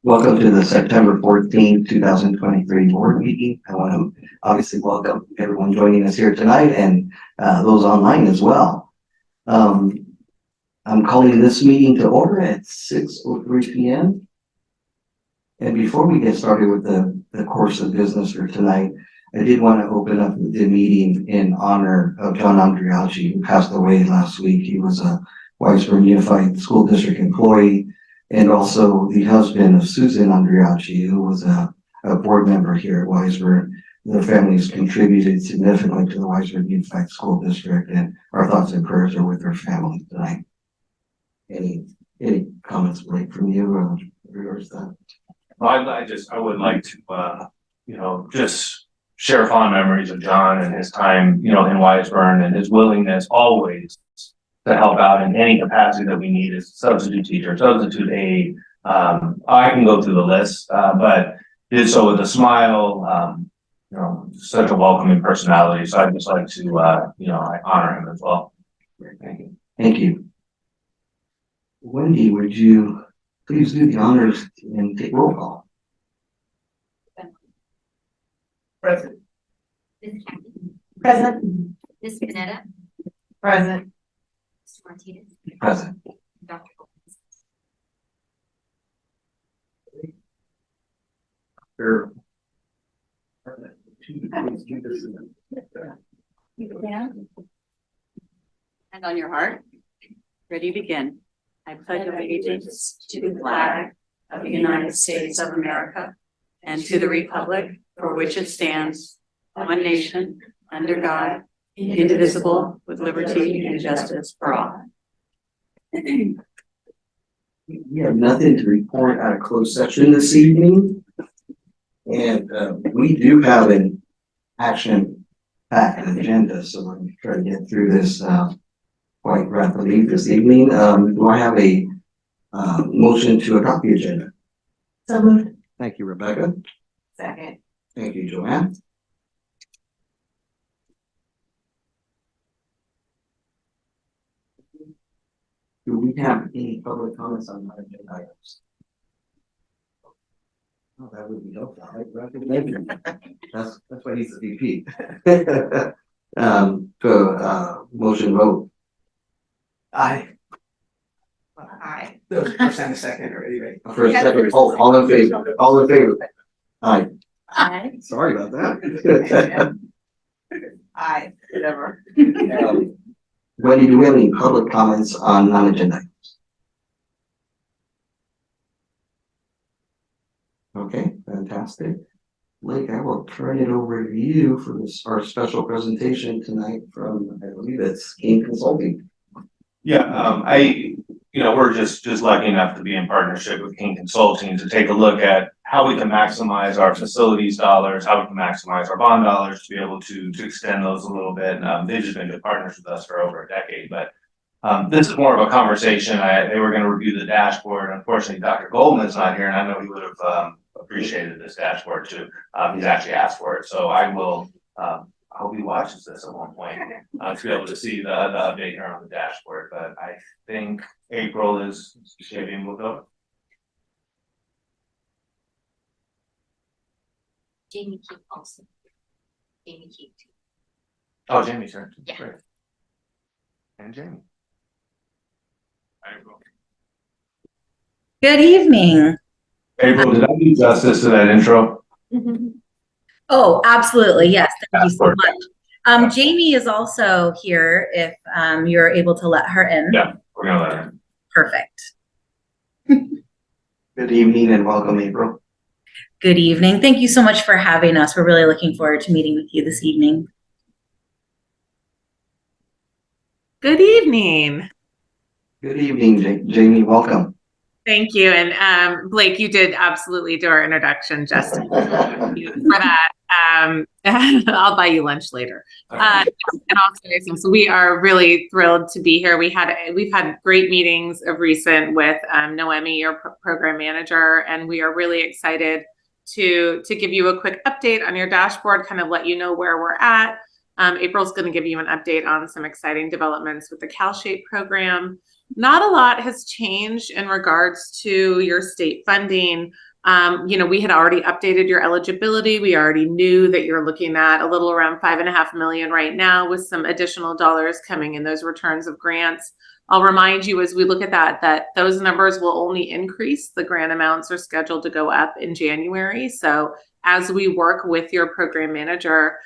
Welcome to the September 14th, 2023 board meeting. I want to obviously welcome everyone joining us here tonight and those online as well. I'm calling this meeting to order at 6:03 p.m. And before we get started with the course of business for tonight, I did want to open up the meeting in honor of John Andriachi, who passed away last week. He was a Whitesburg Unified School District employee and also the husband of Susan Andriachi, who was a board member here at Whitesburg. Their families contributed significantly to the Whitesburg Unified School District, and our thoughts and prayers are with their family tonight. Any comments, Blake, from you regards to that? Well, I would like to, just share fond memories of John and his time, in Whitesburg, and his willingness always to help out in any capacity that we need as substitute teacher, substitute aide. I can go through the list, but did so with a smile, such a welcoming personality. So I'd just like to, I honor him as well. Thank you. Thank you. Wendy, would you please do the honors and take roll call? Present. Ms. Kathy? Present. Ms. Panetta? Present. Mr. Martinez? Present. Dr. Goldman? Sure. Hand on your heart. Ready, begin. I pledge allegiance to the flag of the United States of America and to the republic for which it stands, one nation, under God, indivisible, with liberty and justice for all. We have nothing to report out of closed session this evening. And we do have an action-packed agenda, so we're going to try to get through this quite rapidly this evening. Do I have a motion to adopt the agenda? So moved. Thank you, Rebecca. Second. Thank you, Joanne. Do we have any public comments on our agenda items? Oh, that would be helpful, right? Thank you. That's why he's the VP. Motion vote. Aye. Aye. There was a first and a second already, right? First, second, all in favor, all in favor. Aye, Aye. sorry about that. Aye, whatever. Wendy, do we have any public comments on non-agenda items? Okay, fantastic. Blake, I will turn it over to you for our special presentation tonight from, I believe it's King Consulting. Yeah, we're just lucky enough to be in partnership with King Consulting to take a look at how we can maximize our facilities dollars, how we can maximize our bond dollars to be able to extend those a little bit. They've just been good partners with us for over a decade, but this is more of a conversation. They were going to review the dashboard. Unfortunately, Dr. Goldman's not here, and I know he would have appreciated this dashboard too. He's actually asked for it, so I will. I hope he watches this at one point to be able to see the update here on the dashboard. But I think April is being moved over. Jamie Keith also. Jamie Keith. Oh, Jamie's here. Yeah. Great. And Jamie. April. Good evening. April, did I do justice to that intro? Oh, absolutely. Yes. Thank you so much. Jamie is also here if you're able to let her in. Yeah, we're gonna let her in. Perfect. Good evening and welcome, April. Good evening. Thank you so much for having us. We're really looking forward to meeting with you this evening. Good evening. Good evening, Jamie. Welcome. Thank you. And Blake, you did absolutely do our introduction justice. Thank you for that. I'll buy you lunch later. And also, so we are really thrilled to be here. We've had great meetings of recent with Noemi, your program manager, and we are really excited to give you a quick update on your dashboard, kind of let you know where we're at. April's going to give you an update on some exciting developments with the CalShape program. Not a lot has changed in regards to your state funding. We had already updated your eligibility. We already knew that you're looking at a little around 5.5 million right now with some additional dollars coming in those returns of grants. I'll remind you as we look at that those numbers will only increase. The grant amounts are scheduled to go up in January. So as we work with your program manager,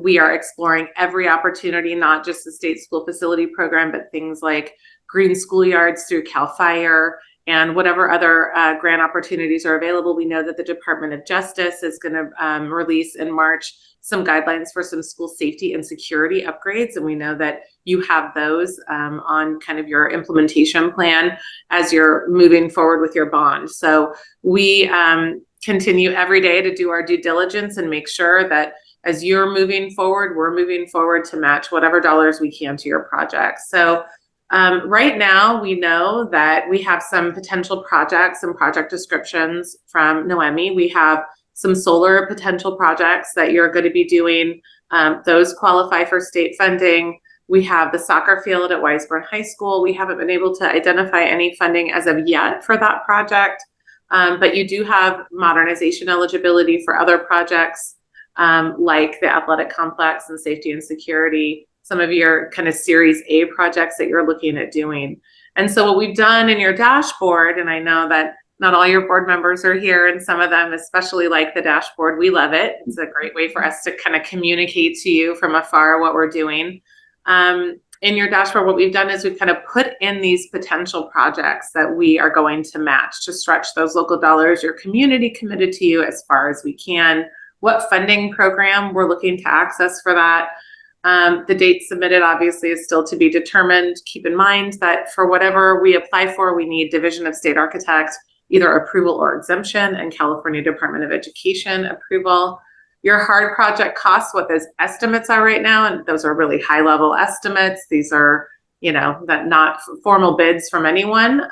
we are exploring every opportunity, not just the state school facility program, but things like green schoolyards through CAL FIRE and whatever other grant opportunities are available. We know that the Department of Justice is going to release in March some guidelines for some school safety and security upgrades. And we know that you have those on kind of your implementation plan as you're moving forward with your bond. So we continue every day to do our due diligence and make sure that as you're moving forward, we're moving forward to match whatever dollars we can to your project. So right now, we know that we have some potential projects and project descriptions from Noemi. We have some solar potential projects that you're going to be doing. Those qualify for state funding. We have the soccer field at Weisborn High School. We haven't been able to identify any funding as of yet for that project, but you do have modernization eligibility for other projects like the athletic complex and safety and security, some of your kind of Series A projects that you're looking at doing. And so what we've done in your dashboard, and I know that not all your board members are here, and some of them especially like the dashboard. We love it. It's a great way for us to kind of communicate to you from afar what we're doing. In your dashboard, what we've done is we've kind of put in these potential projects that we are going to match to stretch those local dollars, your community committed to you as far as we can, what funding program we're looking to access for that. The date submitted obviously is still to be determined. Keep in mind that for whatever we apply for, we need Division of State Architects, either approval or exemption, and California Department of Education approval. Your hard project costs, what those estimates are right now, and those are really high level estimates. These are, that not formal bids from anyone.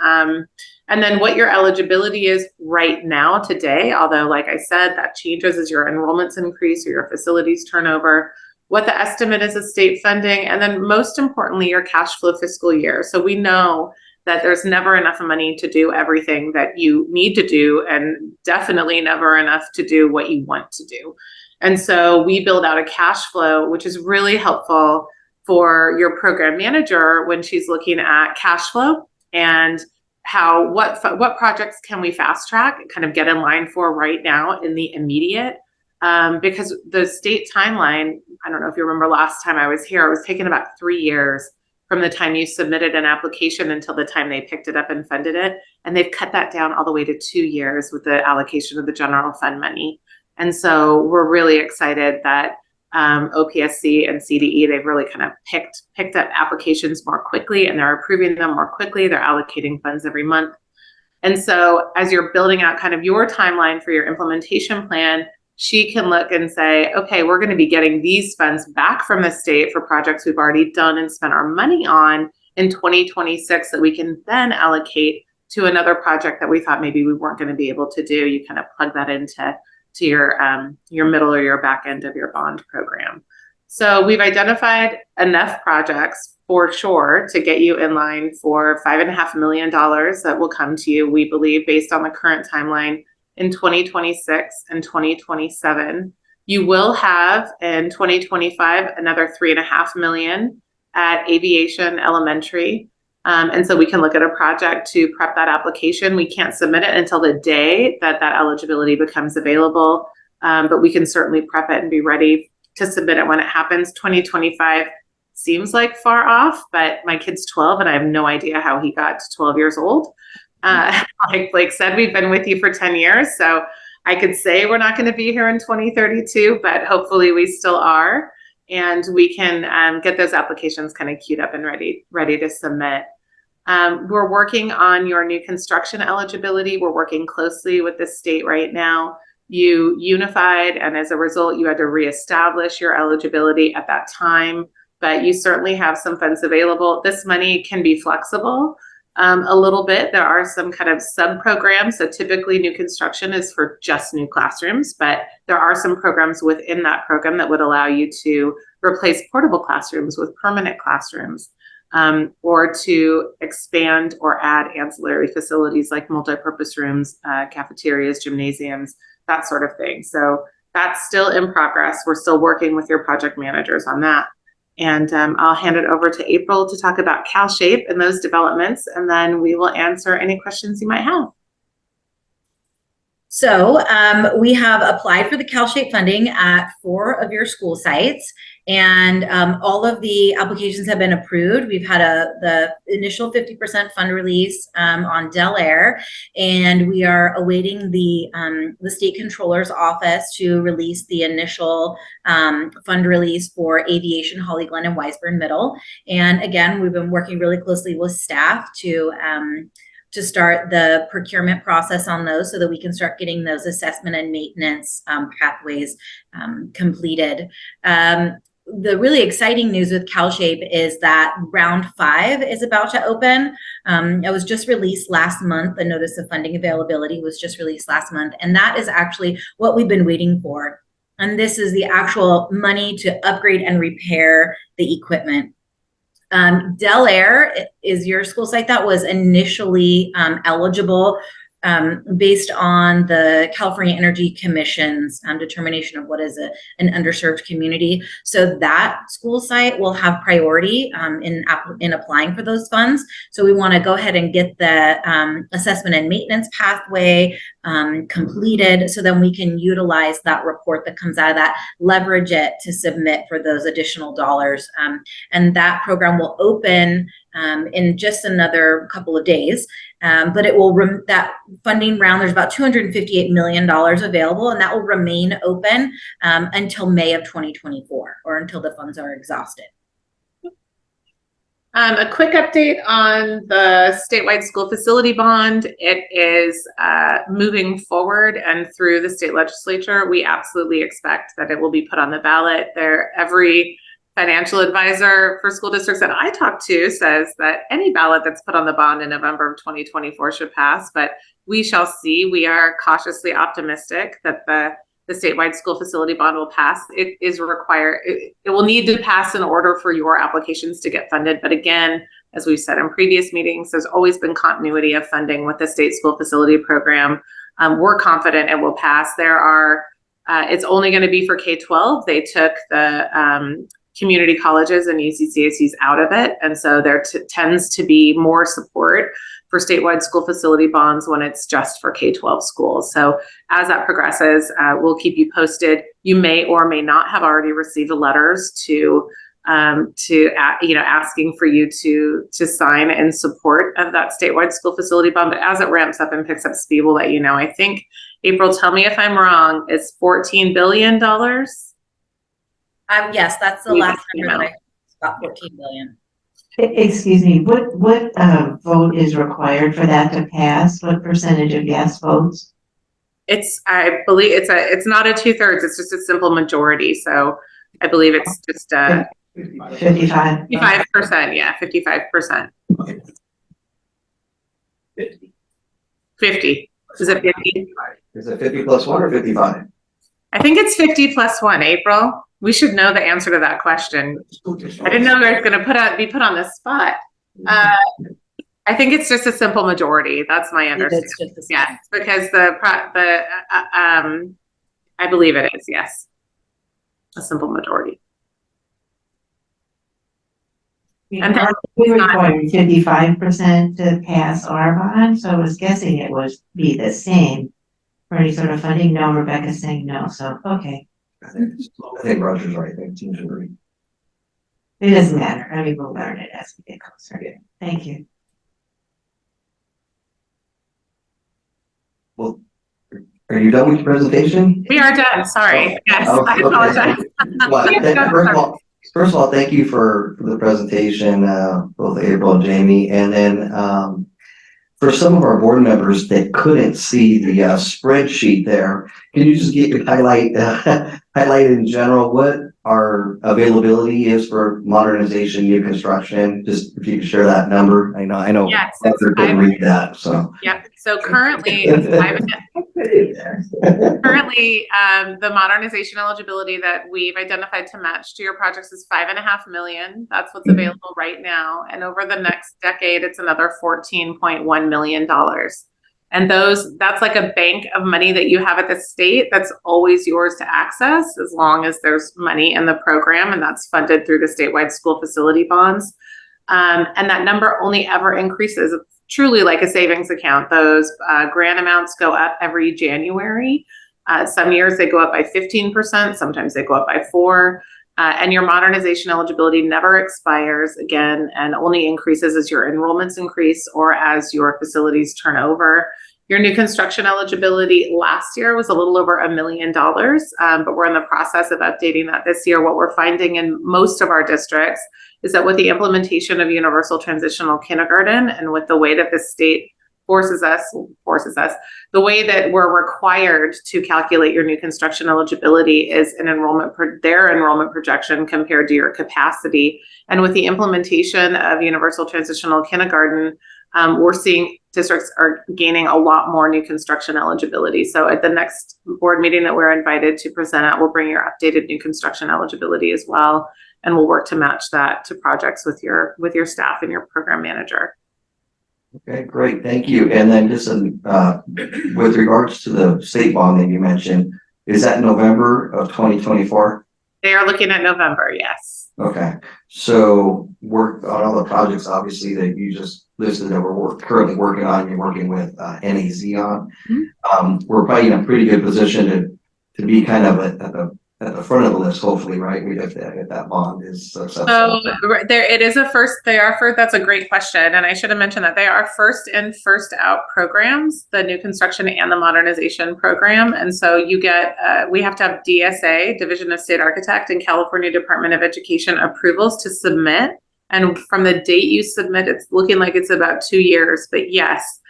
And then what your eligibility is right now today, although like I said, that changes as your enrollments increase or your facilities turnover, what the estimate is of state funding, and then most importantly, your cash flow fiscal year. So we know that there's never enough money to do everything that you need to do, and definitely never enough to do what you want to do. And so we build out a cash flow, which is really helpful for your program manager when she's looking at cash flow and what projects can we fast track and kind of get in line for right now in the immediate. Because the state timeline, I don't know if you remember last time I was here, it was taking about 3 years from the time you submitted an application until the time they picked it up and funded it. And they've cut that down all the way to 2 years with the allocation of the general fund money. And so we're really excited that OPSC and CDE, they've really kind of picked up applications more quickly, and they're approving them more quickly. They're allocating funds every month. And so as you're building out kind of your timeline for your implementation plan, she can look and say, okay, we're going to be getting these funds back from the state for projects we've already done and spent our money on in 2026 that we can then allocate to another project that we thought maybe we weren't going to be able to do. You kind of plug that into your middle or your back end of your bond program. So we've identified enough projects for sure to get you in line for $5.5 million that will come to you, we believe, based on the current timeline, in 2026 and 2027. You will have in 2025 another $3.5 million at Aviation Elementary. And so we can look at a project to prep that application. We can't submit it until the day that eligibility becomes available, but we can certainly prep it and be ready to submit it when it happens. 2025 seems like far off, but my kid's 12 and I have no idea how he got to 12 years old. Like Blake said, we've been with you for 10 years, so I could say we're not going to be here in 2032, but hopefully we still are, and we can get those applications kind of queued up and ready to submit. We're working on your new construction eligibility. We're working closely with the state right now. You unified, and as a result, you had to reestablish your eligibility at that time, but you certainly have some funds available. This money can be flexible a little bit. There are some kind of sub-programs. So typically new construction is for just new classrooms, but there are some programs within that program that would allow you to replace portable classrooms with permanent classrooms. or to expand or add ancillary facilities like multipurpose rooms, cafeterias, gymnasiums, that sort of thing. So that's still in progress. We're still working with your project managers on that. And I'll hand it over to April to talk about CalShape and those developments, and then we will answer any questions you might have. So we have applied for the CalShape funding at 4 of your school sites, and all of the applications have been approved. We've had the initial 50% fund release on Del Air, and we are awaiting the state controller's office to release the initial fund release for aviation, Holly Glen, and Weisburn Middle. And again, we've been working really closely with staff to start the procurement process on those so that we can start getting those assessment and maintenance pathways completed. The really exciting news with CalShape is that round 5 is about to open. It was just released last month. The notice of funding availability was just released last month. And that is actually what we've been waiting for. And this is the actual money to upgrade and repair the equipment. Del Air is your school site that was initially eligible based on the California Energy Commission's determination of what is an underserved community. So that school site will have priority in applying for those funds. So we want to go ahead and get the assessment and maintenance pathway completed, so then we can utilize that report that comes out of that, leverage it to submit for those additional dollars. And that program will open in just another couple of days. But it will, that funding round, there's about $258 million available, and that will remain open until May of 2024, or until the funds are exhausted. A quick update on the statewide school facility bond. It is moving forward and through the state legislature. We absolutely expect that it will be put on the ballot. Every financial advisor for school districts that I talk to says that any ballot that's put on the bond in November of 2024 should pass, but we shall see. We are cautiously optimistic that the statewide school facility bond will pass. It is required, it will need to pass in order for your applications to get funded. But again, as we've said in previous meetings, there's always been continuity of funding with the state school facility program. We're confident it will pass. It's only going to be for K-12. They took the community colleges and UCCACs out of it. And so there tends to be more support for statewide school facility bonds when it's just for K-12 schools. So as that progresses, we'll keep you posted. You may or may not have already received letters asking for you to sign in support of that statewide school facility bond. But as it ramps up and picks up speed, we'll let you know. I think, April, tell me if I'm wrong, it's $14 billion? Yes, that's the last number that I heard, about $14 billion. Excuse me, what vote is required for that to pass? What percentage of yes votes? I believe it's not a 2/3, it's just a simple majority. So I believe it's just 55. 55%, yeah, 55%. 50. Is it 50? Is it 50 plus 1 or 55? I think it's 50 plus 1, April. We should know the answer to that question. I didn't know I was going to be put on the spot. I think it's just a simple majority. That's my understanding. Yes, because I believe it is, yes. A simple majority. And we required 55% to pass our bond, so I was guessing it would be the same for any sort of funding. No, Rebecca's saying no, so okay. I think Roger's right. I think it seems to agree. It doesn't matter. I mean, we'll learn it as we get closer. Yeah. Thank you. Well, are you done with your presentation? We are done. Sorry. Yes, Oh, I okay. apologize. Well, first of all, thank you for the presentation, both April and Jamie. And then for some of our board members that couldn't see the spreadsheet there, can you just highlight in general what our availability is for modernization, new construction? Just if you could share that number. I know. Yes, Roger couldn't read that, so. Yep. So currently, it's Currently, the modernization eligibility that we've identified to match to your projects is 5.5 million. That's what's available right now. And over the next decade, it's another $14.1 million. And that's like a bank of money that you have at the state that's always yours to access as long as there's money in the program, and that's funded through the statewide school facility bonds. And that number only ever increases. It's truly like a savings account. Those grant amounts go up every January. Some years they go up by 15%, sometimes they go up by 4%. And your modernization eligibility never expires again and only increases as your enrollments increase or as your facilities turn over. Your new construction eligibility last year was a little over $1 million, but we're in the process of updating that this year. What we're finding in most of our districts is that with the implementation of universal transitional kindergarten and with the way that the state forces us, the way that we're required to calculate your new construction eligibility is an their enrollment projection compared to your capacity. And with the implementation of universal transitional kindergarten, we're seeing districts are gaining a lot more new construction eligibility. So at the next board meeting that we're invited to present at, we'll bring your updated new construction eligibility as well. And we'll work to match that to projects with your staff and your program manager. Okay, great, thank you. And then just with regards to the state bond that you mentioned, is that November of 2024? They are looking at November, yes. Okay, so work on all the projects, obviously, that you just listed that we're currently working on, you're working with NAZ on. We're probably in a pretty good position to be kind of at the front of the list, hopefully, right? If that bond is successful. So it is a first, that's a great question. And I should have mentioned that they are first in, first out programs, the new construction and the modernization program. And so you get, we have to have DSA, Division of State Architect, and California Department of Education approvals to submit. And from the date you submit, it's looking like it's about 2 years. But yes,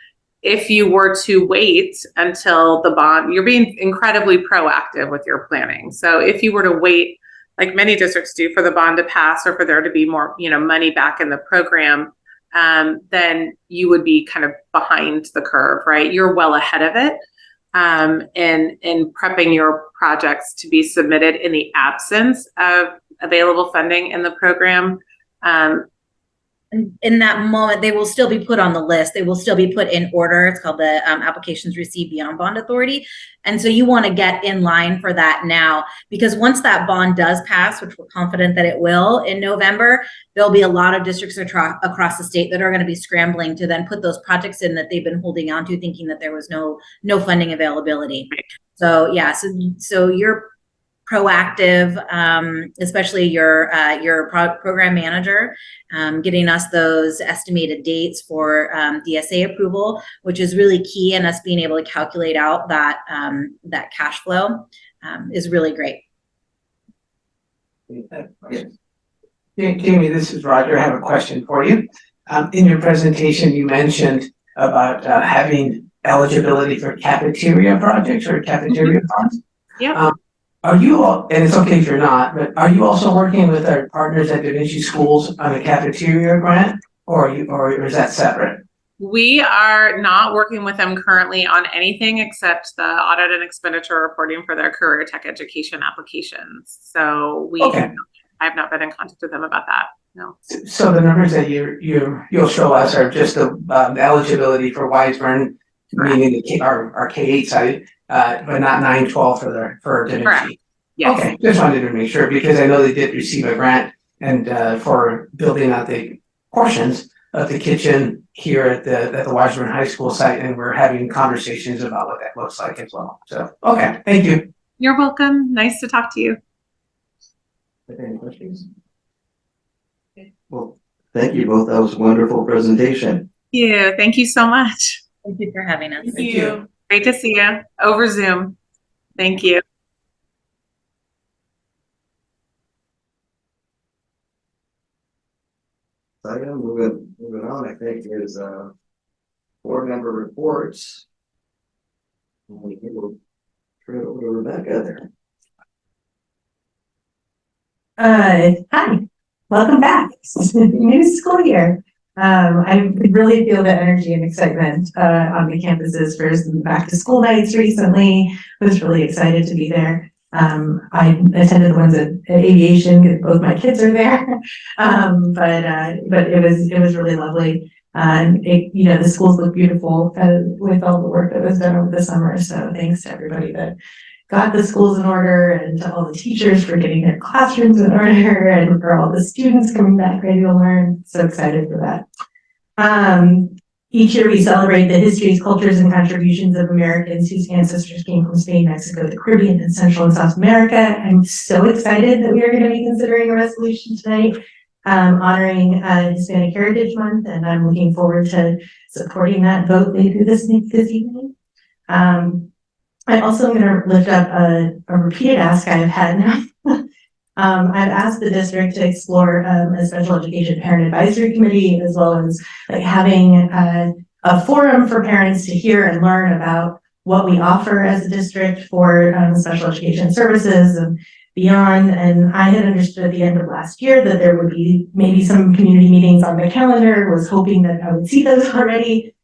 if you were to wait until the bond, you're being incredibly proactive with your planning. So if you were to wait, like many districts do, for the bond to pass or for there to be more, money back in the program, then you would be kind of behind the curve, right? You're well ahead of it in prepping your projects to be submitted in the absence of available funding in the program. In that moment, they will still be put on the list. They will still be put in order. It's called the applications received beyond bond authority. And so you want to get in line for that now, because once that bond does pass, which we're confident that it will in November, there'll be a lot of districts across the state that are going to be scrambling to then put those projects in that they've been holding on to, thinking that there was no funding availability. So yeah, so you're proactive, especially your program manager, getting us those estimated dates for DSA approval, which is really key in us being able to calculate out that cash flow is really great. Jamie, this is Roger. I have a question for you. In your presentation, you mentioned about having eligibility for cafeteria projects or cafeteria funds. Yeah. Are you all, and it's okay if you're not, but are you also working with our partners at Da Vinci Schools on a cafeteria grant, or is that separate? We are not working with them currently on anything except the audit and expenditure reporting for their career tech education applications. So I have not been in contact with them about that. No. So the numbers that you'll show us are just the eligibility for Wiseburn, meaning our K-8 side. But not 9-12 for Da Vinci. Correct. Yes. Okay, just wanted to make sure, because I know they did receive a grant and for building out the portions of the kitchen here at the Washburn High School site, and we're having conversations about what that looks like as well. So, okay, thank you. You're welcome. Nice to talk to you. Any questions? Well, thank you both. That was a wonderful presentation. Thank you so much. Thank you for having us. Thank you. Great to see you over Zoom. Thank you. So moving on, I think is board member reports. We will turn it over to Rebecca there. Hi, welcome back. New school year. I could really feel the energy and excitement on the campuses for some back to school nights recently. Was really excited to be there. I attended the ones at aviation because both my kids are there. But it was really lovely. The schools look beautiful with all the work that was done over the summer. So thanks to everybody that got the schools in order, and to all the teachers for getting their classrooms in order, and for all the students coming back ready to learn. So excited for that. Each year we celebrate the histories, cultures, and contributions of Americans whose ancestors came from Spain, Mexico, the Caribbean, and Central and South America. I'm so excited that we are going to be considering a resolution tonight honoring Hispanic Heritage Month, and I'm looking forward to supporting that vote later this evening. I also am going to lift up a repeated ask I've had now. I've asked the district to explore a special education parent advisory committee, as well as having a forum for parents to hear and learn about what we offer as a district for special education services and beyond. And I had understood at the end of last year that there would be maybe some community meetings on the calendar, was hoping that I would see those already.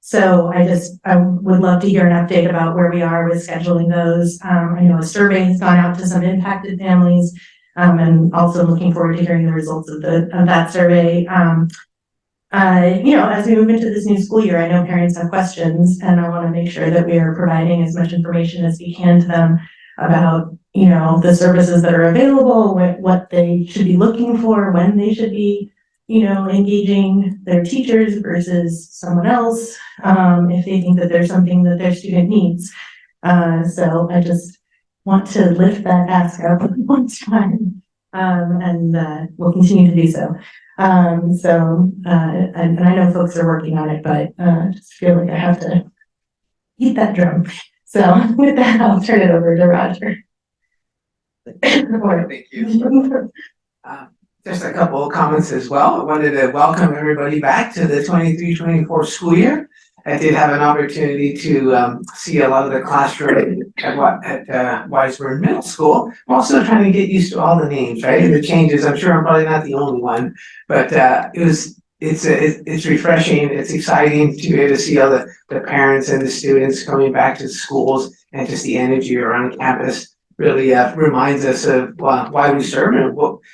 So I would love to hear an update about where we are with scheduling those. I know a survey has gone out to some impacted families, and also looking forward to hearing the results of that survey. As we move into this new school year, I know parents have questions, and I want to make sure that we are providing as much information as we can to them about, the services that are available, what they should be looking for, when they should be engaging their teachers versus someone else, if they think that there's something that their student needs. So I just want to lift that ask up one time, and we'll continue to do so. And I know folks are working on it, but I just feel like I have to beat that drum. So with that, I'll turn it over to Roger. Thank you. Just a couple of comments as well. I wanted to welcome everybody back to the 23-24 school year. I did have an opportunity to see a lot of the classroom at Wiseburn Middle School. I'm also trying to get used to all the names, right? And the changes. I'm sure I'm probably not the only one, but it's refreshing. It's exciting to be able to see all the parents and the students coming back to schools, and just the energy around campus really reminds us of why we serve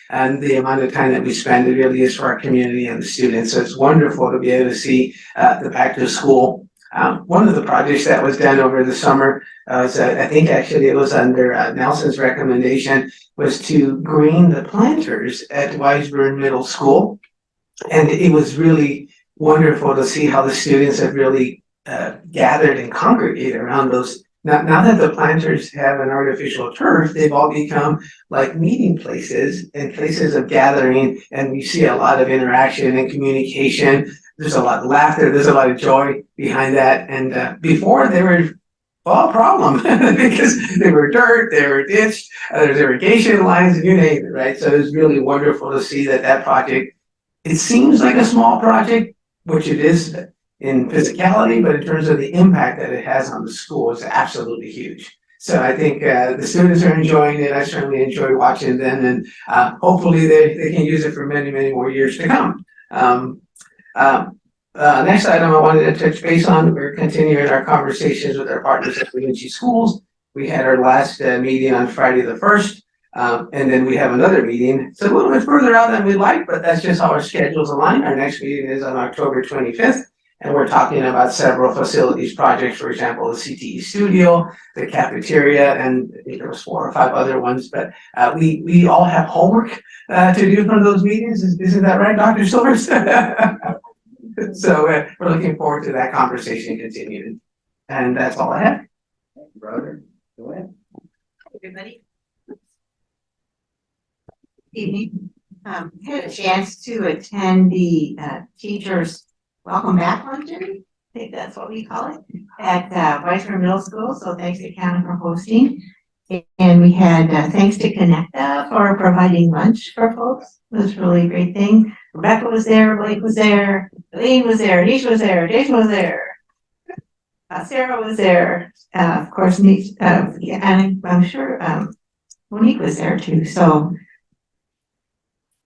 and the amount of time that we spend. It really is for our community and the students. So it's wonderful to be able to see the back to school. One of the projects that was done over the summer was, I think actually it was under Nelson's recommendation, was to green the planters at Wiseburn Middle School. And it was really wonderful to see how the students have really gathered and congregated around those. Now that the planters have an artificial turf, they've all become like meeting places and places of gathering, and we see a lot of interaction and communication. There's a lot of laughter, there's a lot of joy behind that. And before, they were all a problem because they were dirt, they were ditched, there's irrigation lines, you name it, right? So it was really wonderful to see that project. It seems like a small project, which it is in physicality, but in terms of the impact that it has on the school, it's absolutely huge. So I think the students are enjoying it. I certainly enjoy watching them, and hopefully they can use it for many, many more years to come. Next item I wanted to touch base on, we're continuing our conversations with our partners at Bemidji Schools. We had our last meeting on Friday the 1st, and then we have another meeting. It's a little bit further out than we'd like, but that's just how our schedules align. Our next meeting is on October 25th. And we're talking about several facilities projects, for example, the CTE studio, the cafeteria, and I think there was 4 or 5 other ones, but we all have homework to do from those meetings. Isn't that right, Dr. Silvers? So we're looking forward to that conversation continuing. And that's all I have. Thank you, brother. Go ahead. Everybody. Evening. Had a chance to attend the teachers welcome back luncheon, I think that's what we call it, at Wiseburn Middle School. So thanks to County for hosting. And we had thanks to Connecta for providing lunch for folks. It was really a great thing. Rebecca was there, Blake was there, Elaine was there, Nisha was there, Jason was there, Sarah was there, of course, and I'm sure Monique was there too. So,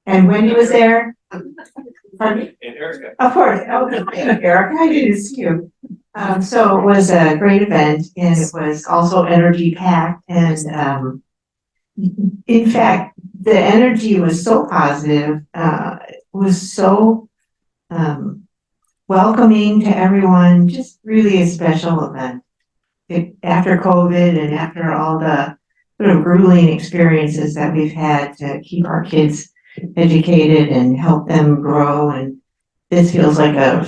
and Wendy was there. Pardon me? And Erica. Of course, oh, Erica, I didn't see you. So it was a great event and it was also energy packed and, in fact, the energy was so positive, was so, welcoming to everyone, just really a special event. After COVID and after all the sort of grueling experiences that we've had to keep our kids educated and help them grow, and this feels like a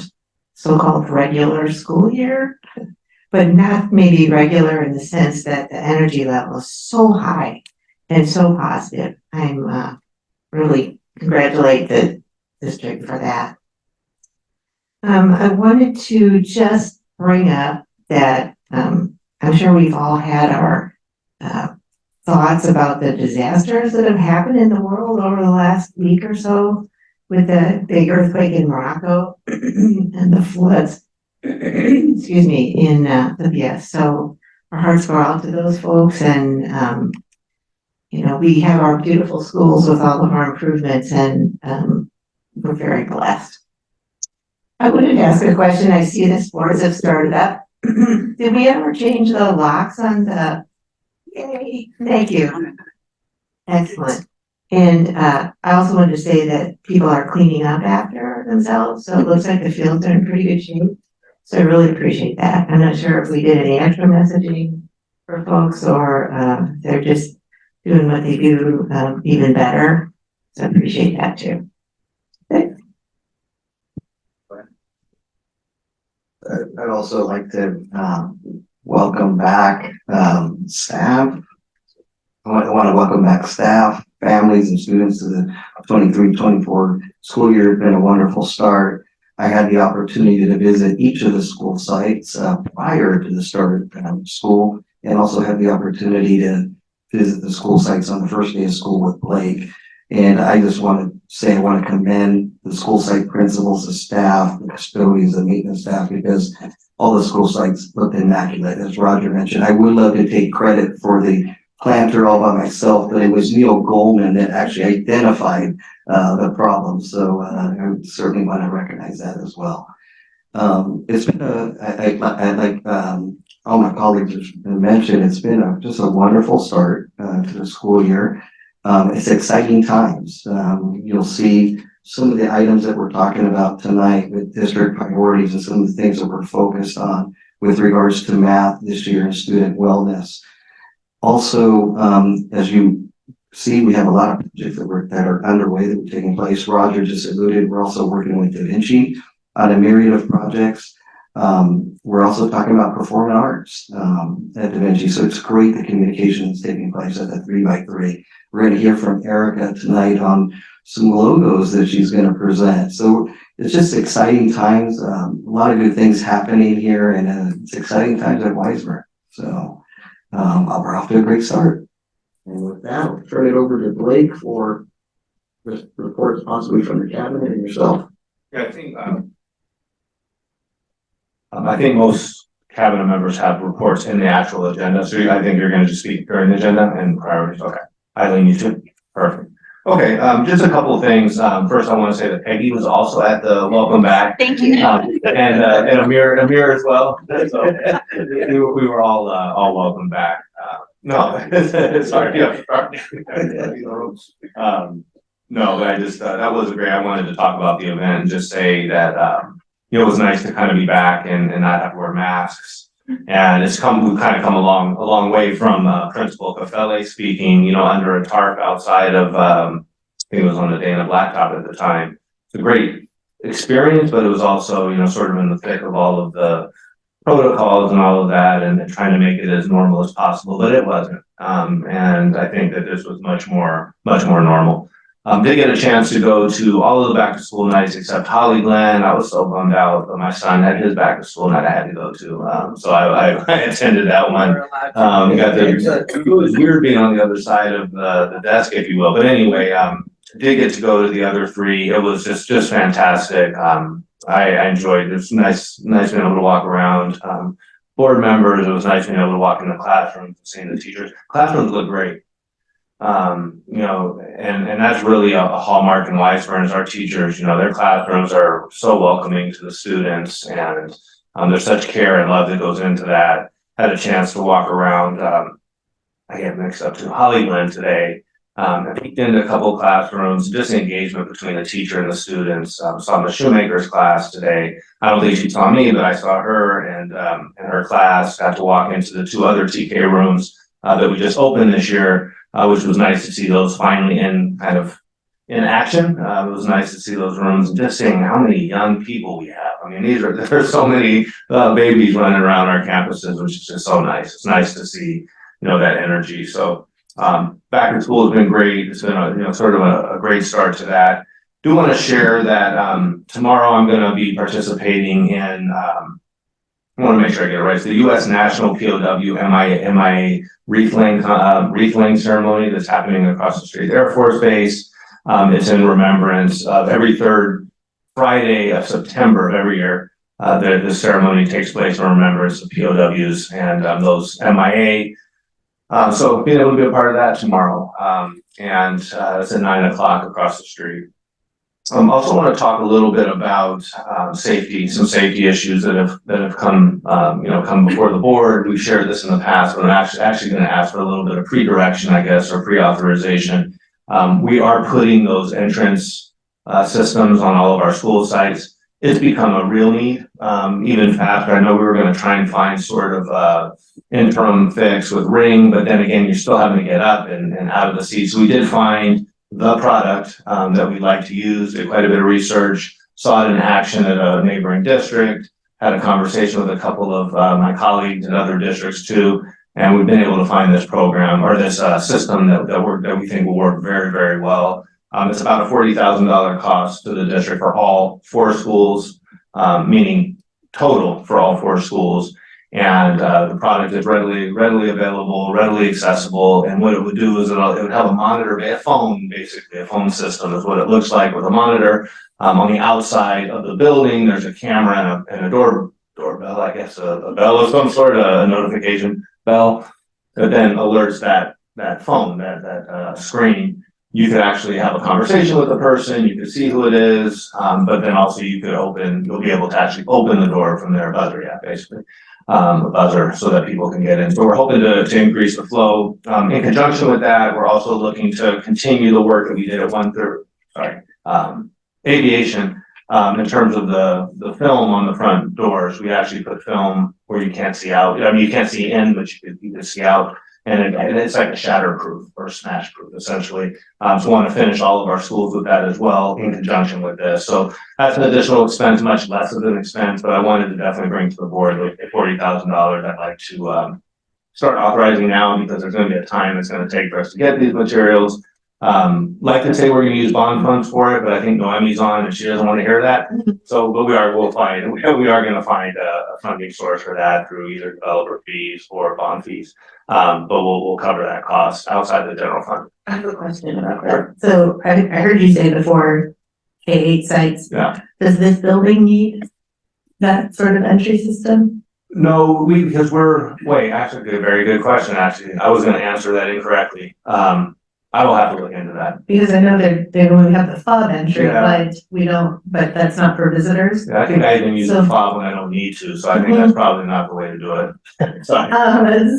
so-called regular school year, but not maybe regular in the sense that the energy level is so high and so positive. I'm really congratulate the district for that. I wanted to just bring up that I'm sure we've all had our thoughts about the disasters that have happened in the world over the last week or so with the big earthquake in Morocco and the floods, excuse me, in Libya. So our hearts go out to those folks and, you know, we have our beautiful schools with all of our improvements and we're very blessed. I wanted to ask a question. I see the sports have started up. Did we ever change the locks on the, yay, thank you. Excellent. And I also wanted to say that people are cleaning up after themselves, so it looks like the fields are in pretty good shape. So I really appreciate that. I'm not sure if we did any extra messaging for folks or they're just doing what they do even better. So I appreciate that too. I'd also like to welcome back staff. I want to welcome back staff, families, and students to the 23-24 school year. It's been a wonderful start. I had the opportunity to visit each of the school sites prior to the start of school, and also had the opportunity to visit the school sites on the first day of school with Blake. And I just want to say I want to commend the school site principals, the staff, the custodians, the maintenance staff, because all the school sites looked immaculate, as Roger mentioned. I would love to take credit for the planter all by myself, but it was Neil Goldman that actually identified the problem. So I certainly want to recognize that as well. It's been like all my colleagues have mentioned, it's been just a wonderful start to the school year. It's exciting times. You'll see some of the items that we're talking about tonight with district priorities and some of the things that we're focused on with regards to math this year and student wellness. Also, as you see, we have a lot of projects that are underway that are taking place. Roger just alluded, we're also working with Da Vinci on a myriad of projects. We're also talking about performing arts at Da Vinci. So it's great the communication is taking place at the 3x3. We're going to hear from Erica tonight on some logos that she's going to present. So it's just exciting times. A lot of good things happening here, and it's exciting times at Weismer. So we're off to a great start. And with that, I'll turn it over to Blake for reports possibly from the cabinet and yourself. Yeah, I think most cabinet members have reports in the actual agenda, so I think you're going to just speak during the agenda and priorities. Okay. Eileen, you too? Perfect. Okay, just a couple of things. First, I want to say that Peggy was also at the welcome back. Thank you. And Amir as well. So we were all welcome back. No, sorry. Yeah. No, but I just, that was great. I wanted to talk about the event and just say that, it was nice to kind of be back and not have to wear masks. And we've kind of come a long way from Principal Cafele speaking, under a tarp outside of, I think it was on the Dana Blacktop at the time. It's a great experience, but it was also, sort of in the thick of all of the protocols and all of that, and trying to make it as normal as possible, but it wasn't. And I think that this was much more normal. Did get a chance to go to all of the back to school nights except Holly Glen. I was so bummed out, but my son had his back to school night I had to go to. So I attended that one. It was weird being on the other side of the desk, if you will. But anyway, did get to go to the other three. It was just fantastic. I enjoyed it. It was nice being able to walk around. Board members, it was nice being able to walk in the classrooms and seeing the teachers. Classrooms look great. You know, and that's really a hallmark in Weisburn is our teachers, you know, their classrooms are so welcoming to the students and there's such care and love that goes into that. Had a chance to walk around, I get mixed up to Hollywood today. I peeked into a couple of classrooms, just engagement between the teacher and the students. Saw the shoemaker's class today. I don't think she saw me, but I saw her and her class. Got to walk into the 2 other TK rooms that we just opened this year, which was nice to see those finally in action. It was nice to see those rooms and just seeing how many young people we have. I mean, there's so many babies running around our campuses, which is just so nice. It's nice to see, you know, that energy. So back in school has been great. It's been a great start to that. Do want to share that tomorrow I'm going to be participating in I want to make sure I get it right. It's the U.S. National POW MIA wreath laying ceremony that's happening across the street Air Force Base. It's in remembrance of every 3rd Friday of September of every year. The ceremony takes place in remembrance of POWs and those MIA. So being able to be a part of that tomorrow, and it's at 9 o'clock across the street. Also want to talk a little bit about safety, some safety issues that have come before the board. We've shared this in the past, but I'm actually going to ask for a little bit of pre-direction, I guess, or pre-authorization. We are putting those entrance systems on all of our school sites. It's become a real need, even faster. I know we were going to try and find sort of interim fix with Ring, but then again, you're still having to get up and out of the seat. So we did find the product that we'd like to use. Did quite a bit of research, saw it in action at a neighboring district, had a conversation with a couple of my colleagues in other districts too, and we've been able to find this program or this system that we think will work very, very well. It's about a $40,000 cost to the district for all 4 schools, meaning total for all 4 schools. And the product is readily available, readily accessible. And what it would do is it would have a monitor, a phone, basically a phone system is what it looks like with a monitor. On the outside of the building, there's a camera and a doorbell, I guess, a bell of some sort, a notification bell that then alerts that phone, that screen. You could actually have a conversation with the person, you could see who it is, but then also you'll be able to actually open the door from their buzzer, basically. A buzzer so that people can get in. So we're hoping to increase the flow. In conjunction with that, we're also looking to continue the work that we did at aviation, in terms of the film on the front doors. We actually put film where you can't see out. I mean, you can't see in, but you can see out. And it's like a shatterproof or smash proof, essentially. So we want to finish all of our schools with that as well in conjunction with this. So that's an additional expense, much less of an expense, but I wanted to definitely bring to the board like $40,000. I'd like to start authorizing now because there's going to be a time it's going to take for us to get these materials. Like to say we're going to use bond funds for it, but I think Noemi's on and she doesn't want to hear that. So, but we are going to find a funding source for that through either developer fees or bond fees. But we'll cover that cost outside the general fund. I have a question about that. So I heard you say before K8 sites. Yeah. Does this building need that sort of entry system? No, because actually a very good question, actually. I was gonna answer that incorrectly. I will have to look into that. Because I know they only have the fob entry, Yeah. but that's not for visitors. Yeah, I think I even use the fob when I don't need to, so I think that's probably not the way to do it. Sorry.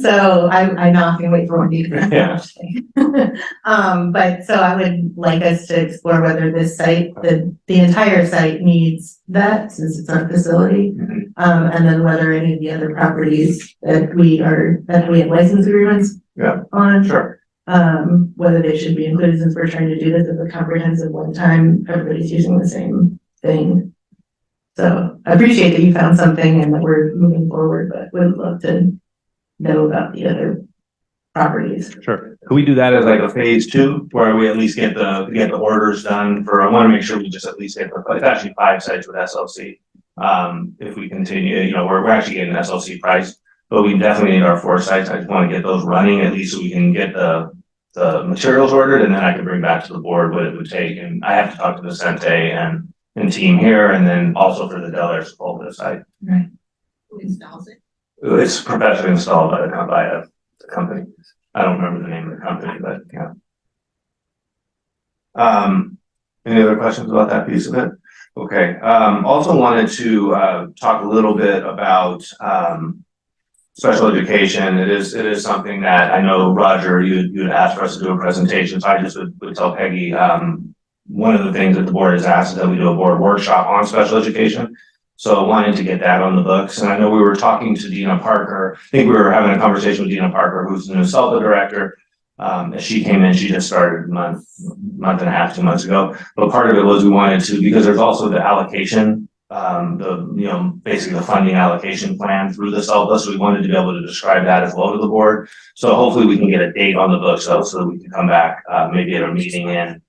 So I know I can wait for one you to. Yeah. But so I would like us to explore whether this site, the entire site needs that since it's our facility. Mhm. And then whether any of the other properties that we have license agreements Yeah. on. Sure. Whether they should be included since we're trying to do this as a comprehensive one time, everybody's using the same thing. So I appreciate that you found something and that we're moving forward, but would love to know about the other properties. Sure. Could we do that as like a phase 2 where we at least get the orders done for, I want to make sure we just at least get it's actually 5 sites with SLC. If we continue, we're actually getting an SLC price, but we definitely need our 4 sites. I just want to get those running at least so we can get the materials ordered and then I can bring back to the board what it would take. And I have to talk to the Vicente and team here and then also for the Del Air Sepulveda site. Right. Who installs it? It's professionally installed by a company. I don't remember the name of the company, but yeah. Any other questions about that piece of it? Okay, also wanted to, talk a little bit about, special education. It is something that I know, Roger, you had asked for us to do a presentation, so I just would tell Peggy, one of the things that the board has asked is that we do a board workshop on special education. So wanting to get that on the books. And I know we were talking to Dina Parker. I think we were having a conversation with Dina Parker, who's the new SELPA director. As she came in, she just started a month and a half, 2 months ago. But part of it was we wanted to, because there's also the allocation, basically the funding allocation plan through the SELPA. So we wanted to be able to describe that as well to the board. So hopefully we can get a date on the books though, so that we can come back, maybe at a meeting in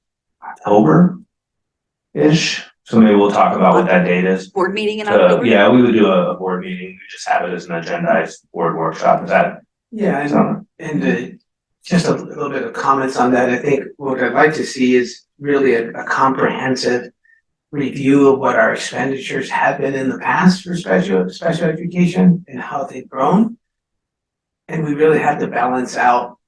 October-ish. So maybe we'll talk about what that date is. Board meeting in October? Yeah, we would do a board meeting. We just have it as an agendized board workshop. Is that? Yeah, So- and just a little bit of comments on that. I think what I'd like to see is really a comprehensive review of what our expenditures have been in the past for special education and how they've grown. And we really have to balance out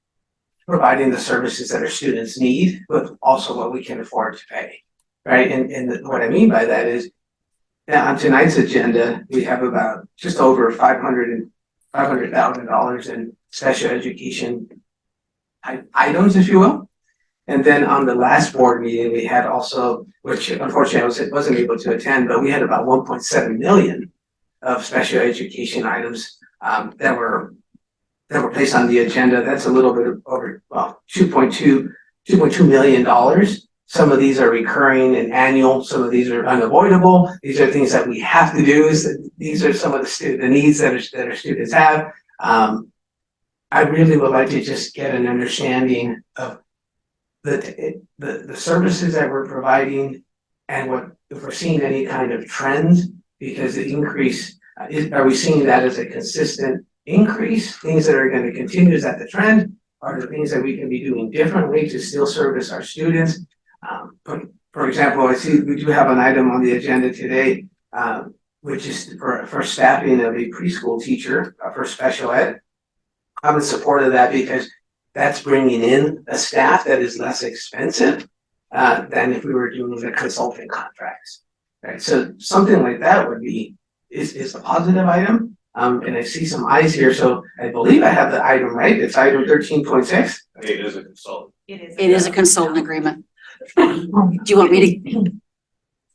providing the services that our students need, but also what we can afford to pay, right? And what I mean by that is, on tonight's agenda, we have about just over $500,000 in special education items, if you will. And then on the last board meeting, we had also, which unfortunately I wasn't able to attend, but we had about 1.7 million of special education items that were placed on the agenda. That's a little bit over, well, $2.2 million. Some of these are recurring and annual. Some of these are unavoidable. These are things that we have to do. These are some of the needs that our students have. I really would like to just get an understanding of the services that we're providing and if we're seeing any kind of trends, because the increase, are we seeing that as a consistent increase? Things that are going to continue, is that the trend? Are there things that we can be doing differently to still service our students? For example, I see we do have an item on the agenda today, which is for staffing of a preschool teacher for special ed. I'm in support of that because that's bringing in a staff that is less expensive than if we were doing the consulting contracts. Right, so something like that is a positive item. And I see some eyes here, so I believe I have the item right. It's item 13.6. It is a consultant. It is a consultant agreement. Do you want me to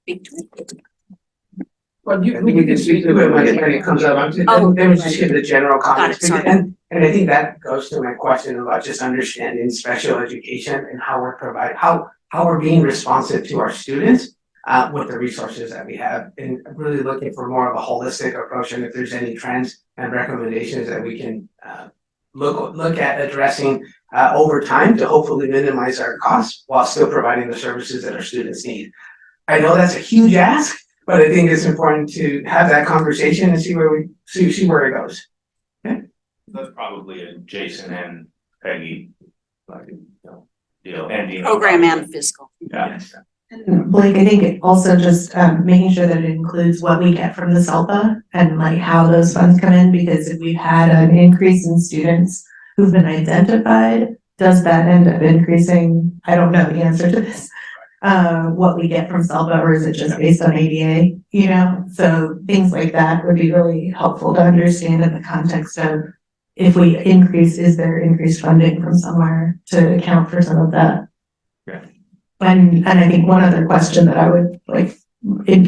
speak to it? Well, we can speak to it when it comes up. Let me just give the general comments. Got it, sorry. And I think that goes to my question about just understanding special education and how we're how we're being responsive to our students with the resources that we have, and really looking for more of a holistic approach. And if there's any trends and recommendations that we can look at addressing over time to hopefully minimize our costs while still providing the services that our students need. I know that's a huge ask, but I think it's important to have that conversation and see where it goes. That's probably a Jason and Peggy, deal. And Program and fiscal. Yeah. Blake, I think it also just making sure that it includes what we get from the SELPA and like how those funds come in, because if we've had an increase in students who've been identified, does that end up increasing? I don't know the answer to this. What we get from SELPA, or is it just based on ADA, so things like that would be really helpful to understand in the context of, if we increase, is there increased funding from somewhere to account for some of that? Yeah. And I think one other question that I would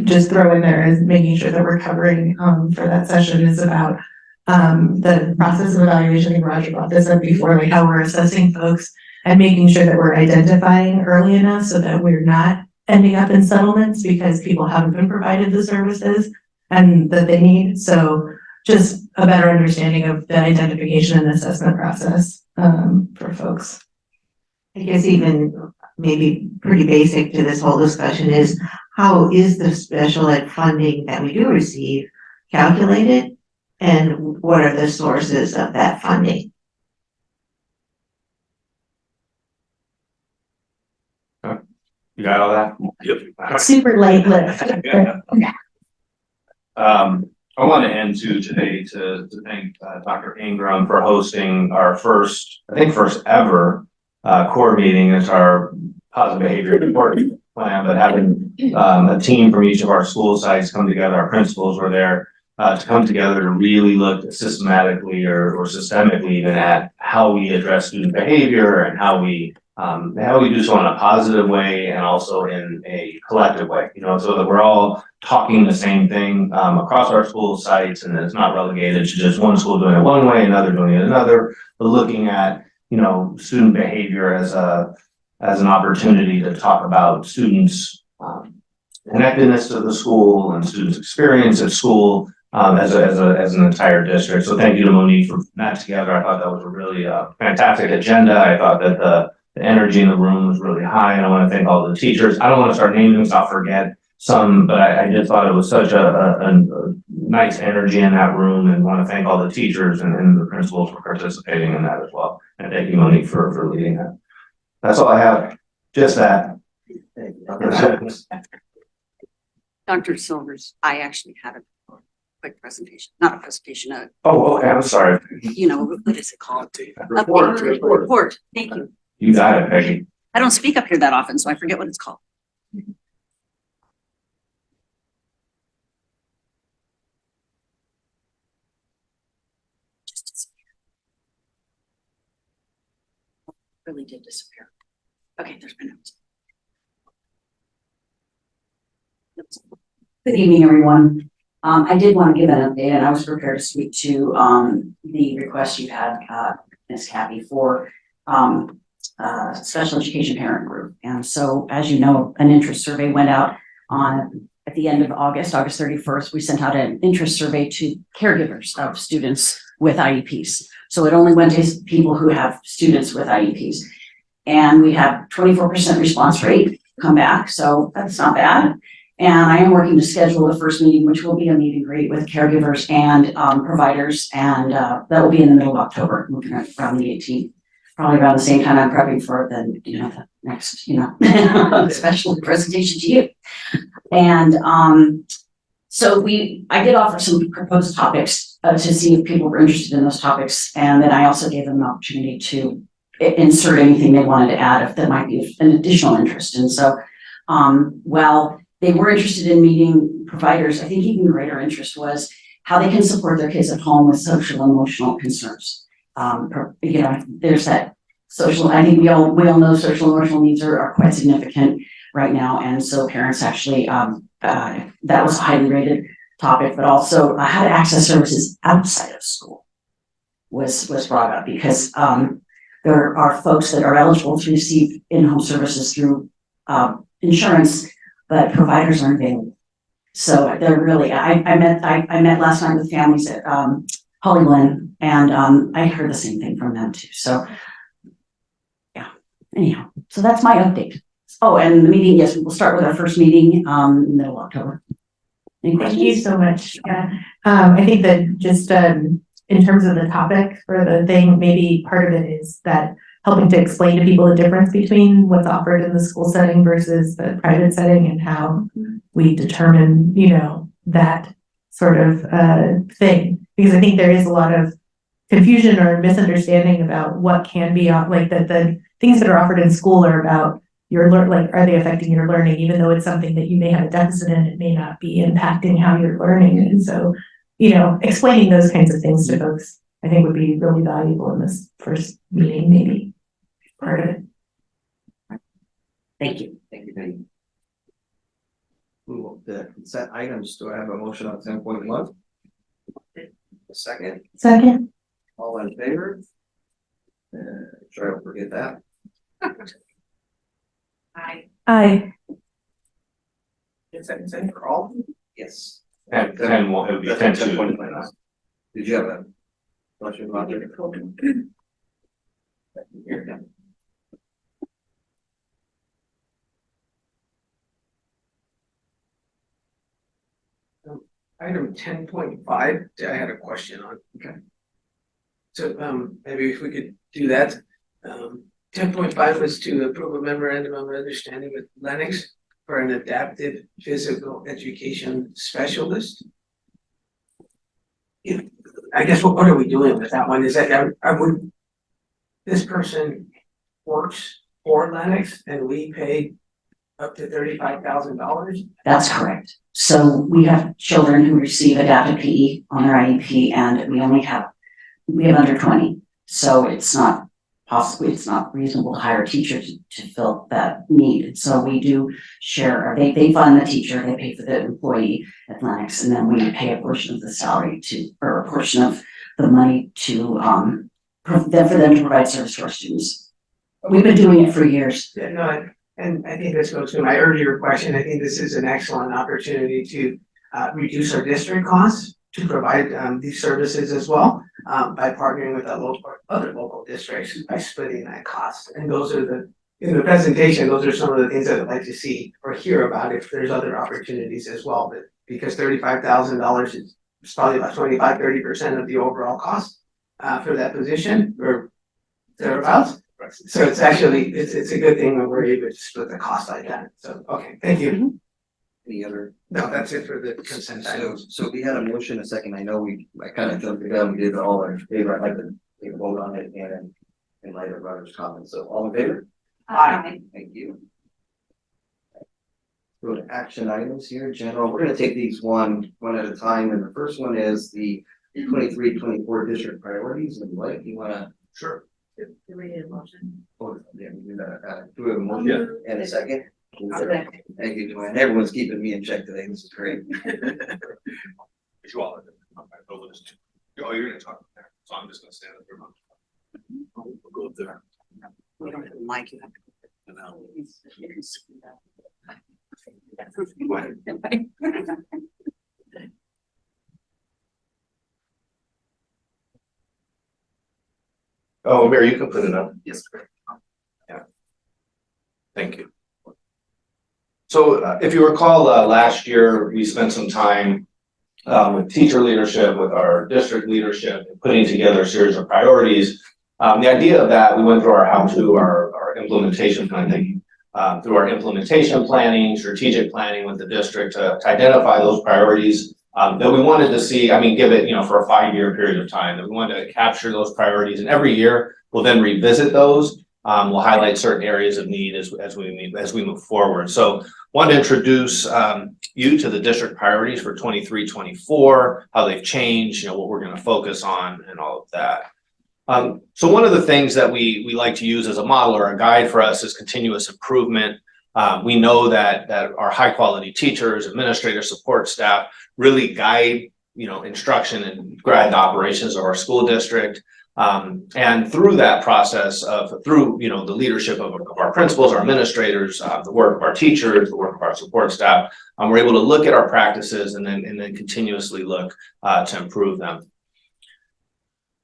just throw in there is making sure that we're covering for that session is about the process of evaluation. I think Roger brought this up before, like how we're assessing folks and making sure that we're identifying early enough so that we're not ending up in settlements because people haven't been provided the services and that they need. So just a better understanding of the identification and assessment process for folks. I guess even maybe pretty basic to this whole discussion is, how is the special ed funding that we do receive calculated? And what are the sources of that funding? You got all that? Yep. Super light lift. I want to end today to thank Dr. Ingram for hosting our first ever core meeting. It's our positive behavior support plan, but having, a team from each of our school sites come together, our principals were there, to come together to really look systematically or systemically even at how we address student behavior and how we do so in a positive way and also in a collective way, so that we're all talking the same thing, across our school sites, and it's not relegated to just one school doing it one way, another doing it another, but looking at, student behavior as an opportunity to talk about students' connectedness to the school and students' experience at school, as an entire district. So thank you to Monique for putting that together. I thought that was a really fantastic agenda. I thought that the energy in the room was really high, and I want to thank all the teachers. I don't want to start naming them, so I'll forget some, but I just thought it was such a nice energy in that room, and want to thank all the teachers and the principals for participating in that as well. And thank you, Monique, for leading that. That's all I have. Just that. Dr. Silvers, I actually had a quick presentation, not a presentation, Oh, okay. I'm sorry. what is it called? Report. Report. Thank you. You got it, Peggy. I don't speak up here that often, so I forget what it's called. Just disappeared. Really did disappear. Okay, there's my notes. Good evening, everyone. I did want to give an update, and I was prepared to speak to the request you had, Ms. Kathy, for special education parent group. And so, as you know, an interest survey went out at the end of August 31st. We sent out an interest survey to caregivers of students with IEPs. So it only went to people who have students with IEPs. And we have 24% response rate come back, so that's not bad. And I am working to schedule the first meeting, which will be a meet and greet with caregivers and providers, and that will be in the middle of October, looking at around the 18th, probably around the same time I'm prepping for the next, special presentation to you. And so I did offer some proposed topics to see if people were interested in those topics, and then I also gave them an opportunity to insert anything they wanted to add if there might be an additional interest. And so, while they were interested in meeting providers, I think even greater interest was how they can support their kids at home with social and emotional concerns. There's that social, I think we all know social and emotional needs are quite significant right now. And so parents actually, that was a highly rated topic, but also how to access services outside of school was brought up, because there are folks that are eligible to receive in-home services through insurance, but providers aren't available. So they're really, I met last night with families at Holly Glen, and I heard the same thing from them too. So yeah, anyhow, so that's my update. Oh, and the meeting, yes, we will start with our first meeting in the middle of October. Any questions? Thank you so much. Yeah. I think that just in terms of the topic for the thing, maybe part of it is that helping to explain to people the difference between what's offered in the school setting versus the private setting, and how we determine, that sort of thing. Because I think there is a lot of confusion or misunderstanding about what can be like the things that are offered in school are about are they affecting your learning, even though it's something that you may have a deficit in, it may not be impacting how you're learning. And so, explaining those kinds of things to folks, I think would be really valuable in this first meeting, maybe part of it. Thank you. Thank you, Peggy. The consent items, do I have a motion on 10.1? A second, Second. all in favor? Try to forget that. Aye. Is that for all? Yes. And then it would be 10-2. Did you have a question about it? Item 10.5, I had a question on. Okay. So maybe if we could do that. 10.5 was to approve a memorandum of understanding with Lennox for an adaptive physical education specialist. I guess what are we doing with that one? Is that this person works for Lennox and we pay up to $35,000. That's correct. So we have children who receive adapted PE on their IEP and we have under 20. So it's not reasonable to hire a teacher to fill that need. So we do share, they fund the teacher, they pay for the employee at Lennox, and then we pay a portion of the salary or a portion of the money to, for them to provide service to our students. We've been doing it for years. Yeah, no, and I think this goes to my earlier question. I think this is an excellent opportunity to reduce our district costs to provide these services as well by partnering with other local districts by splitting that cost. And those are in the presentation, those are some of the things that I'd like to see or hear about if there's other opportunities as well. But because $35,000 is probably about 25-30% of the overall cost for that position or thereabouts. So it's actually, it's a good thing when we're able to split the cost like that. So, okay, thank you. Any other? No, that's it for the consent items. So we had a motion, a second. I know I kind of jumped the gun. We did all in favor. I'd like to take a vote on it and in light of Roger's comments. So all in favor? Aye. Thank you. Go to action items here, general. We're gonna take these one at a time. And the first one is the 23-24 district priorities. And Blake, you wanna? Sure. Do we need a motion? Oh, yeah, we do that. Do we have a motion and a second? Thank you, Joanne. Everyone's keeping me in check today. This is great. You all are oh, you're gonna talk there, so I'm just gonna stand up here. We'll go up there. We don't have a mic, you have to. Oh, Mary, you can put it up. Yes. Yeah. Thank you. So if you recall, last year, we spent some time with teacher leadership, with our district leadership, putting together a series of priorities. The idea of that, we went through our implementation planning, through our implementation planning, strategic planning with the district to identify those priorities that we wanted to see, give it, for a 5-year period of time, that we wanted to capture those priorities. And every year, we'll then revisit those. We'll highlight certain areas of need as we move forward. So want to introduce you to the district priorities for 23-24, how they've changed, what we're going to focus on and all of that. So one of the things that we like to use as a model or a guide for us is continuous improvement. We know that our high quality teachers, administrators, support staff really guide, instruction and guide the operations of our school district. And through that process through the leadership of our principals, our administrators, the work of our teachers, the work of our support staff, we're able to look at our practices and then continuously look to improve them.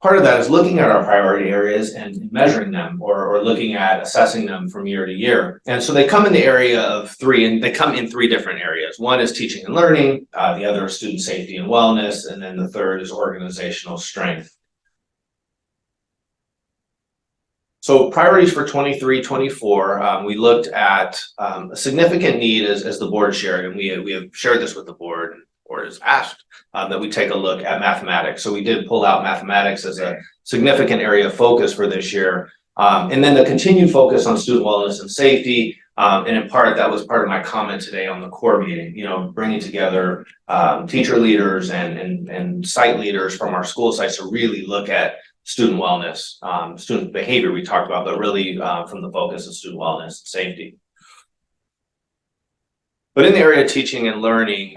Part of that is looking at our priority areas and measuring them or looking at assessing them from year to year. And so they come in the area of 3, and they come in 3 different areas. One is teaching and learning, the other is student safety and wellness, and then the third is organizational strength. So priorities for 23-24, we looked at a significant need as the board shared, and we have shared this with the board, or has asked that we take a look at mathematics. So we did pull out mathematics as a significant area of focus for this year. And then the continued focus on student wellness and safety. And in part, that was part of my comment today on the core meeting, bringing together teacher leaders and site leaders from our school sites to really look at student wellness, student behavior we talked about, but really from the focus of student wellness and safety. But in the area of teaching and learning,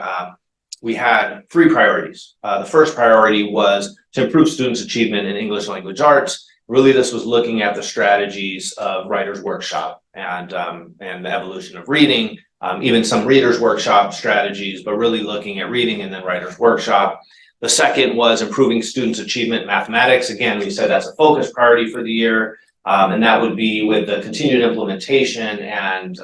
we had 3 priorities. The first priority was to improve students' achievement in English language arts. Really, this was looking at the strategies of Writers' Workshop and the evolution of reading, even some Readers' Workshop strategies, but really looking at reading and then Writers' Workshop. The second was improving students' achievement in mathematics. Again, we said that's a focus priority for the year, and that would be with the continued implementation and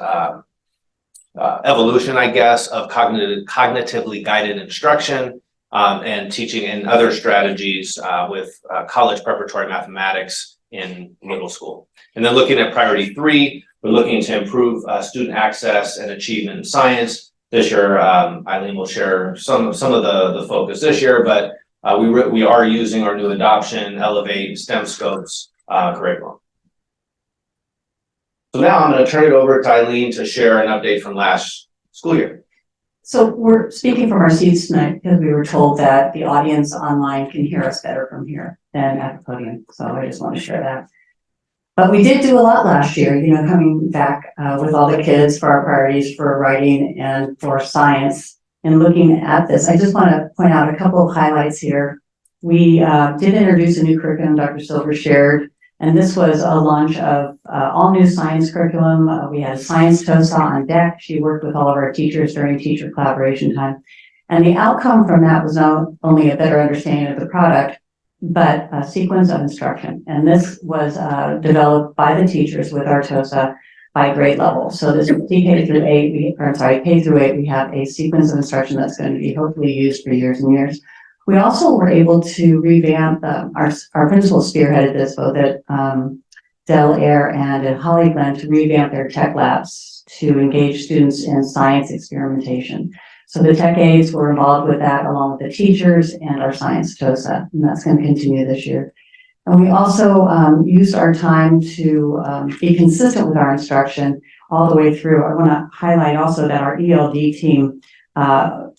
evolution, I guess, of cognitively guided instruction and teaching and other strategies with college preparatory mathematics in middle school. And then looking at priority 3, we're looking to improve student access and achievement in science. This year, Eileen will share some of the focus this year, but we are using our new adoption, Elevate, STEM Scopes curriculum. So now I'm gonna turn it over to Eileen to share an update from last school year. So we're speaking from our seats tonight because we were told that the audience online can hear us better from here than at the podium. So I just want to share that. But we did do a lot last year, coming back with all the kids for our priorities for writing and for science and looking at this. I just want to point out a couple of highlights here. We did introduce a new curriculum Dr. Silver shared, and this was a launch of all new science curriculum. We had a science TOSA on deck. She worked with all of our teachers during teacher collaboration time. And the outcome from that was not only a better understanding of the product, but a sequence of instruction. And this was developed by the teachers with our TOSA by grade level. So this is K through 8, we have a sequence of instruction that's going to be hopefully used for years and years. We also were able to revamp, our principals spearheaded this both at Del Air and at Holly Glen to revamp their tech labs to engage students in science experimentation. So the tech aides were involved with that along with the teachers and our science TOSA, and that's going to continue this year. And we also used our time to be consistent with our instruction all the way through. I want to highlight also that our ELD team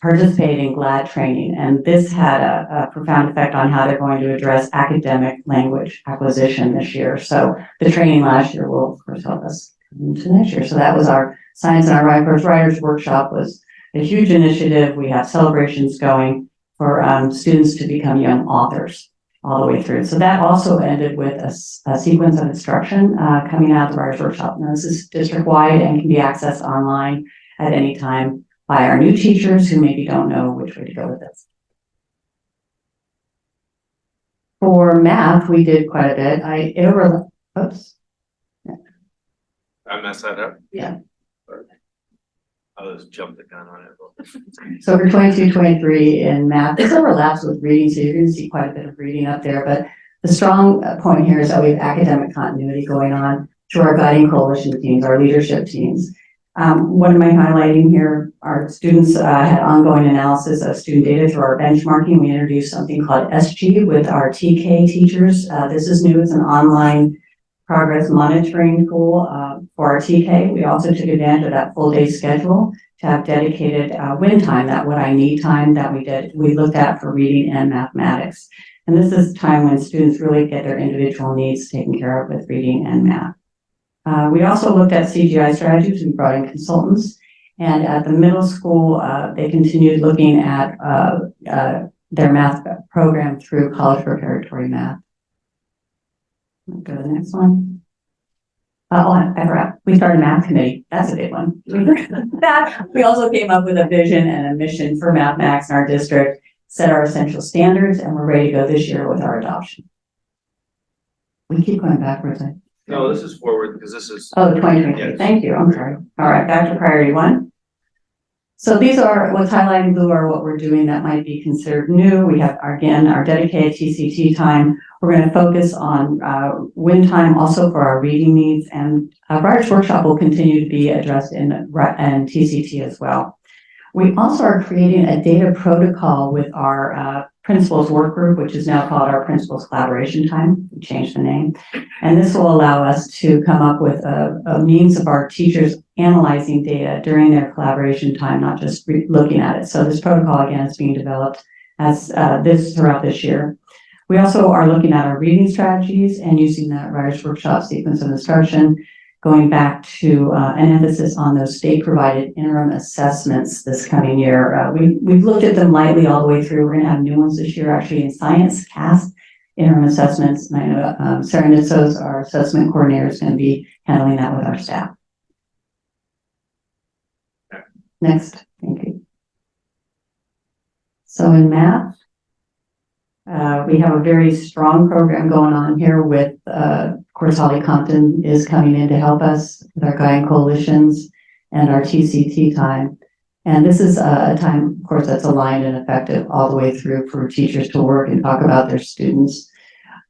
participated in GLAD training, and this had a profound effect on how they're going to address academic language acquisition this year. So the training last year will, of course, help us into next year. So that was our Science and Our Writers Workshop was a huge initiative. We have celebrations going for students to become young authors all the way through. So that also ended with a sequence of instruction coming out of the Writers Workshop. Now, this is district-wide and can be accessed online at any time by our new teachers who maybe don't know which way to go with this. For math, we did quite a bit. Oops. I messed that up? Yeah. I was jumped the gun on it. So for 22-23 in math, this overlaps with reading, so you're going to see quite a bit of reading up there. But the strong point here is that we have academic continuity going on through our guiding coalition teams, our leadership teams. What am I highlighting here? Our students had ongoing analysis of student data through our benchmarking. We introduced something called SG with our TK teachers. This is new. It's an online progress monitoring tool for our TK. We also took advantage of that full day schedule to have dedicated win time, that what I need time that we looked at for reading and mathematics. And this is time when students really get their individual needs taken care of with reading and math. We also looked at CGI strategies. We brought in consultants, and at the middle school, they continued looking at their math program through college preparatory math. Go to the next one. I forgot. We started a math committee. That's a big one. We also came up with a vision and a mission for Math Max in our district, set our essential standards, and we're ready to go this year with our adoption. We keep going backwards. No, this is forward because this is. Oh, 2023. Yes. Thank you. I'm sorry. All right, back to priority 1. So these are what's highlighted in blue are what we're doing that might be considered new. We have, again, our dedicated TCT time. We're going to focus on win time also for our reading needs, and Writers Workshop will continue to be addressed in TCT as well. We also are creating a data protocol with our principals work group, which is now called our principals collaboration time. We changed the name. And this will allow us to come up with a means of our teachers analyzing data during their collaboration time, not just looking at it. So this protocol, again, is being developed as throughout this year. We also are looking at our reading strategies and using that Writers Workshop sequence of instruction, going back to an emphasis on those state-provided interim assessments this coming year. We've looked at them lightly all the way through. We're going to have new ones this year, actually, in science, CAST, interim assessments. And I know Sarah Nitsos, our assessment coordinator, is going to be handling that with our staff. Next, thank you. So in math, we have a very strong program going on here with, of course, Holly Compton is coming in to help us with our guiding coalitions and our TCT time. And this is a time, of course, that's aligned and effective all the way through for teachers to work and talk about their students.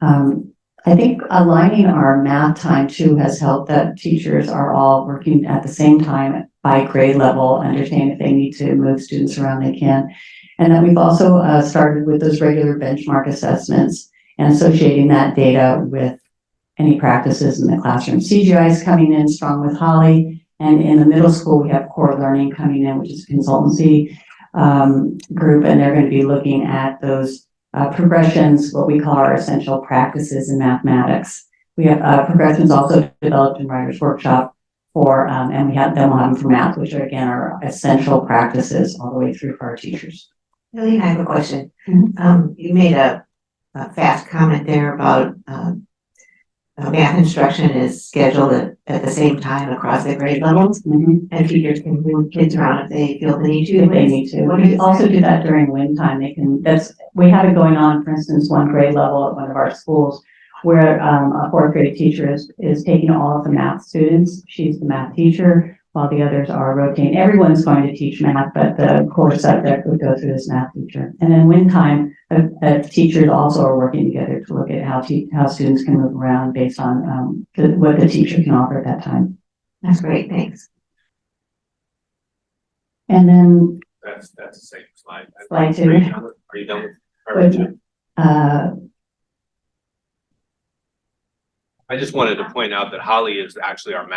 I think aligning our math time too has helped that teachers are all working at the same time by grade level, understanding if they need to move students around, they can. And then we've also started with those regular benchmark assessments and associating that data with any practices in the classroom. CGI is coming in strong with Holly, and in the middle school, we have Core Learning coming in, which is a consultancy group, and they're going to be looking at those progressions, what we call our essential practices in mathematics. We have progressions also developed in Writer's Workshop for, and we'll have them for math, which are again our essential practices all the way through for our teachers. Lillian, I have a question. Mhm. You made a fast comment there about, math instruction is scheduled at the same time across the grade levels, Mhm. and teachers can move kids around if they feel the need to. If they need to. What We is also that? do that during wind time. We have it going on, for instance, one grade level at one of our schools where a fourth grade teacher is taking all of the math students. She's the math teacher while the others are rotating. Everyone's going to teach math, but the core subject would go through this math teacher. And then wind time, teachers also are working together to look at how students can move around based on what the teacher can offer at that time. That's great, thanks. And then That's the same slide. Slide two. Are you done with part two? I just wanted to point out that Holly is actually our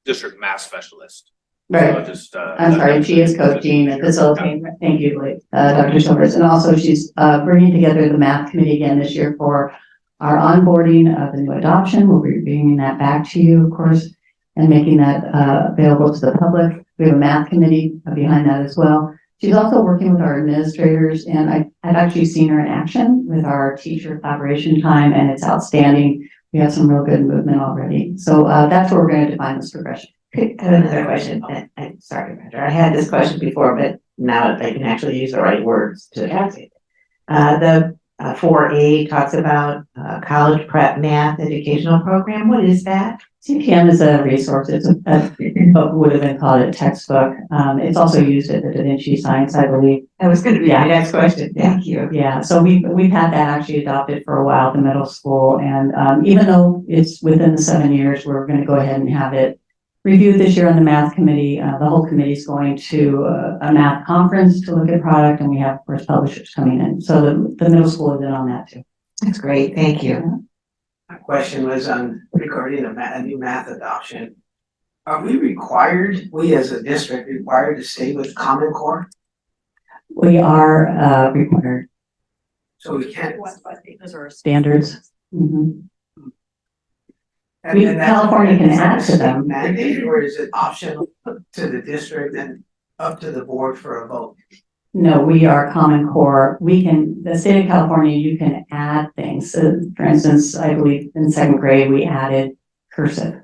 district math specialist. Right. So just, I'm sorry, she is coaching and facilitating. Thank you, Dr. Childress. And also she's bringing together the math committee again this year for our onboarding of the new adoption. We'll be bringing that back to you, of course, and making that available to the public. We have a math committee behind that as well. She's also working with our administrators, and I've actually seen her in action with our teacher collaboration time, and it's outstanding. We have some real good movement already. So that's where we're going to define this progression. I have another question. I'm sorry, Roger. I had this question before, but now I can actually use the right words to ask it. The 4A talks about college prep math educational program. What is that? CPM is a resource. It's what would have been called a textbook. It's also used at the Da Vinci Science, I believe. That was going to be my next question. Thank you. Yeah, so we've had that actually adopted for a while at the middle school, and even though it's within the 7 years, we're going to go ahead and have it reviewed this year on the math committee. The whole committee is going to a math conference to look at product, and we have, of course, publishers coming in. So the middle school is in on that too. That's great. Thank you. My question was regarding a new math adoption. Are we as a district required to stay with Common Core? We are required. So we can't. Those are our standards. Mhm. And that's- California can is that add to them. Mandate, or is it optional to the district and up to the board for a vote? No, we are Common Core. The state of California, you can add things. So, for instance, I believe in second grade, we added cursive.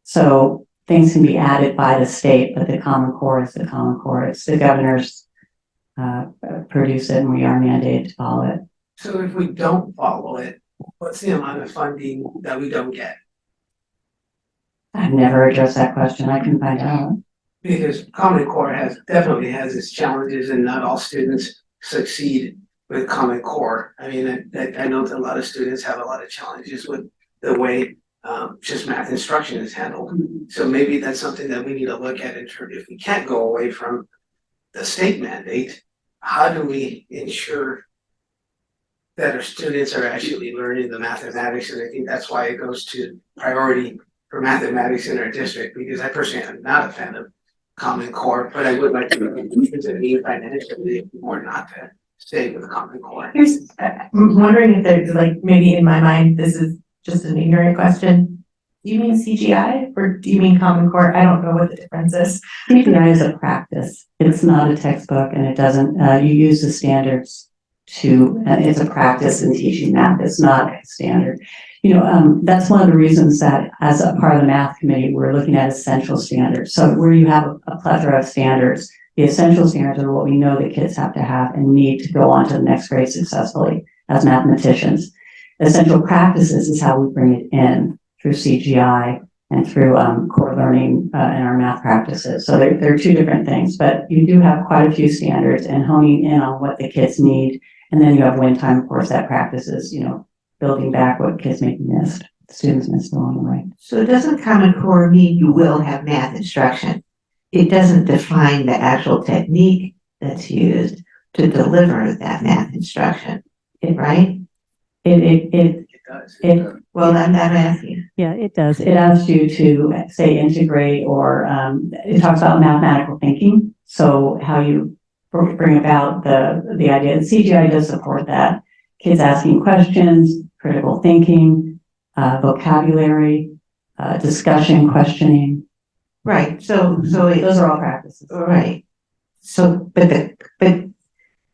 So things can be added by the state, but the Common Core is the Common Core. It's the governors produce it, and we are mandated to follow it. So if we don't follow it, what's the amount of funding that we don't get? I've never addressed that question. I can find out. Because Common Core definitely has its challenges, and not all students succeed with Common Core. I mean, I know that a lot of students have a lot of challenges with the way just math instruction is handled. So maybe that's something that we need to look at if we can't go away from the state mandate, how do we ensure that our students are actually learning the mathematics? And I think that's why it goes to priority for mathematics in our district, because I personally am not a fan of Common Core, but I would like to need financially or not to stay with Common Core. I'm wondering if there's maybe in my mind, this is just an ignorant question. Do you mean CGI or do you mean Common Core? I don't know what the difference is. CPI is a practice. It's not a textbook, and it doesn't, you use the standards it's a practice in teaching math. It's not a standard. That's one of the reasons that as a part of the math committee, we're looking at essential standards. So where you have a plethora of standards, the essential standards are what we know that kids have to have and need to go on to the next grade successfully as mathematicians. Essential practices is how we bring it in through CGI and through core learning in our math practices. So they're two different things, but you do have quite a few standards and honing in on what the kids need. And then you have wind time, of course, that practices, building back what kids maybe missed, students missed along the way. So doesn't Common Core mean you will have math instruction? It doesn't define the actual technique that's used to deliver that math instruction, right? It does. Well, I'm asking. Yeah, it does. It asks you to say integrate or it talks about mathematical thinking. So how you bring about the idea. CGI does support that. Kids asking questions, critical thinking, vocabulary, discussion, questioning. Right, so Those are all practices. right. So,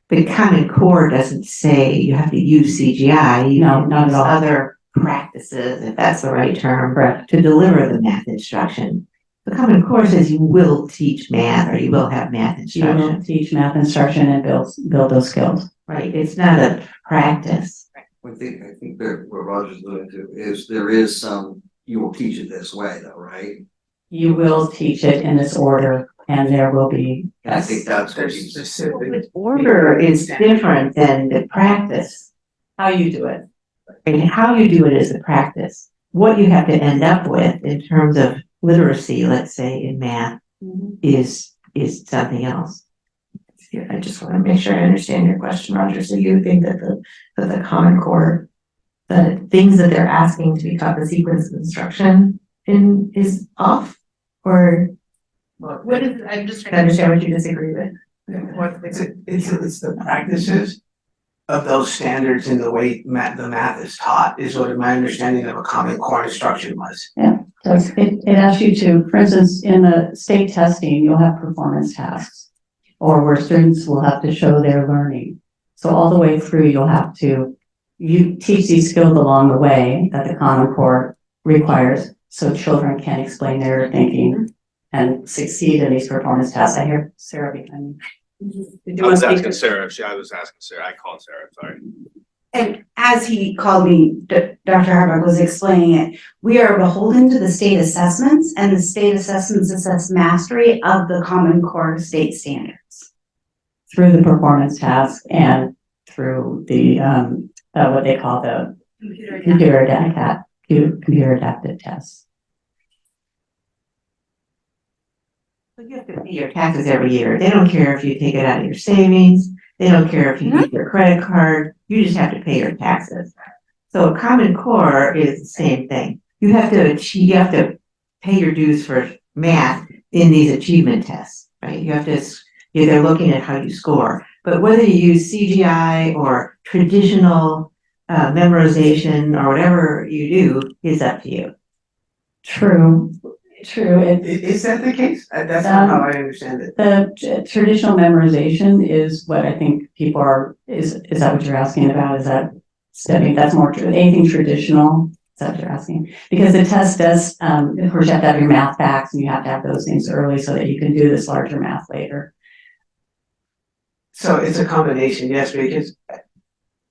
but Common Core doesn't say you have to use CGI. You No, can not at use all. other practices, if that's the right term, Correct. to deliver the math instruction. The Common Core says you will teach math or you will have math You will instruction, teach math instruction and build those skills. right? It's not a practice. I think that what Roger's alluding to is there is some, you will teach it this way though, right? You will teach it in this order and there will be. And I think that's gonna be Specific. But order is different than the practice. How you do it. And how you do it is the practice. What you have to end up with in terms of literacy, let's say in math, is something else. I just want to make sure I understand your question, Roger. So you think that the Common Core, the things that they're asking to be taught, the sequence of instruction is off? Or what is, I'm just trying to understand what you disagree with. It's the practices of those standards in the way the math is taught is what my understanding of a Common Core instruction was. So it asks you to, for instance, in the state testing, you'll have performance tasks or where students will have to show their learning. So all the way through, you teach these skills along the way that the Common Core requires so children can explain their thinking and succeed in these performance tasks. I hear Sarah behind me. Did you I want was to speak? asking Sarah, I was asking Sarah, I called Sarah, sorry. And as he called me, Dr. Harbach was explaining it, we are beholden to the state assessments, and the state assessments assess mastery of the Common Core state standards. Through the performance task and through the, what they call the computer adaptive tests. So you have to pay your taxes every year. They don't care if you take it out of your savings. They don't care if you use your credit card. You just have to pay your taxes. So Common Core is the same thing. You have to pay your dues for math in these achievement tests, right? They're looking at how you score. But whether you use CGI or traditional memorization or whatever you do is up to you. True. Is that the case? That's not how I understand it. The traditional memorization is what I think people are, is that what you're asking about? Is that studying, that's more true, anything traditional? Is that what you're asking? Because the test does, of course, you have to have your math facts and you have to have those things early so that you can do this larger math later. So it's a combination, yes, because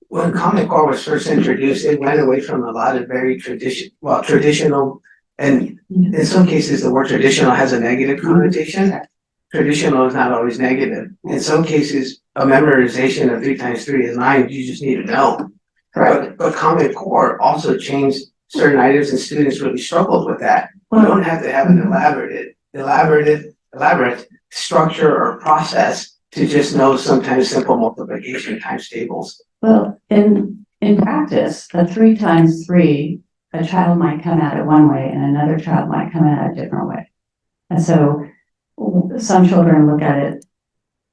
when Common Core was first introduced, it went away from a lot of very traditional, and in some cases, the word traditional has a negative connotation. Traditional is not always negative. In some cases, a memorization of 3 times 3 is 9, you just need to know. But Common Core also changed certain items and students really struggled with that. You don't have to have an elaborate structure or process to just know sometimes simple multiplication times tables. Well, in practice, a 3 times 3, a child might come at it one way and another child might come at it a different way. And so some children look at it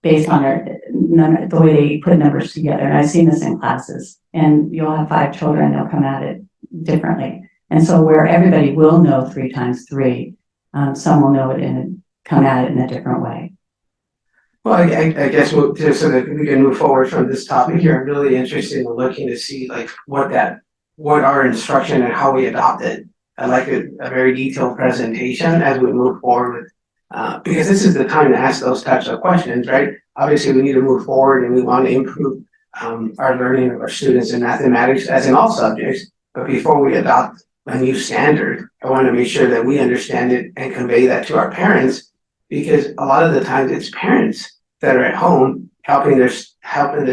based on the way they put numbers together. And I've seen this in classes, and you'll have 5 children, they'll come at it differently. And so where everybody will know 3 times 3, some will know it and come at it in a different way. Well, I guess just so that we can move forward from this topic here, I'm really interested in looking to see like what our instruction and how we adopt it. I'd like a very detailed presentation as we move forward, because this is the time to ask those types of questions, right? Obviously, we need to move forward and we want to improve our learning of our students in mathematics, as in all subjects. But before we adopt a new standard, I want to make sure that we understand it and convey that to our parents, because a lot of the times it's parents that are at home helping their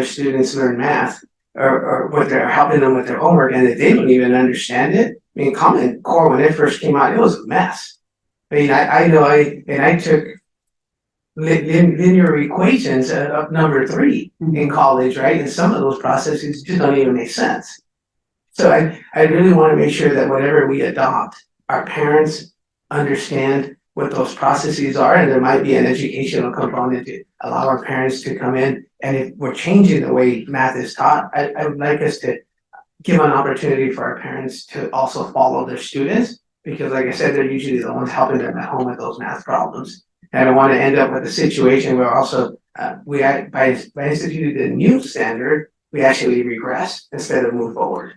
students learn math, or what they're helping them with their homework, and if they don't even understand it. I mean, Common Core, when it first came out, it was a mess. I mean, I took linear equations up number 3 in college, right? And some of those processes just don't even make sense. So I really want to make sure that whatever we adopt, our parents understand what those processes are, and there might be an educational component to allow our parents to come in. And if we're changing the way math is taught, I would like us to give an opportunity for our parents to also follow their students, because like I said, they're usually the ones helping them at home with those math problems. And I don't want to end up with a situation where also, by instituting the new standard, we actually regress instead of move forward.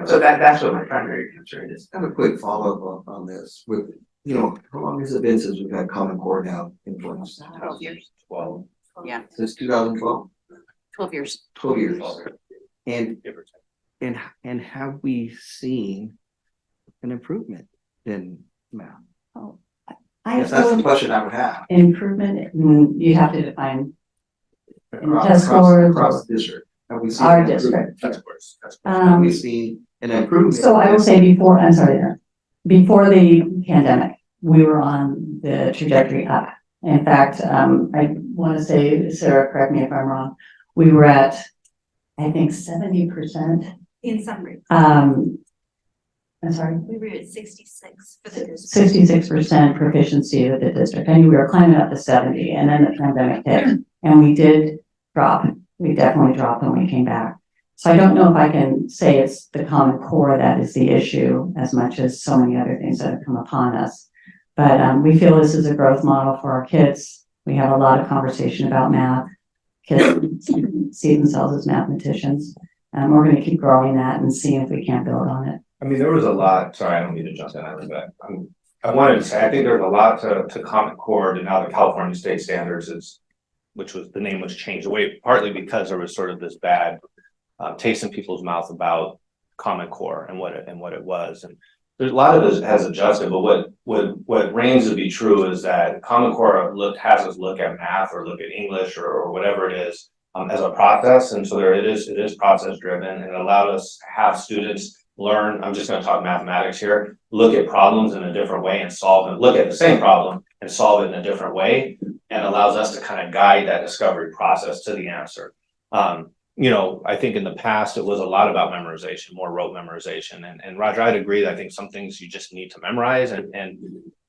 So that's what my primary concern is. I have a quick follow-up on this with, how long has it been since we've had Common Core now in place? 12 years. 12. Yeah, Since 2012? 12 years. 12 years. And have we seen an improvement in math? I Yes, that's the feel question I would have. improvement, you have to define Across- test across- scores Across the district. Have we seen our an improvement? district. That's worse. That's Have we Um, seen an improvement? so I will say before, I'm sorry, before the pandemic, we were on the trajectory up. In fact, I want to say, Sarah, correct me if I'm wrong, we were at, I think, 70%. In summary, I'm sorry, we were at 66 for the district. 66% proficiency of the district. I knew we were climbing up to 70, and then the pandemic hit, and we did drop. We definitely dropped when we came back. So I don't know if I can say it's the Common Core that is the issue as much as so many other things that have come upon us. But we feel this is a growth model for our kids. We have a lot of conversation about math. Kids see themselves as mathematicians. We're going to keep growing that and seeing if we can't build on it. I mean, there was a lot, sorry, I don't mean to jump in after that. I wanted to say, I think there's a lot to Common Core, and now the California State Standards the name was changed away, partly because there was sort of this bad taste in people's mouth about Common Core and what it was. And there's a lot of this has adjusted, but what reigns to be true is that Common Core has us look at math or look at English or whatever it is as a process. And so it is process driven, and it allowed us to have students learn, I'm just going to talk mathematics here, look at problems in a different way and solve them, look at the same problem and solve it in a different way, and allows us to kind of guide that discovery process to the answer. I think in the past, it was a lot about memorization, more rote memorization. And Roger, I'd agree that I think some things you just need to memorize, and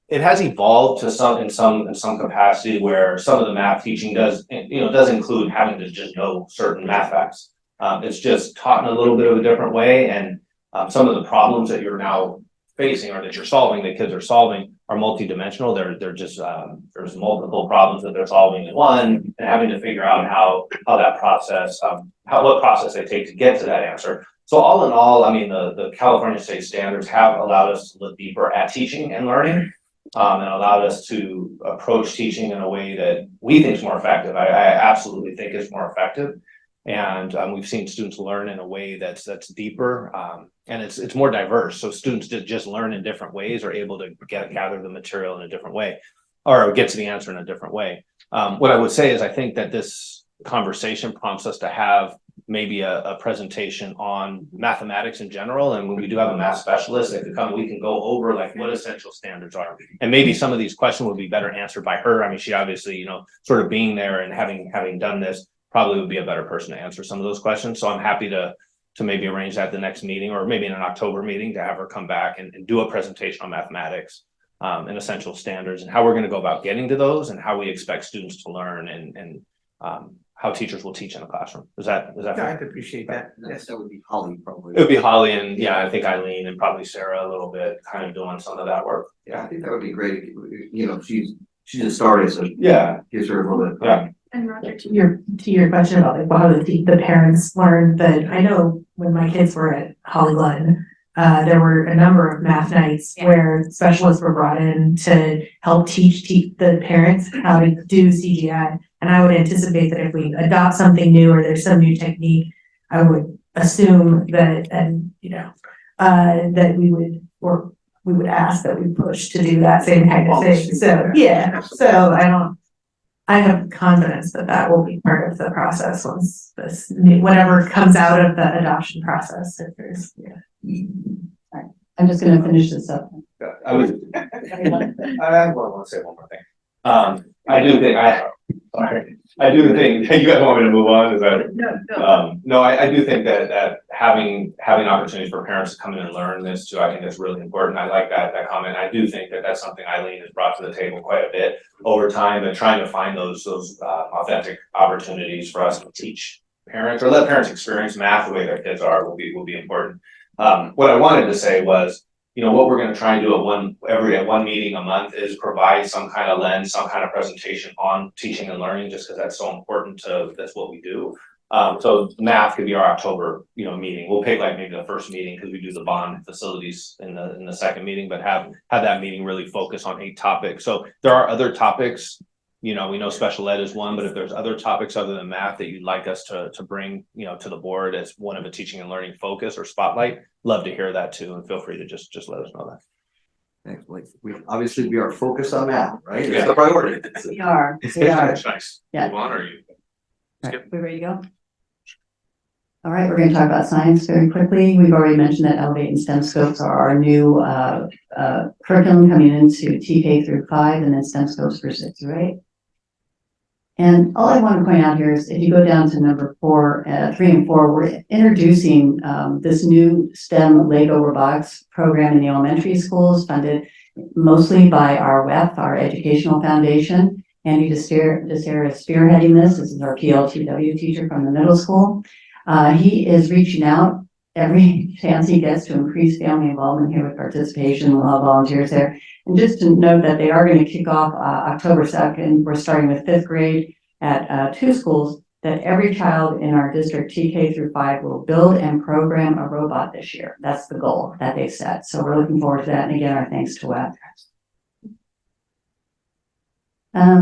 it has evolved to in some capacity where some of the math teaching does include having to just know certain math facts. It's just taught in a little bit of a different way, and some of the problems that you're now facing or that you're solving, that kids are solving, are multidimensional. They're just there's multiple problems that they're solving in one, and having to figure out how that process, what process they take to get to that answer. So all in all, I mean, the California State Standards have allowed us to look deeper at teaching and learning, and allowed us to approach teaching in a way that we think is more effective. I absolutely think is more effective. And we've seen students learn in a way that's deeper, and it's more diverse. So students that just learn in different ways are able to gather the material in a different way, or get to the answer in a different way. What I would say is I think that this conversation prompts us to have maybe a presentation on mathematics in general. And when we do have a math specialist that could come, we can go over like what essential standards are. And maybe some of these questions would be better answered by her. I mean, she obviously, sort of being there and having done this, probably would be a better person to answer some of those questions. So I'm happy to maybe arrange that the next meeting, or maybe in an October meeting, to have her come back and do a presentation on mathematics and essential standards, and how we're going to go about getting to those, and how we expect students to learn, and how teachers will teach in a classroom. Is that Yeah, fair? I'd appreciate that. Yes. That would be Holly probably. It would be Holly, and I think Eileen, and probably Sarah a little bit, kind of doing some of that work. Yeah, I think that would be great. She's just started, so Yeah. gives her a little bit. Yeah. And Roger, to your question about like how the parents learn, that I know when my kids were at Holly Glen, there were a number of math nights where specialists were brought in to help teach the parents how to do CGI. And I would anticipate that if we adopt something new or there's some new technique, I would assume that, that we would ask that we push to do that same kind of thing. So, yeah, so I have confidence that that will be part of the process once whatever comes out of the adoption process. If there's, I'm just going to finish this up. I want to say one more thing. I do think you guys want me to move on. Is that? No. No, I do think that having opportunities for parents to come in and learn this too, I think that's really important. I like that comment. I do think that that's something Eileen has brought to the table quite a bit over time, and trying to find those authentic opportunities for us to teach parents or let parents experience math the way their kids are will be important. What I wanted to say was, what we're gonna try and do at one meeting a month is provide some kind of lens, some kind of presentation on teaching and learning, just because that's so important that's what we do. So math could be our October, meeting. We'll pick like maybe the first meeting because we do the bond facilities in the second meeting, but have that meeting really focus on 8 topics. So there are other topics, we know special ed is one, but if there's other topics other than math that you'd like us to bring, to the board as one of a teaching and learning focus or spotlight, love to hear that too. And feel free to just let us know that. Thanks, Blake. We are focused on math, right? Yeah. It's the priority. We are. Nice. Yeah. Move on, or you? Right, we ready to go? All right, we're going to talk about science very quickly. We've already mentioned that Elevate and STEM Scopes are our new curriculum coming into TK through 5 and then STEM Scopes for 6 through 8. And all I want to point out here is if you go down to number 3 and 4, we're introducing this new STEM Lego robotics program in the elementary schools, funded mostly by our WEF, our educational foundation. Andy DeSera is spearheading this. This is our PLTW teacher from the middle school. He is reaching out every chance he gets to increase family involvement here with participation. We'll have volunteers there. And just to note that they are going to kick off October 2nd. We're starting with 5th grade at 2 schools, that every child in our district TK through 5 will build and program a robot this year. That's the goal that they set. So we're looking forward to that. And again, our thanks to WEF.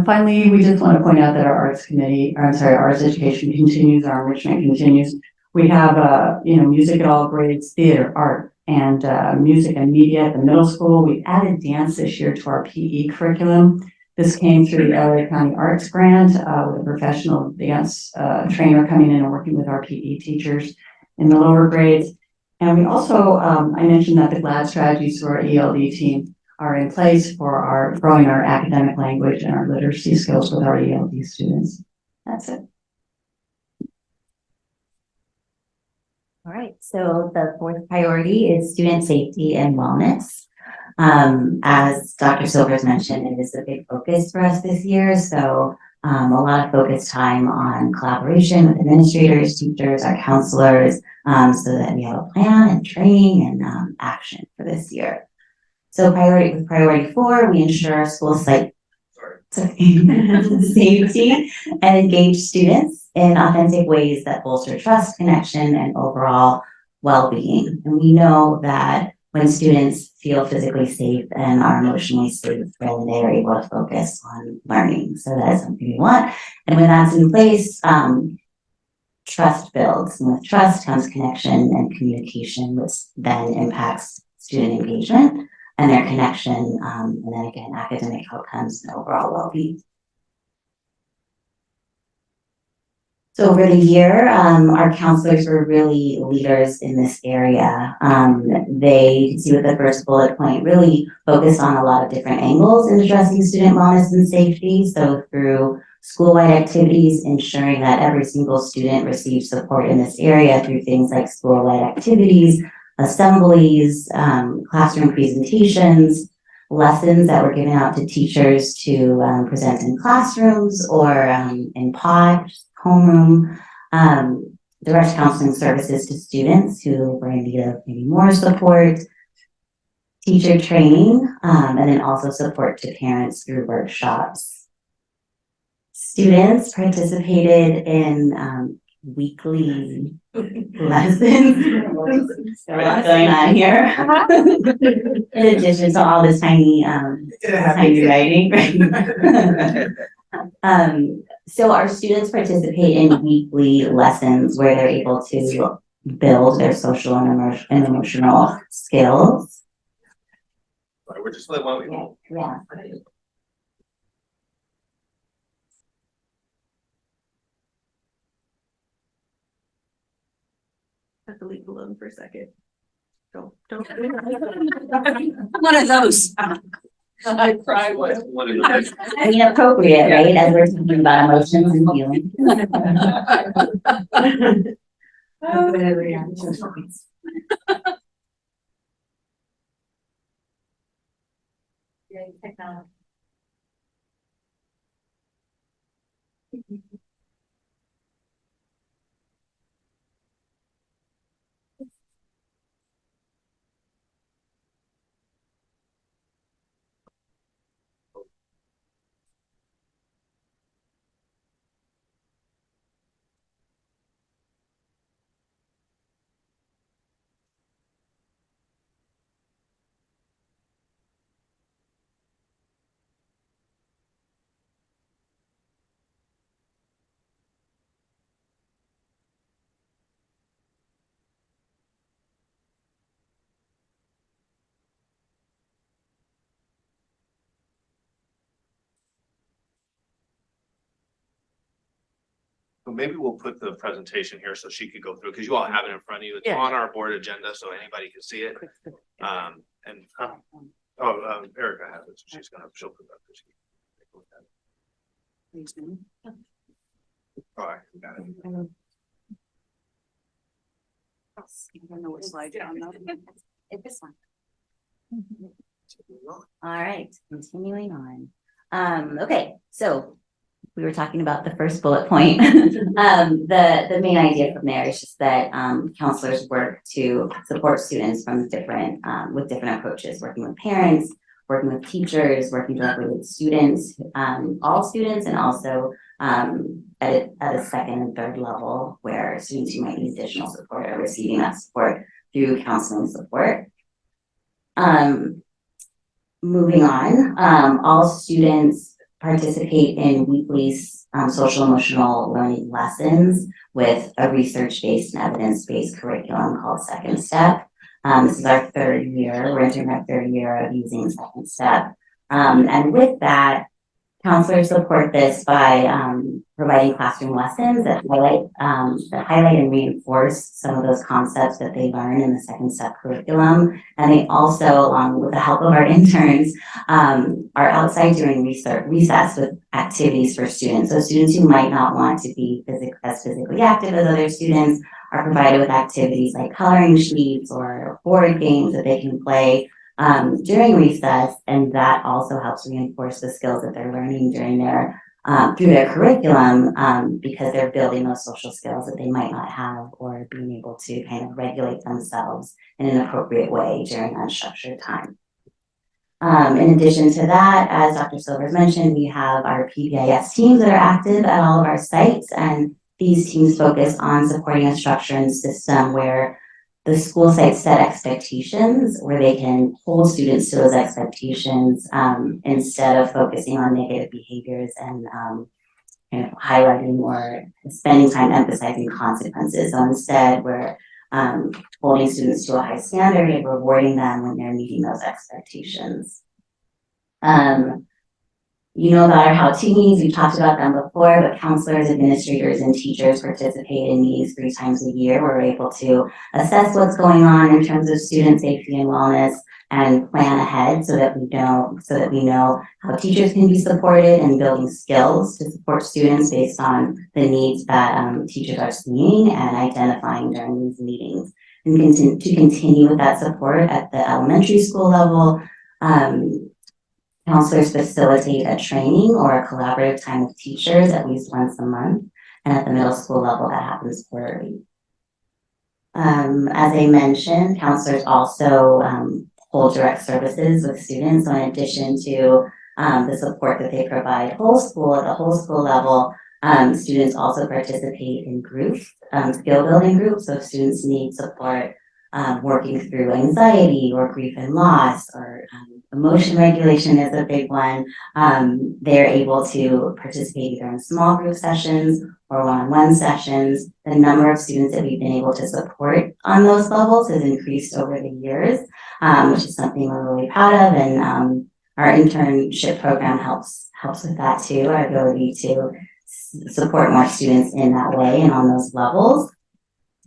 Finally, we just want to point out that our arts education continues, our enrichment continues. We have, music at all grades, theater, art, and music and media at the middle school. We added dance this year to our PE curriculum. This came through the LA County Arts Grant with a professional dance trainer coming in and working with our PE teachers in the lower grades. And we also, I mentioned that the GLAD strategies for our ELD team are in place for our growing our academic language and our literacy skills with our ELD students. That's it. All right, so the 4th priority is student safety and wellness. As Dr. Silvers mentioned, it is a big focus for us this year. So a lot of focus time on collaboration with administrators, teachers, our counselors, so that we have a plan and training and action for this year. So priority 4, we ensure school site safety and engage students in authentic ways that bolster trust, connection, and overall well-being. And we know that when students feel physically safe and are emotionally safe, then they're able to focus on learning. So that is something we want. And when that's in place, trust builds. And with trust comes connection and communication, which then impacts student engagement and their connection, and then again, academic outcomes and overall well-being. So over the year, our counselors were really leaders in this area. They, see with the first bullet point, really focused on a lot of different angles in addressing student wellness and safety. So through school-wide activities, ensuring that every single student receives support in this area through things like school-wide activities, assemblies, classroom presentations, lessons that were given out to teachers to present in classrooms or in pods, homeroom, direct counseling services to students who were in need of maybe more support, teacher training, and then also support to parents through workshops. Students participated in weekly lessons. So what's going on here? In addition to all this tiny writing. So our students participate in weekly lessons where they're able to build their social and emotional skills. We're just like one week. Yeah. Have to leave alone for a second. Don't. One of those. I cry when. Inappropriate, right? As we're talking about emotions and feelings. So maybe we'll put the presentation here so she could go through, because you all have it in front of you. It's Yeah. on our board agenda, so anybody can see it. And, Erica has it, so she'll put that. All right, got it. I don't know what slide you're on now. It's this one. All right, continuing on. Okay, so we were talking about the first bullet point. The main idea from there is just that counselors work to support students from different with different approaches, working with parents, working with teachers, working directly with students, all students, and also at a second and third level where students who might need additional support are receiving that support through counseling support. Moving on, all students participate in weekly social emotional learning lessons with a research-based and evidence-based curriculum called Second Step. This is our third year. We're entering our third year of using Second Step. And with that, counselors support this by providing classroom lessons that highlight and reinforce some of those concepts that they learn in the Second Step curriculum. And they also, with the help of our interns, are outside during recess with activities for students. So students who might not want to be physically active as other students are provided with activities like coloring sheets or board games that they can play during recess, and that also helps reinforce the skills that they're learning during their through their curriculum because they're building those social skills that they might not have, or being able to kind of regulate themselves in an appropriate way during unstructured time. In addition to that, as Dr. Silvers mentioned, we have our PBIS teams that are active at all of our sites, and these teams focus on supporting a structure and system where the school sites set expectations, where they can hold students to those expectations instead of focusing on negative behaviors and kind of highlighting or spending time emphasizing consequences. So instead, we're holding students to a high standard and rewarding them when they're meeting those expectations. You know about our how-to meetings, we've talked about them before, but counselors, administrators, and teachers participate in meetings 3 times a year where we're able to assess what's going on in terms of student safety and wellness and plan ahead so that we know how teachers can be supported in building skills to support students based on the needs that teachers are seeing and identifying during these meetings. And to continue with that support at the elementary school level, counselors facilitate a training or a collaborative time with teachers at least once a month, and at the middle school level that happens quarterly. As I mentioned, counselors also hold direct services with students. So in addition to the support that they provide whole school at the whole school level, students also participate in groups, skill building groups. So if students need support working through anxiety or grief and loss, or emotion regulation is a big one, they're able to participate either in small group sessions or one-on-one sessions. The number of students that we've been able to support on those levels has increased over the years, which is something we're really proud of, and our internship program helps with that too, our ability to support more students in that way and on those levels.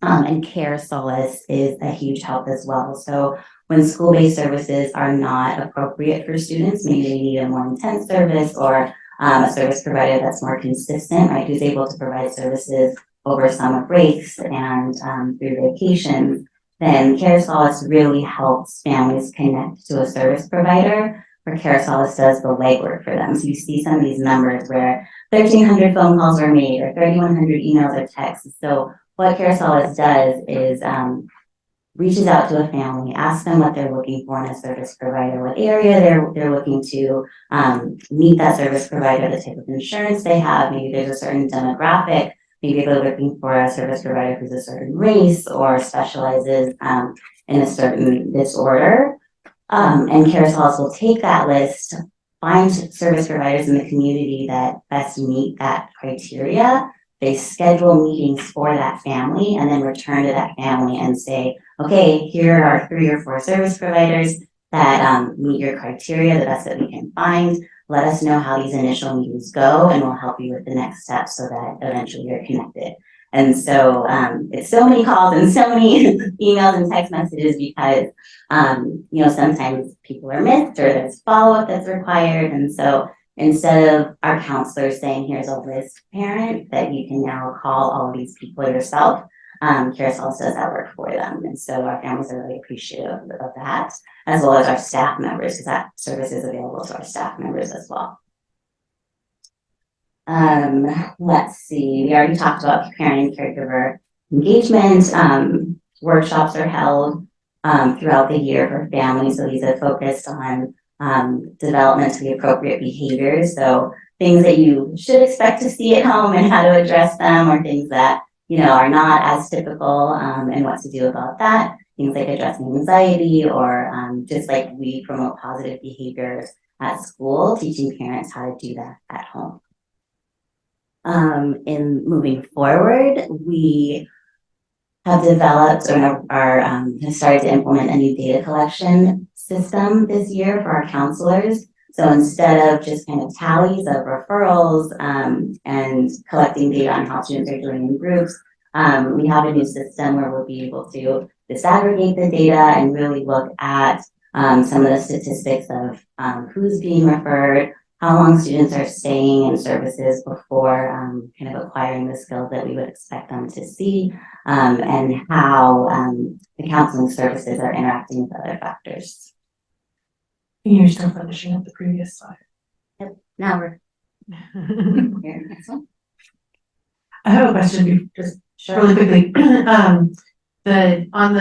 And Care Solace is a huge help as well. So when school-based services are not appropriate for students, maybe they need a more intense service or a service provider that's more consistent, right, who's able to provide services over summer breaks and through vacations, then Care Solace really helps families connect to a service provider, where Care Solace does the legwork for them. So you see some of these numbers where 1,300 phone calls were made or 3,100 emails or texts. So what Care Solace does is reaches out to a family, asks them what they're looking for in a service provider, what area they're looking to meet that service provider, the type of insurance they have. Maybe there's a certain demographic. Maybe they're looking for a service provider who's a certain race or specializes in a certain disorder. And Care Solace will take that list, find service providers in the community that best meet that criteria. They schedule meetings for that family and then return to that family and say, okay, here are 3 or 4 service providers that meet your criteria, the best that we can find. Let us know how these initial meetings go and we'll help you with the next steps so that eventually you're connected. And so it's so many calls and so many emails and text messages because, you know, sometimes people are missed or there's follow-up that's required. And so instead of our counselors saying, here's a list parent that you can now call all of these people yourself, Care Solace does that work for them. And so our families are really appreciative of that, as well as our staff members, because that service is available to our staff members as well. Let's see, we already talked about parent and caregiver engagement. Workshops are held throughout the year for families. So these are focused on developmentally appropriate behaviors. So things that you should expect to see at home and how to address them, or things that, you know, are not as typical and what to do about that. Things like addressing anxiety or just like we promote positive behaviors at school, teaching parents how to do that at home. In moving forward, we have developed or have started to implement a new data collection system this year for our counselors. So instead of just kind of tallies of referrals and collecting data on how students are doing in groups, we have a new system where we'll be able to disaggregate the data and really look at some of the statistics of who's being referred, how long students are staying in services before kind of acquiring the skills that we would expect them to see, and how the counseling services are interacting with other factors. You're still finishing up the previous slide. Yep. Now we're here. Next one. I have a question, just really quickly. On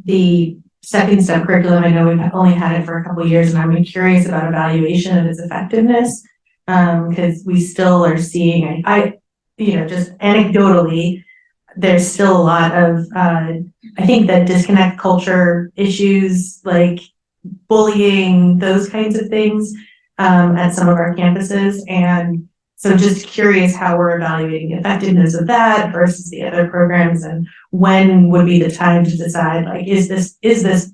the second step curriculum, I know we've only had it for a couple of years, and I'm curious about evaluation of its effectiveness, because we still are seeing, just anecdotally, there's still a lot of, I think that disconnect culture issues like bullying, those kinds of things at some of our campuses. And so just curious how we're evaluating the effectiveness of that versus the other programs, and when would be the time to decide, like, is this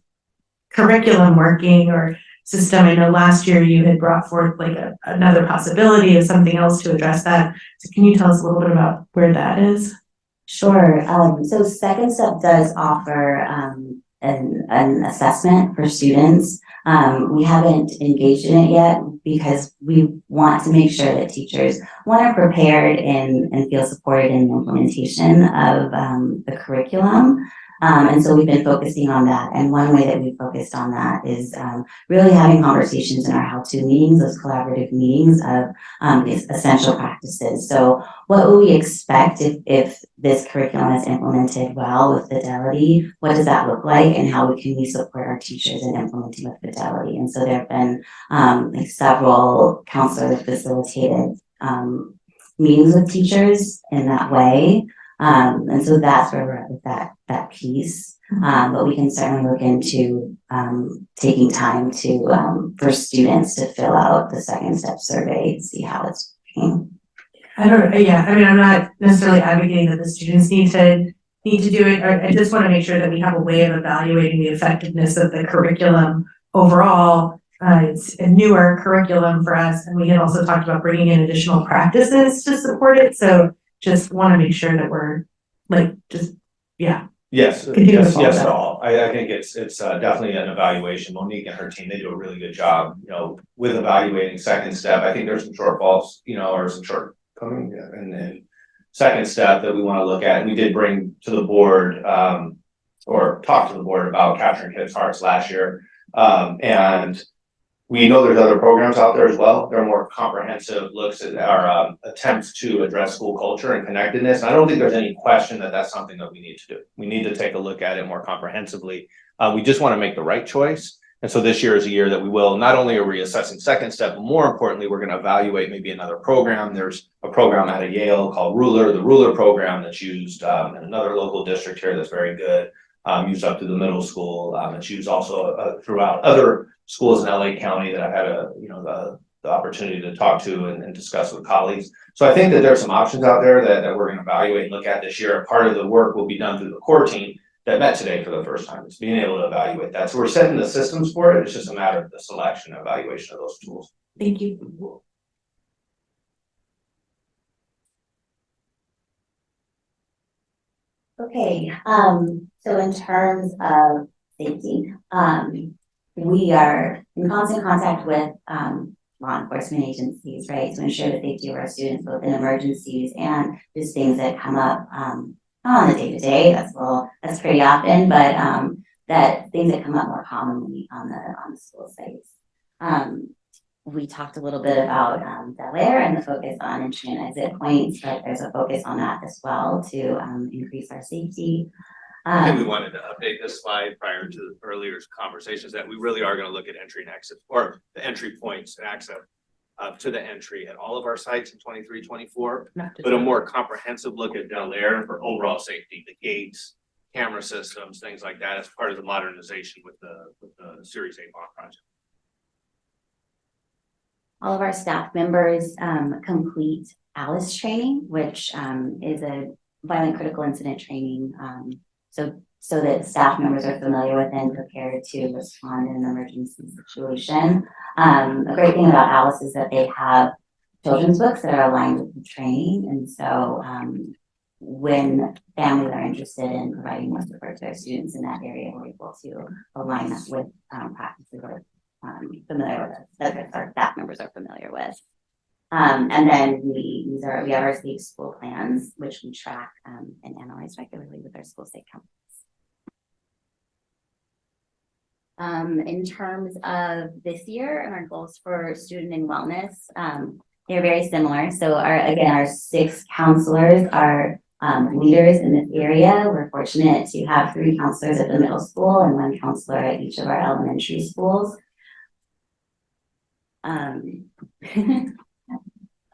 curriculum working or system? I know last year you had brought forth like another possibility of something else to address that. So can you tell us a little bit about where that is? Sure. So Second Step does offer an assessment for students. We haven't engaged in it yet because we want to make sure that teachers, one, are prepared and feel supported in the implementation of the curriculum. And so we've been focusing on that. And one way that we focused on that is really having conversations in our how-to meetings, those collaborative meetings of these essential practices. So what will we expect if this curriculum is implemented well with fidelity? What does that look like, and how can we support our teachers in implementing with fidelity? And so there have been like several counselors facilitated meetings with teachers in that way. And so that's where we're at with that piece. But we can certainly look into taking time for students to fill out the Second Step survey, see how it's working. I'm not necessarily advocating that the students need to do it. I just want to make sure that we have a way of evaluating the effectiveness of the curriculum overall. It's a newer curriculum for us, and we had also talked about bringing in additional practices to support it. So just want to make sure that we're Yes, Continue with all yes, that. to all. I think it's definitely an evaluation. Monique and her team, they do a really good job, with evaluating Second Step. I think there's some shortfalls, or some shortcomings, and second step that we want to look at, and we did bring to the board, or talk to the board about capturing kids' hearts last year. And we know there's other programs out there as well. There are more comprehensive looks at our attempts to address school culture and connectedness. And I don't think there's any question that that's something that we need to do. We need to take a look at it more comprehensively. We just want to make the right choice. And so this year is a year that we will, not only are we assessing second step, but more importantly, we're going to evaluate maybe another program. There's a program out of Yale called Ruler, the Ruler program that's used in another local district here that's very good, used up to the middle school. It's used also throughout other schools in LA County that I've had the opportunity to talk to and discuss with colleagues. So I think that there's some options out there that we're going to evaluate and look at this year. Part of the work will be done through the core team that met today for the first time. It's being able to evaluate that. So we're setting the systems for it. It's just a matter of the selection and evaluation of those tools. Thank you. Okay, so in terms of safety, we are in constant contact with law enforcement agencies, right, to ensure the safety of our students, both in emergencies and just things that come up not on the day-to-day. That's pretty often, but that things that come up more commonly on the school sites. We talked a little bit about Bel Air and the focus on entry and exit points, but there's a focus on that as well to increase our safety. I think we wanted to update this slide prior to the earlier conversations that we really are going to look at entry and exit, or the entry points and access to the entry at all of our sites in 23-24, but a more comprehensive look at Bel Air for overall safety, the gates, camera systems, things like that as part of the modernization with the Series 8 bond project. All of our staff members complete ALICE training, which is a violent critical incident training, so that staff members are familiar with and prepared to respond in an emergency situation. A great thing about ALICE is that they have children's books that are aligned with the training, and so when families are interested in providing more support to their students in that area, we're able to align that with practices that familiar with, that our staff members are familiar with. And then we have our safe school plans, which we track and analyze regularly with our school site councils. In terms of this year and our goals for student and wellness, they're very similar. So our 6 counselors are leaders in this area. We're fortunate to have 3 counselors at the middle school and 1 counselor at each of our elementary schools.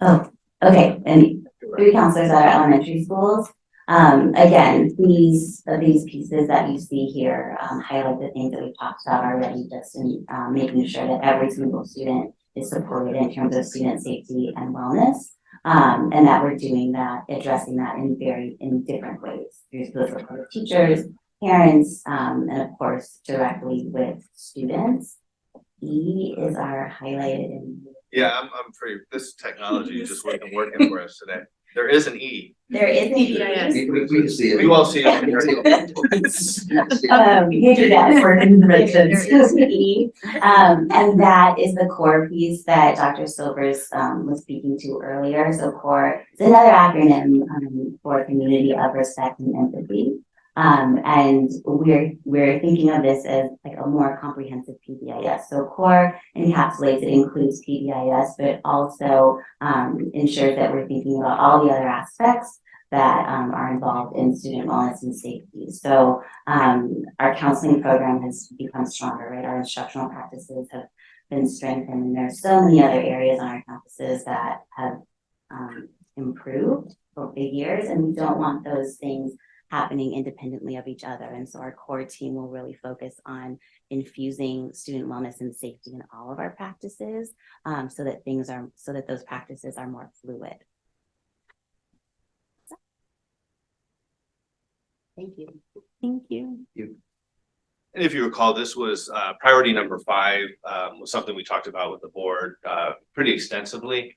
Oh, okay, and 3 counselors at our elementary schools. Again, these pieces that you see here highlight the things that we've talked about already, just in making sure that every single student is supported in terms of student safety and wellness, and that we're doing that, addressing that in different ways through those with teachers, parents, and of course directly with students. E is our highlighted in. Yeah, I'm pretty. This technology just wasn't working for us today. There is an E. There is an E. We can see it. You all see it. There's an E, and that is the core piece that Dr. Silvers was speaking to earlier. So CORE is another acronym for community of respect and empathy. And we're thinking of this as like a more comprehensive PBIS. So CORE encapsulates, it includes PBIS, but it also ensures that we're thinking about all the other aspects that are involved in student wellness and safety. So our counseling program has become stronger, right? Our instructional practices have been strengthened, and there's so many other areas on our campuses that have improved over the years, and we don't want those things happening independently of each other. And so our core team will really focus on infusing student wellness and safety in all of our practices, so that those practices are more fluid. Thank you. Thank you. And if you recall, this was priority number 5, was something we talked about with the board pretty extensively.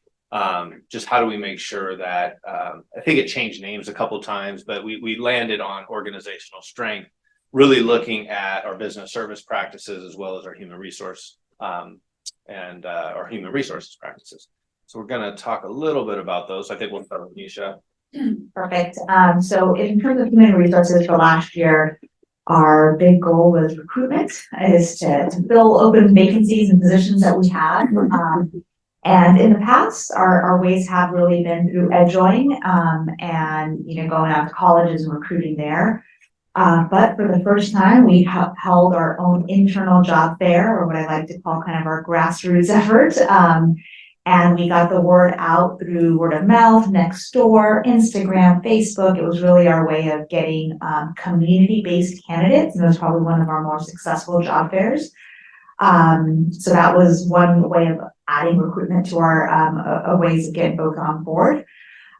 Just how do we make sure that, I think it changed names a couple times, but we landed on organizational strength, really looking at our business service practices as well as our human resource and our human resources practices. So we're going to talk a little bit about those. I think we'll start with Nisha. Perfect. So in terms of human resources for last year, our big goal was recruitment, is to fill open vacancies and positions that we had. And in the past, our ways have really been through EdJoin, and, going out to colleges and recruiting there. But for the first time, we held our own internal job fair, or what I like to call kind of our grassroots effort. And we got the word out through word of mouth, Nextdoor, Instagram, Facebook. It was really our way of getting community-based candidates, and it was probably one of our more successful job fairs. So that was one way of adding recruitment to our ways of getting folks on board.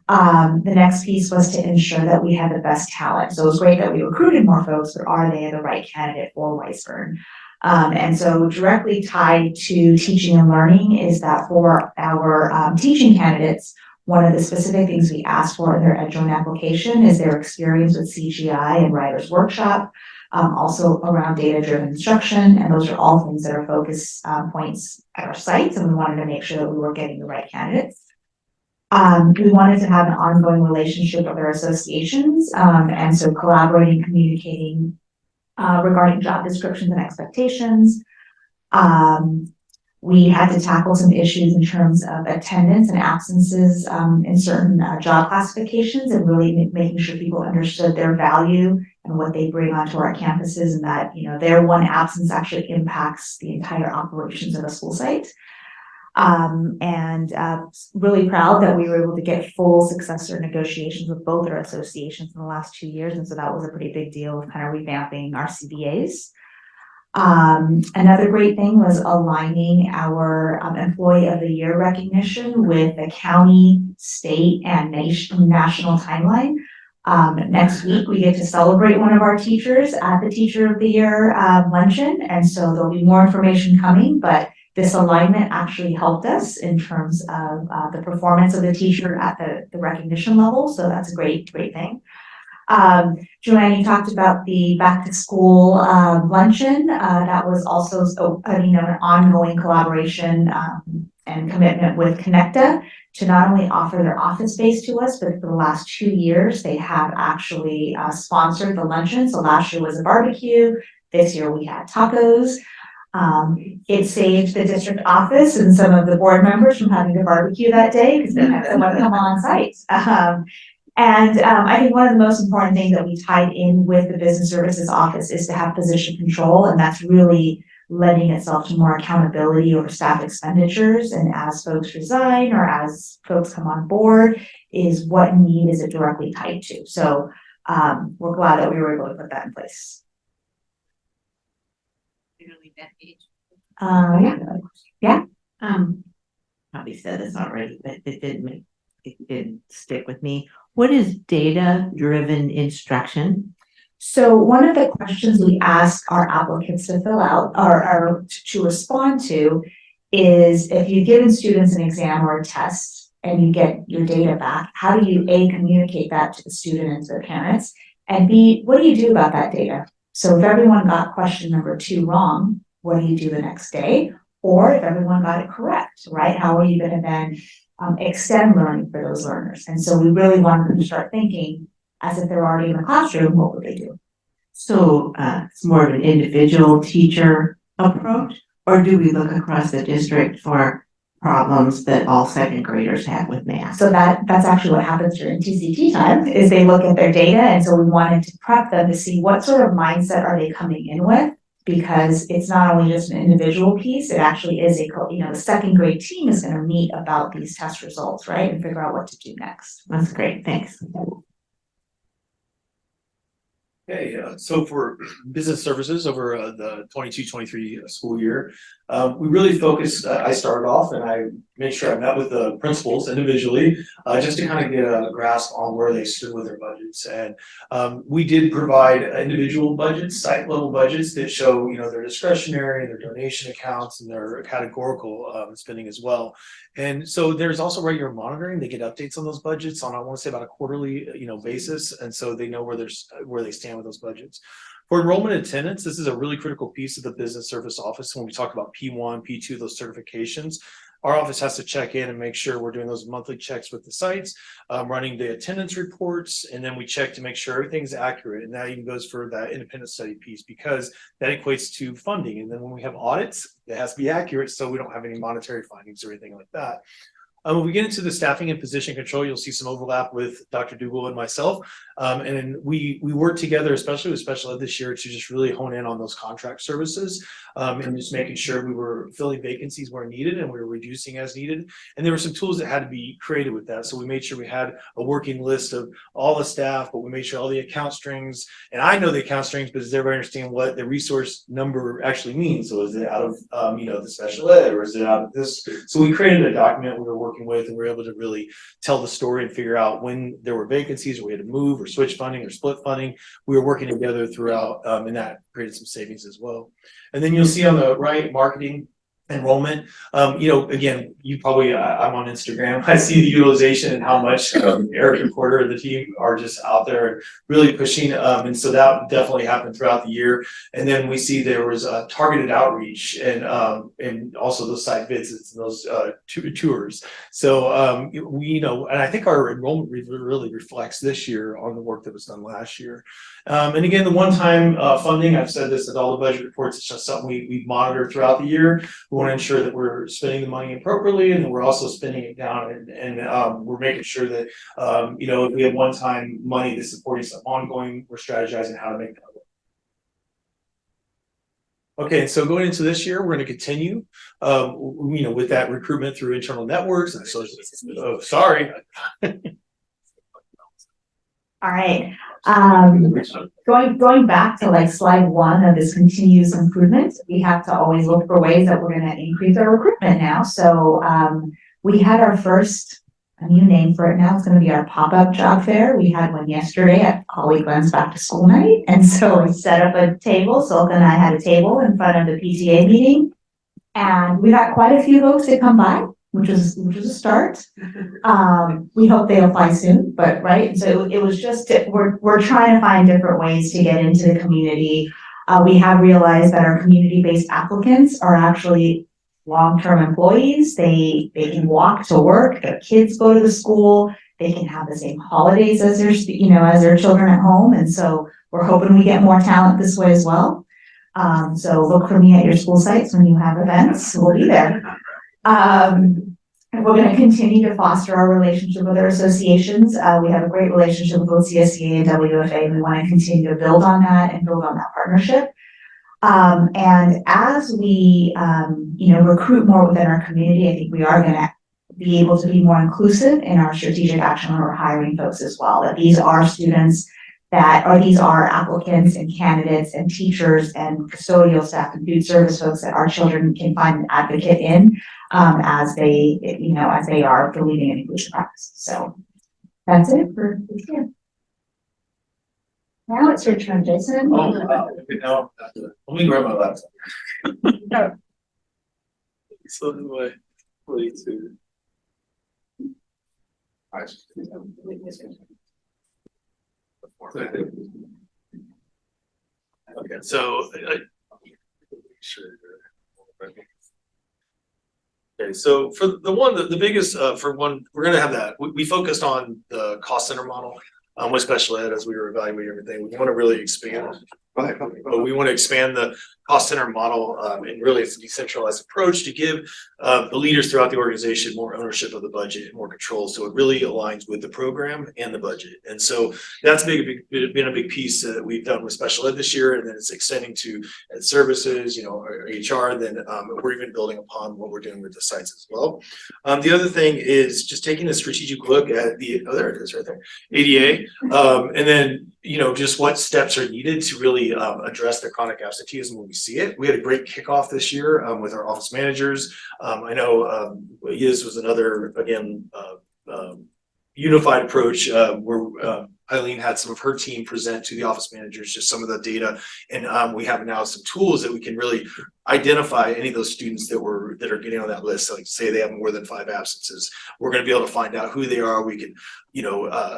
The next piece was to ensure that we had the best talent. So it was great that we recruited more folks, but are they the right candidate for Weisburn? And so directly tied to teaching and learning is that for our teaching candidates, one of the specific things we asked for in their EdJoin application is their experience with CGI and Writer's Workshop, also around data-driven instruction, and those are all things that are focus points at our sites, and we wanted to make sure that we were getting the right candidates. We wanted to have an ongoing relationship with our associations, and so collaborating, communicating regarding job descriptions and expectations. We had to tackle some issues in terms of attendance and absences in certain job classifications, and really making sure people understood their value and what they bring onto our campuses, and that their one absence actually impacts the entire operations of a school site. Really proud that we were able to get full successor negotiations with both our associations in the last 2 years. And so that was a pretty big deal of kind of revamping our CBAs. Another great thing was aligning our Employee of the Year recognition with the county, state, and national timeline. Next week, we get to celebrate one of our teachers at the Teacher of the Year luncheon. And so there'll be more information coming, but this alignment actually helped us in terms of the performance of the teacher at the recognition level. So that's a great thing. Joanne, you talked about the back to school luncheon. That was also an ongoing collaboration and commitment with Connecta to not only offer their office space to us, but for the last 2 years, they have actually sponsored the luncheon. So last year was a barbecue. This year we had tacos. It saved the district office and some of the board members from having to barbecue that day because they had someone come on site. I think one of the most important things that we tied in with the business services office is to have position control, and that's really lending itself to more accountability over staff expenditures. And as folks resign or as folks come on board, is what need is it directly tied to? So we're glad that we were able to put that in place. Yeah. Probably said this already, but it did stick with me. What is data-driven instruction? So one of the questions we ask our applicants to fill out or to respond to is, if you've given students an exam or a test and you get your data back, how do you A, communicate that to the student and to the parents, and B, what do you do about that data? So if everyone got question number 2 wrong, what do you do the next day? Or if everyone got it correct, right? How are you going to then extend learning for those learners? And so we really wanted them to start thinking as if they're already in the classroom, what would they do? So it's more of an individual teacher approach, or do we look across the district for problems that all second graders have with math? So that's actually what happens during TCT time, is they look at their data. And so we wanted to prep them to see what sort of mindset are they coming in with, because it's not only just an individual piece, it actually is the second grade team is going to meet about these test results, right? And figure out what to do next. That's great, thanks. Okay, so for business services over the 22-23 school year, we really focused, I started off and I made sure I met with the principals individually, just to kind of get a grasp on where they stood with their budgets. And we did provide individual budgets, site level budgets that show, their discretionary, their donation accounts, and their categorical spending as well. And so there's also regular monitoring. They get updates on those budgets on, I want to say, about a quarterly, basis. And so they know where they stand with those budgets. For enrollment attendance, this is a really critical piece of the business service office when we talk about P1, P2, those certifications. our office has to check in and make sure we're doing those monthly checks with the sites, running the attendance reports, and then we check to make sure everything's accurate. And that even goes for that independent study piece, because that equates to funding. And then when we have audits, it has to be accurate so we don't have any monetary findings or anything like that. When we get into the staffing and position control, you'll see some overlap with Dr. Dougal and myself. And then we work together, especially with special ed this year, to just really hone in on those contract services, and just making sure we were filling vacancies where needed and we were reducing as needed. And there were some tools that had to be created with that. So we made sure we had a working list of all the staff, but we made sure all the account strings, and I know the account strings, but does everybody understand what the resource number actually means? So is it out of, the special ed, or is it out of this? So we created a document we were working with, and we were able to really tell the story and figure out when there were vacancies, or we had to move or switch funding or split funding. We were working together throughout, and that created some savings as well. And then you'll see on the right, marketing, enrollment. Again, you probably, I'm on Instagram. I see the utilization and how much Eric and Porter and the team are just out there and really pushing. And so that definitely happened throughout the year. And then we see there was targeted outreach and also those site visits and those tours. So and I think our enrollment really reflects this year on the work that was done last year. And again, the one-time funding, I've said this at all the budget reports, it's just something we monitor throughout the year. We want to ensure that we're spending the money appropriately, and then we're also spending it down, and we're making sure that if we have one-time money that's supporting some ongoing, we're strategizing how to make that work. Okay, so going into this year, we're going to continue, with that recruitment through internal networks. And so, sorry. All right. Going back to like slide 1 of this continuous improvement, we have to always look for ways that we're going to increase our recruitment now. So we had our first, a new name for it now, it's going to be our pop-up job fair. We had one yesterday at Holly Glenn's back to school night. And so we set up a table. Sulka and I had a table in front of the PTA meeting. And we got quite a few folks to come by, which was a start. We hope they apply soon, but right. So it was just, we're trying to find different ways to get into the community. We have realized that our community-based applicants are actually long-term employees. They can walk to work, their kids go to the school, they can have the same holidays as their children at home. And so we're hoping we get more talent this way as well. So look for me at your school sites when you have events, we'll be there. And we're going to continue to foster our relationship with our associations. We have a great relationship with both CSEA and WFA, and we want to continue to build on that and build on that partnership. And as we, recruit more within our community, I think we are going to be able to be more inclusive in our strategic action when we're hiring folks as well. That these are students these are applicants and candidates and teachers and custodial staff and food service folks that our children can find an advocate in as they are the leading and inclusion practice. So that's it for this year. Now it's your turn, Jason. Let me grab my laptop. So do I. Okay, so okay, so for the biggest we're gonna have that. We focused on the cost center model with special ed as we were evaluating everything. We want to really expand. But we want to expand the cost center model, and really it's a decentralized approach to give the leaders throughout the organization more ownership of the budget and more control. So it really aligns with the program and the budget. And so that's been a big piece that we've done with special ed this year, and then it's extending to ed services, our HR. Then we're even building upon what we're doing with the sites as well. The other thing is just taking a strategic look at there it is right there, ADA, and then just what steps are needed to really address the chronic absenteeism when we see it. We had a great kickoff this year with our office managers. I know Yiz was another, again, unified approach where Eileen had some of her team present to the office managers just some of the data, and we have now some tools that we can really identify any of those students that are getting on that list. So like say they have more than 5 absences, we're going to be able to find out who they are. We can,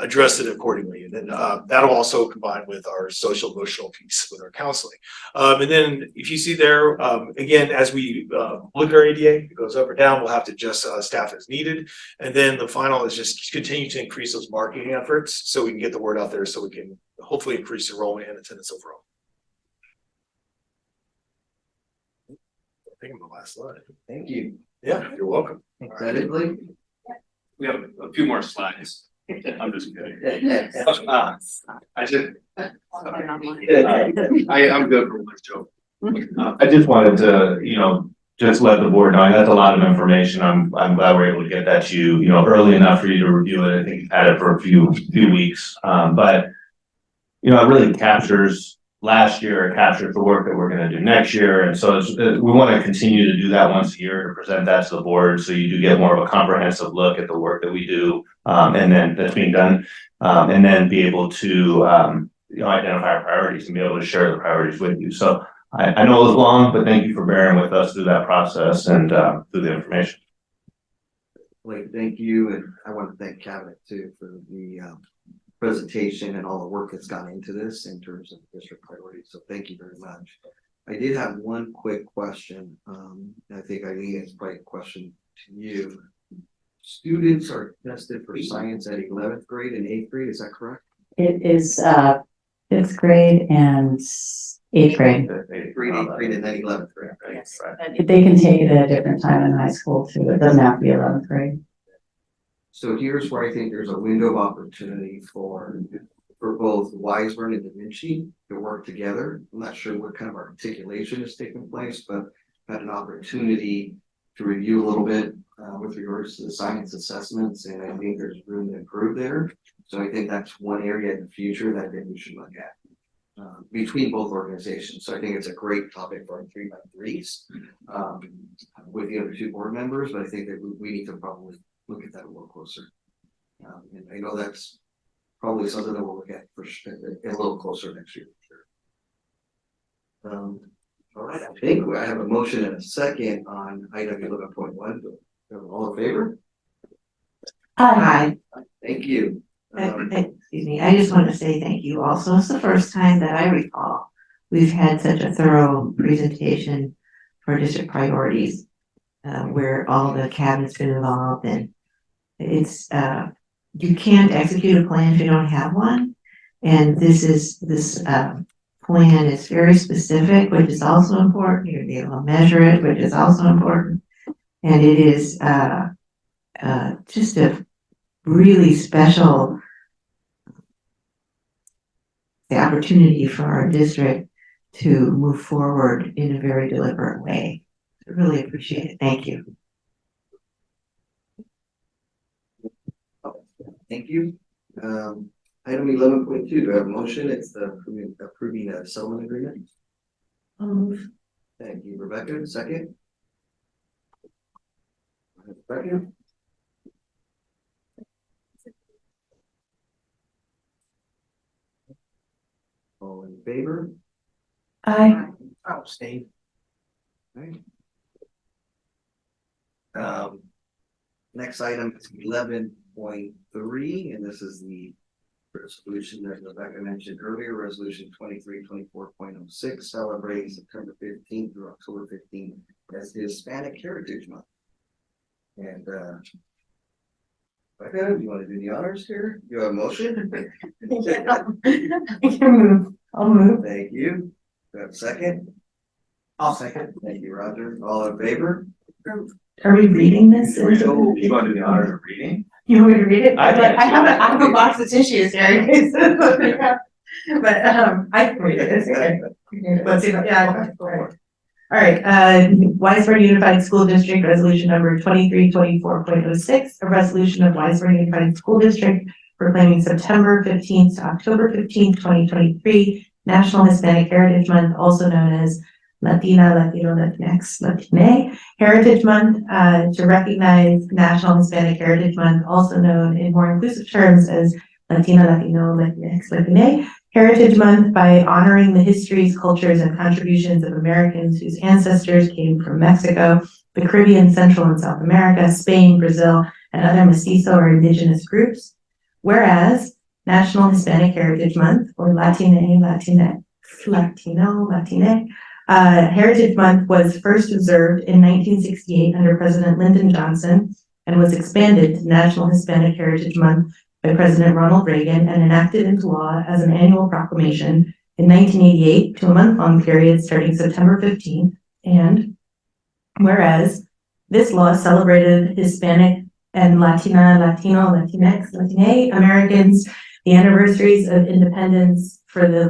address it accordingly. And then that'll also combine with our social emotional piece with our counseling. And then if you see there, again, as we look at our ADA, it goes up or down, we'll have to adjust staff as needed. And then the final is just continue to increase those marketing efforts so we can get the word out there so we can hopefully increase enrollment and attendance overall. I think I'm the last slide. Thank you. Yeah, you're welcome. Excited, Blake? We have a few more slides. I'm just kidding. Yeah. I just, I'm good for one joke. I just wanted to, just let the board know, that's a lot of information. I'm glad we're able to get that to you, early enough for you to review it. I think you've had it for a few weeks. But it really captures last year, it captures the work that we're going to do next year. And so we want to continue to do that once a year to present that to the board. So you do get more of a comprehensive look at the work that we do and then that's being done and then be able to, identify our priorities and be able to share the priorities with you. So I know it was long, but thank you for bearing with us through that process and through the information. Blake, thank you. And I want to thank Cabinet too for the presentation and all the work that's gone into this in terms of district priorities. So thank you very much. I did have one quick question. I think Eileen is probably a question to you. Students are tested for science at 11th grade and 8th grade, is that correct? It is 5th grade and 8th grade. 8th grade, 8th grade, and then 11th grade, right? Yes. Right. They can take it at a different time in high school too. It doesn't have to be 11th grade. So here's where I think there's a window of opportunity for both Wiseburn and Da Vinci to work together. I'm not sure what kind of articulation is taking place, but had an opportunity to review a little bit with regards to the science assessments, and I think there's room to improve there. So I think that's one area in the future that I think we should look at between both organizations. So I think it's a great topic for our 3x3s with the other 2 board members, but I think that we need to probably look at that a little closer. And I know that's probably something that we'll look at for sure, a little closer next year. For sure. All right, I think I have a motion and a second on item 11.1. All in favor? Hi. Thank you. Excuse me, I just want to say thank you also. It's the first time that I recall we've had such a thorough presentation for district priorities where all the cabinet's been involved, and it's you can't execute a plan if you don't have one. And this plan is very specific, which is also important. You're able to measure it, which is also important. And it is just a really special the opportunity for our district to move forward in a very deliberate way. I really appreciate it. Thank you. Thank you. Item 11.2, do I have a motion? It's the approving a settlement agreement. Thank you, Rebecca. Second. Second. All in favor? Aye. I'll abstain. Okay. Next item is 11.3, and this is the resolution that Rebecca mentioned earlier, resolution 2324.06, celebrating September 15th through October 15th as Hispanic Heritage Month. And Rebecca, you want to do the honors here? You have a motion? I can move. I'll move. Thank you. Do I have a second? I'll second. Thank you, Roger. All in favor? Are we reading this? You want to do the honors of reading? You want me to read it? I can. I have a box of tissues here. But I can read it. It's okay. Let's see. Yeah. All right, Wiseburn Unified School District Resolution Number 2324.06, a resolution of Wiseburn Unified School District proclaiming September 15th to October 15th, 2023, National Hispanic Heritage Month, also known as Latina, Latino, Latinx, Latine Heritage Month, to recognize National Hispanic Heritage Month, also known in more inclusive terms as Latina, Latino, Latinx, Latine Heritage Month by honoring the histories, cultures, and contributions of Americans whose ancestors came from Mexico, the Caribbean, Central and South America, Spain, Brazil, and other mestizo or indigenous groups. Whereas National Hispanic Heritage Month, or Latine, Heritage Month was first observed in 1968 under President Lyndon Johnson and was expanded to National Hispanic Heritage Month by President Ronald Reagan and enacted into law as an annual proclamation in 1988 to a month-long period starting September 15th. And whereas this law celebrated Hispanic and Latina, Latino, Latinx, Latine Americans, the anniversaries of independence for the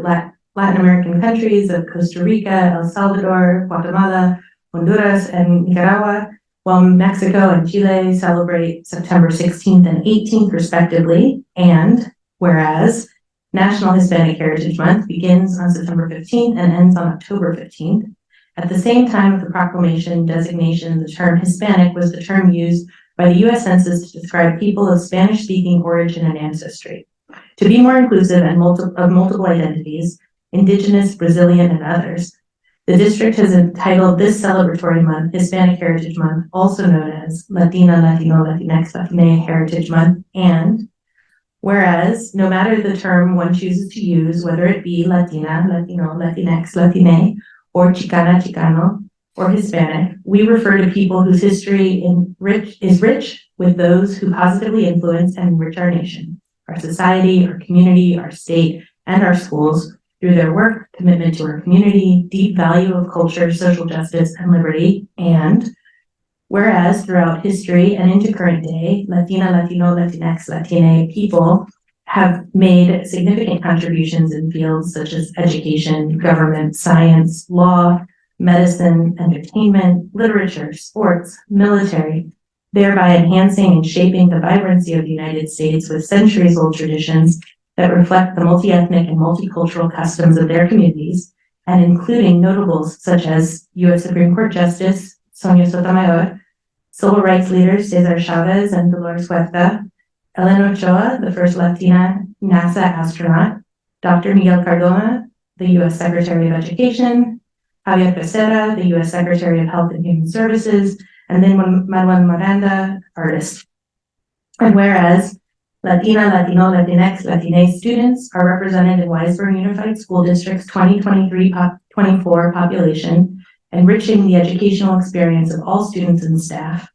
Latin American countries of Costa Rica, El Salvador, Guatemala, Honduras, and Nicaragua, while Mexico and Chile celebrate September 16th and 18th respectively. And whereas National Hispanic Heritage Month begins on September 15th and ends on October 15th. At the same time of the proclamation designation, the term Hispanic was the term used by the U.S. Census to describe people of Spanish-speaking origin and ancestry. To be more inclusive and of multiple identities, Indigenous, Brazilian, and others, the district has entitled this celebratory month Hispanic Heritage Month, also known as Latina, Latino, Latinx, Latine Heritage Month. And whereas no matter the term one chooses to use, whether it be Latina, Latino, Latinx, Latine, or Chicana, Chicano, or Hispanic, we refer to people whose history is rich with those who positively influence and enrich our nation, our society, our community, our state, and our schools through their work, commitment to our community, deep value of culture, social justice, and liberty. And whereas throughout history and into current day, Latina, Latino, Latinx, Latine people have made significant contributions in fields such as education, government, science, law, medicine, entertainment, literature, sports, military, thereby enhancing and shaping the vibrancy of the United States with centuries-old traditions that reflect the multi-ethnic and multicultural customs of their communities, and including notables such as U.S. Supreme Court Justice Sonia Sotomayor, civil rights leaders Cesar Chavez and Dolores Huerta, Elena Ochoa, the first Latina NASA astronaut, Dr. Miguel Cardona, the U.S. Secretary of Education, Javier Becerra, the U.S. Secretary of Health and Human Services, and then Manuel Miranda, artist. And whereas Latina, Latino, Latinx, Latine students are represented in Wiseburg Unified School District's 2023-24 population, enriching the educational experience of all students and staff.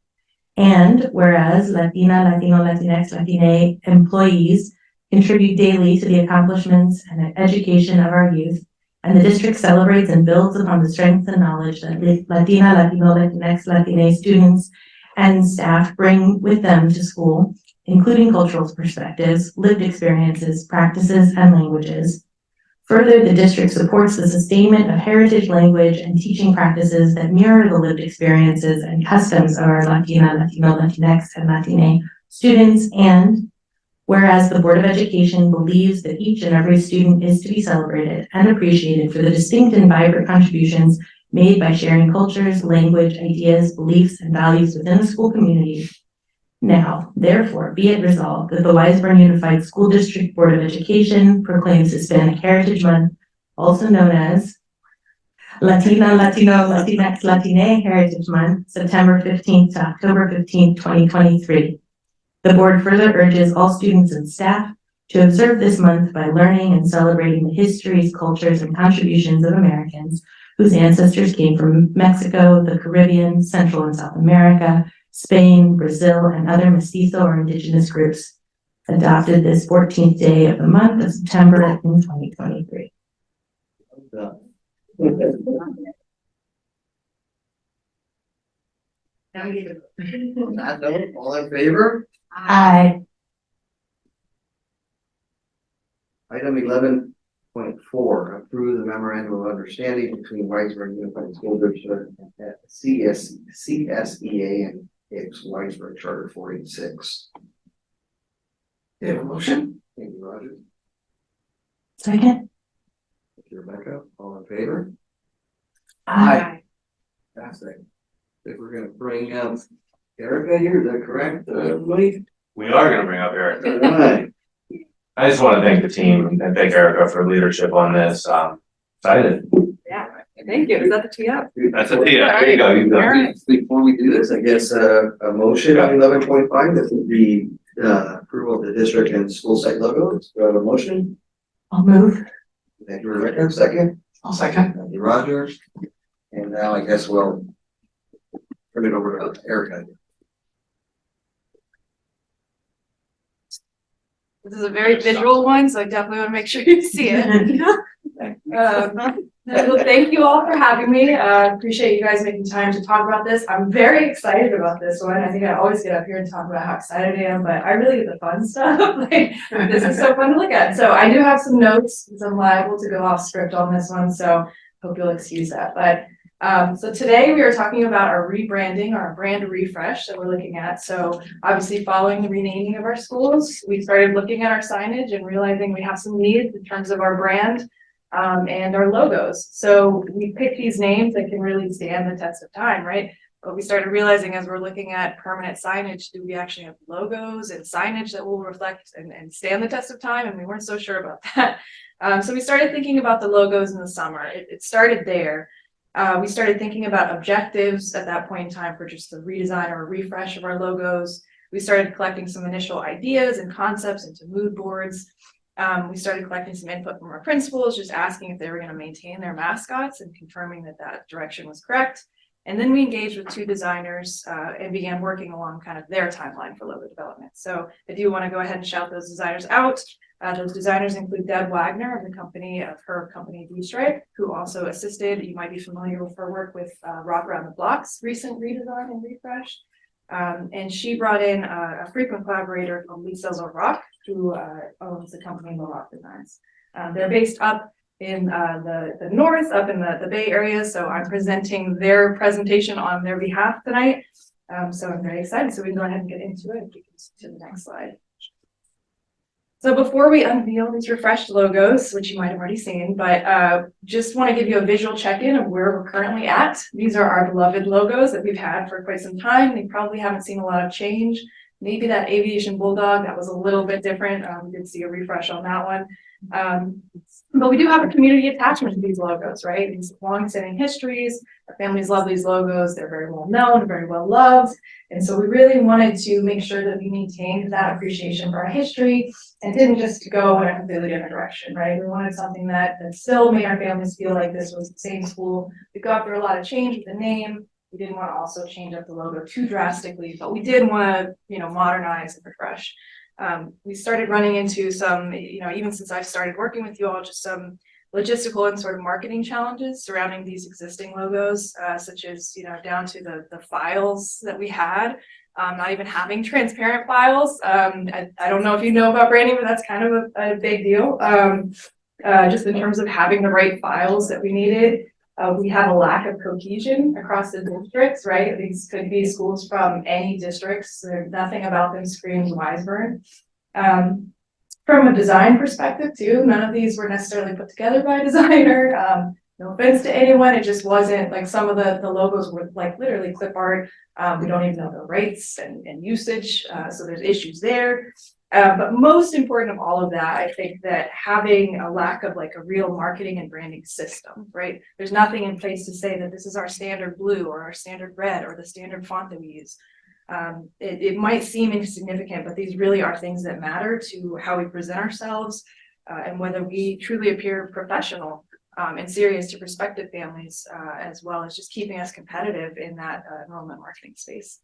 And whereas Latina, Latino, Latinx, Latine employees contribute daily to the accomplishments and education of our youth, and the district celebrates and builds upon the strength and knowledge that Latina, Latino, Latinx, Latine students and staff bring with them to school, including cultural perspectives, lived experiences, practices, and languages. Further, the district supports the sustainment of heritage language and teaching practices that mirror the lived experiences and customs of our Latina, Latino, Latinx, and Latine students. And whereas the Board of Education believes that each and every student is to be celebrated and appreciated for the distinct and vibrant contributions made by sharing cultures, language, ideas, beliefs, and values within the school community. Now, therefore, be it resolved that the Wiseburg Unified School District Board of Education proclaims Hispanic Heritage Month, also known as Latina, Latino, Latinx, Latine Heritage Month, September 15th to October 15th, 2023. The board further urges all students and staff to observe this month by learning and celebrating the histories, cultures, and contributions of Americans whose ancestors came from Mexico, the Caribbean, Central and South America, Spain, Brazil, and other mestizo or indigenous groups adopted this 14th day of the month of September in 2023. All in favor? Aye. Item 11.4, approve the memorandum of understanding between Wiseburg Unified School District and CSEA and its Wiseburg Charter 486. Do you have a motion? Thank you, Roger. Second. Thank you, Rebecca. All in favor? Aye. Fantastic. I think we're gonna bring Erica here, is that correct, everybody? We are gonna bring up Eric. All right. I just want to thank the team and thank Erica for leadership on this. Excited. Yeah, thank you. Is that the tee up? That's it. Yeah, there you go. You All go. right. Before we do this, I guess, a motion on 11.5, this would be, approval of the district and school site logos. Do I have a motion? I'll move. Thank you, Rebecca. Second? I'll second. Thank you, Roger. And now I guess we'll turn it over to Erica. This is a very visual one, so I definitely want to make sure you see it. Well, thank you all for having me. Appreciate you guys making time to talk about this. I'm very excited about this one. I think I always get up here and talk about how excited I am, but I really get the fun stuff. Like, this is so fun to look at. So I do have some notes because I'm liable to go off script on this one, so hope you'll excuse that. But so today we are talking about our rebranding, our brand refresh that we're looking at. So obviously following the renaming of our schools, we started looking at our signage and realizing we have some needs in terms of our brand and our logos. So we picked these names that can really stand the test of time, right? But we started realizing as we're looking at permanent signage, do we actually have logos and signage that will reflect and stand the test of time? And we weren't so sure about that. So we started thinking about the logos in the summer. It started there. We started thinking about objectives at that point in time for just the redesign or refresh of our logos. We started collecting some initial ideas and concepts into mood boards. We started collecting some input from our principals, just asking if they were going to maintain their mascots and confirming that that direction was correct. And then we engaged with 2 designers and began working along kind of their timeline for logo development. So if you want to go ahead and shout those designers out, those designers include Deb Wagner of her company V-Stripe, who also assisted. You might be familiar with her work with Rock Around the Block's recent redesign and refresh. And she brought in a frequent collaborator from Lisa Rock, who owns the company Rock Designs. They're based up in the north, up in the Bay Area. So I'm presenting their presentation on their behalf tonight. So I'm very excited. So we can go ahead and get into it. We can to the next slide. So before we unveil these refreshed logos, which you might have already seen, but just want to give you a visual check-in of where we're currently at. These are our beloved logos that we've had for quite some time. They probably haven't seen a lot of change. Maybe that aviation bulldog, that was a little bit different. We did see a refresh on that one. But we do have a community attachment to these logos, right? These long-standing histories. Our families love these logos. They're very well known, very well loved. And so we really wanted to make sure that we maintained that appreciation for our history and didn't just go in a completely different direction, right? We wanted something that still made our families feel like this was the same school. We got through a lot of change with the name. We didn't want to also change up the logo too drastically, but we did want to, modernize and refresh. We started running into some, even since I've started working with you all, just some logistical and sort of marketing challenges surrounding these existing logos, such as, down to the files that we had, not even having transparent files. I don't know if you know about branding, but that's kind of a big deal. Just in terms of having the right files that we needed. We have a lack of cohesion across the districts, right? These could be schools from any districts. Nothing about them screams Wiseburn. From a design perspective too, none of these were necessarily put together by a designer. No offense to anyone, it just wasn't like some of the logos were like literally clip art. We don't even know the rates and usage, so there's issues there. But most important of all of that, I think that having a lack of like a real marketing and branding system, right? There's nothing in place to say that this is our standard blue or our standard red or the standard font that we use. It might seem insignificant, but these really are things that matter to how we present ourselves and whether we truly appear professional and serious to prospective families, as well as just keeping us competitive in that enrollment marketing space.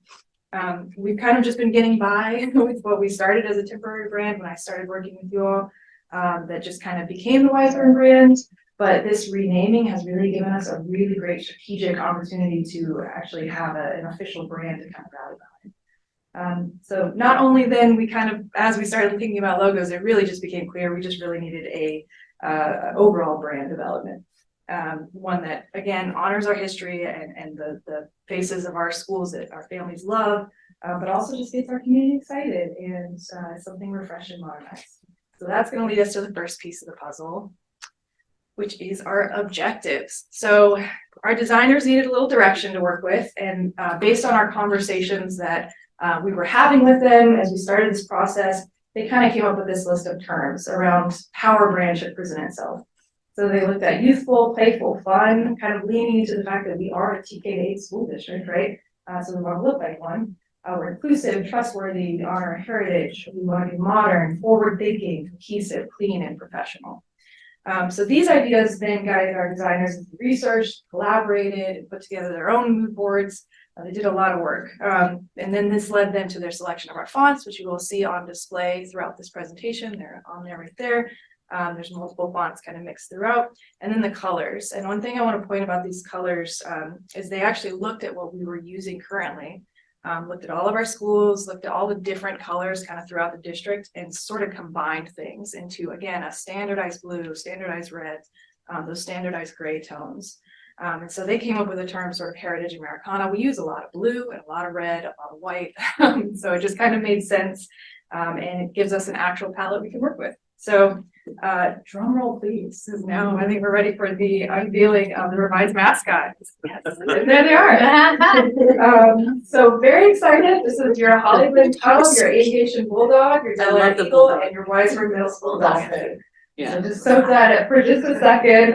We've kind of just been getting by with what we started as a temporary brand when I started working with you all, that just kind of became the Wiseburn brand. But this renaming has really given us a really great strategic opportunity to actually have an official brand to kind of rally behind. So not only then we kind of, as we started thinking about logos, it really just became clear we just really needed a overall brand development. One that again honors our history and the faces of our schools that our families love, but also just gets our community excited and something refreshed and modernized. So that's going to lead us to the first piece of the puzzle, which is our objectives. So our designers needed a little direction to work with, and based on our conversations that we were having with them as we started this process, they kind of came up with this list of terms around how our brand should present itself. So they looked at youthful, playful, fun, kind of leaning into the fact that we are a TK8 school district, right? So we want to look like one. We're inclusive, trustworthy, we honor our heritage, we want to be modern, forward-thinking, cohesive, clean, and professional. So these ideas then guided our designers as they researched, collaborated, and put together their own mood boards. They did a lot of work. And then this led them to their selection of our fonts, which you will see on display throughout this presentation. They're on there right there. There's multiple fonts kind of mixed throughout. And then the colors. And one thing I want to point about these colors is they actually looked at what we were using currently. Looked at all of our schools, looked at all the different colors kind of throughout the district and sort of combined things into, again, a standardized blue, standardized red, those standardized gray tones. And so they came up with a term sort of heritage Americana. We use a lot of blue and a lot of red, a lot of white. So it just kind of made sense. And it gives us an actual palette we can work with. So drum roll, please. Now I think we're ready for the unveiling of the revised mascot. Yes. And there they are. So very excited. This is your Hollywood Cub, your Aviation Bulldog, your Delaware Eagle, and your Weisberg Middle School Dolphin. Yeah. So just soak that for just a second.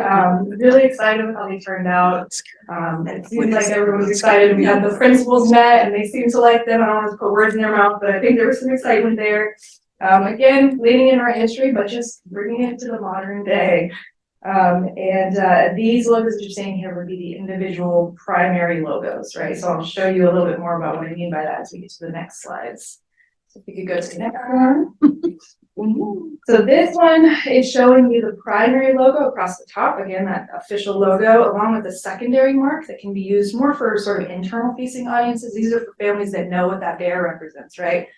Really excited with how they turned out. It seems like everyone was excited. We had the principals met and they seemed to like them. I don't want to put words in their mouth, but I think there was some excitement there. Again, leaning in our history, but just bringing it to the modern day. These logos that you're seeing here would be the individual primary logos, right? So I'll show you a little bit more about what I mean by that as we get to the next slides. So if we could go to the next one. So this one is showing you the primary logo across the top. Again, that official logo, along with a secondary mark that can be used more for sort of internal facing audiences. These are for families that know what that bear represents, right?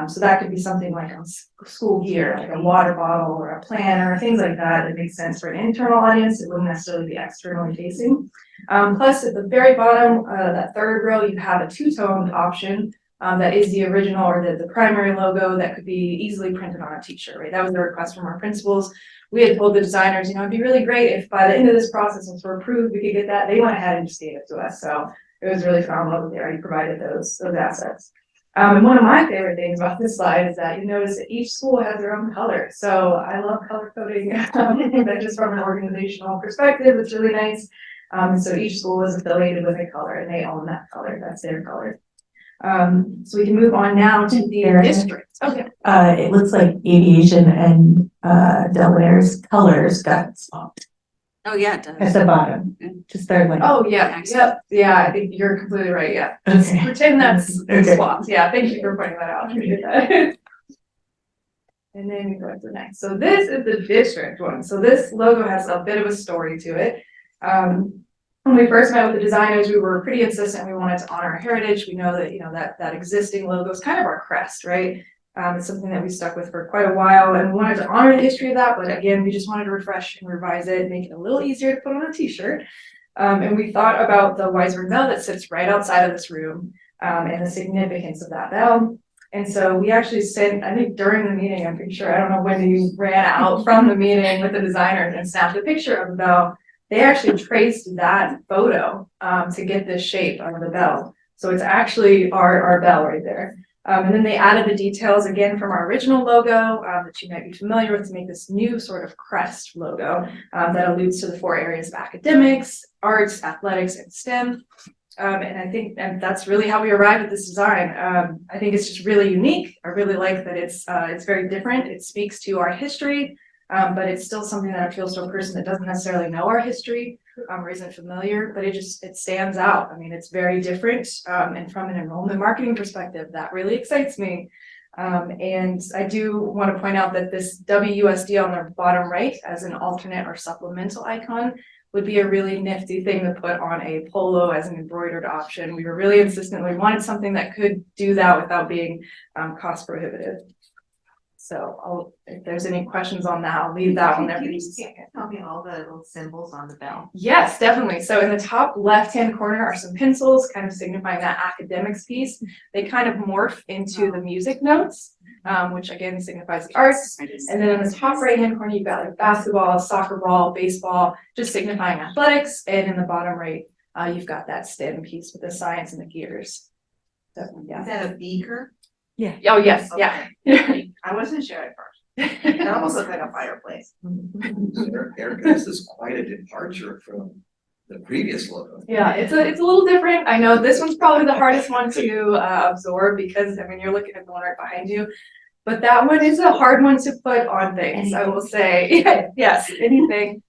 So that could be something like on school gear, like a water bottle or a planner, things like that. It makes sense for an internal audience. It wouldn't necessarily be externally facing. Plus, at the very bottom, that third row, you have a two-toned option that is the original or the primary logo that could be easily printed on a t-shirt, right? That was the request from our principals. We had told the designers, you know, it'd be really great if by the end of this process, once we're approved, we could get that. They went ahead and just gave it to us. So it was really phenomenal that they already provided those assets. And one of my favorite things about this slide is that you notice that each school has their own color. So I love color coding, that just from an organizational perspective, it's really nice. So each school is affiliated with a color and they own that color. That's their color. So we can move on now to the district. Okay. It looks like aviation and Delaware's colors got swapped Oh, yeah, it does. at the bottom. Just third one. Oh, yeah, yep, yeah, I think you're completely right, yeah. Just Okay. pretend that's Okay. swapped, yeah, thank you for pointing that out, appreciate that. And then we go to the next, so this is the district one, so this logo has a bit of a story to it. When we first met with the designers, we were pretty insistent, we wanted to honor our heritage, we know that, you know, that existing logo is kind of our crest, right? It's something that we stuck with for quite a while and we wanted to honor the history of that, but again, we just wanted to refresh and revise it, make it a little easier to put on a t-shirt. And we thought about the Weisberg bell that sits right outside of this room, and the significance of that bell. And so we actually sent, I think during the meeting, I'm pretty sure, I don't know when you ran out from the meeting with the designers and snapped a picture of the bell. They actually traced that photo to get this shape of the bell. So it's actually our bell right there. And then they added the details again from our original logo that you might be familiar with to make this new sort of crest logo that alludes to the 4 areas of academics, arts, athletics, and STEM. And I think that's really how we arrived at this design. I think it's just really unique. I really like that it's very different. It speaks to our history, but it's still something that appeals to a person that doesn't necessarily know our history or isn't familiar, but it stands out. I mean, it's very different. And from an enrollment marketing perspective, that really excites me. And I do want to point out that this WUSD on the bottom right as an alternate or supplemental icon would be a really nifty thing to put on a polo as an embroidered option. We were really insistent we wanted something that could do that without being cost prohibitive. So if there's any questions on that, I'll leave that one there. Can you just tell me all the little symbols on the bell? Yes, definitely. So in the top left-hand corner are some pencils, kind of signifying that academics piece. They kind of morph into the music notes, which again signifies the arts. And then in the top right-hand corner, you've got like basketball, soccer ball, baseball, just signifying athletics. And in the bottom right, you've got that STEM piece with the science and the gears. So, yeah. Is that a beaker? Yeah. Oh, yes, yeah. I wasn't sure at first. It almost looked like a fireplace. Erica, this is quite a departure from the previous logo. Yeah, it's a little different. I know this one's probably the hardest one to absorb because, I mean, you're looking at the one right behind you. But that one is a hard one to put on things, I will say. Yes, anything.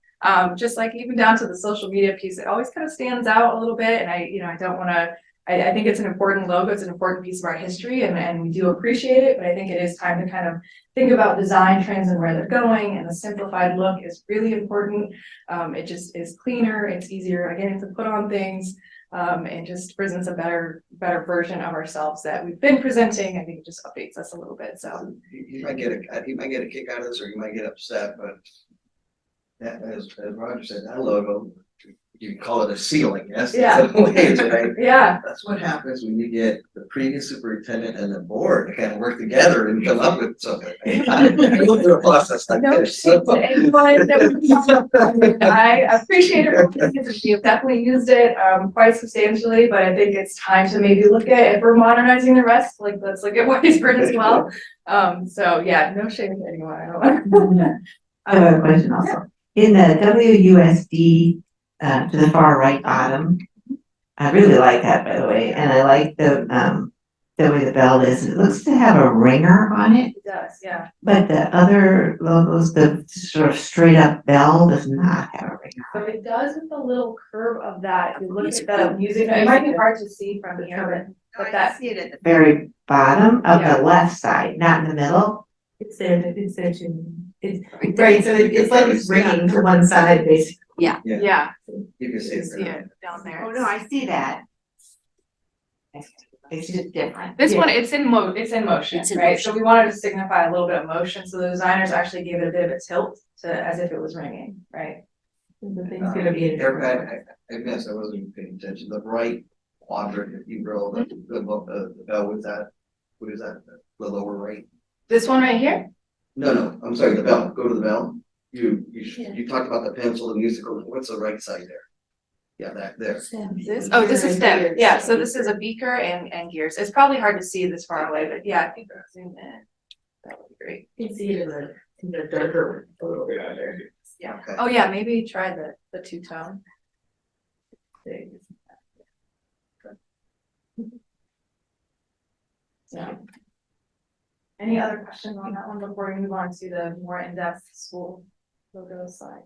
Just like even down to the social media piece, it always kind of stands out a little bit. And I don't want to, I think it's an important logo. It's an important piece of our history and we do appreciate it. But I think it is time to kind of think about design trends and where they're going. And the simplified look is really important. It just is cleaner. It's easier, again, to put on things. And just presents a better version of ourselves that we've been presenting. I think it just updates us a little bit. So You might get a kick out of this, or you might get upset, but that, as Roger said, that logo, you can call it a seal, I guess. Yeah. Right? Yeah. That's what happens when you get the previous superintendent and the board to kind of work together and come up with something. I go through a process like No this. shade to anyone that I appreciate it because we've definitely used it quite substantially, but I think it's time to maybe look at if we're modernizing the rest, like let's look at Whitesburn as well. So yeah, no shame to anyone. I don't I have a question also. In the WUSD, to the far right bottom, I really like that, by the way, and I like the way the bell is. It looks to have a ringer on it, It does, yeah. but the other logos, the sort of straight up bell does not have a ringer. So it does with the little curve of that. If you look at the music, it might be hard to see from here, but that. See it at the very bottom of the left side, not in the middle. It's there too. It's, right, so it's like it's ringing to one side, basically. Yeah. You can See it down there. Oh, no, I see that. It's just different. This one, it's in motion, It's in right? motion. So we wanted to signify a little bit of motion, so the designers actually gave it a bit of a tilt to, as if it was ringing, right? The thing's gonna be in. Erica, I guess I wasn't paying attention. The right quadrant, if you roll the bell with that, what is that? The lower right? This one right here? No, I'm sorry, the bell. Go to the bell. You talked about the pencil, the musical. What's the right side there? Yeah, that there. This is stem. Yeah, so this is a beaker and gears. It's probably hard to see this far away, but yeah, I think I'll zoom in. That would be great. You can see it in the darker photo. Yeah. Okay. Oh yeah, maybe try the two-tone. Yeah. Any other questions on that one before we move on to the more in-depth school logo slides?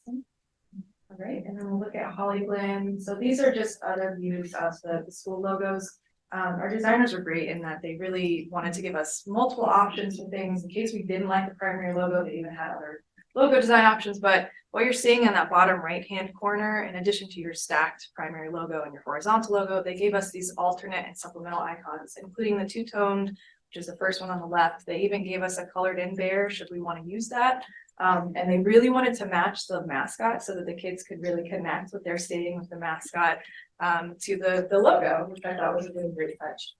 All right, and then we'll look at Holly Blend. So these are just other views of the school logos. Our designers are great in that they really wanted to give us multiple options for things in case we didn't like the primary logo. They even had other logo design options, but what you're seeing in that bottom right-hand corner, in addition to your stacked primary logo and your horizontal logo, they gave us these alternate and supplemental icons, including the two-toned, which is the first one on the left. They even gave us a colored in bear, should we want to use that. And they really wanted to match the mascot so that the kids could really connect with their staying with the mascot to the logo, which I thought was a really great touch.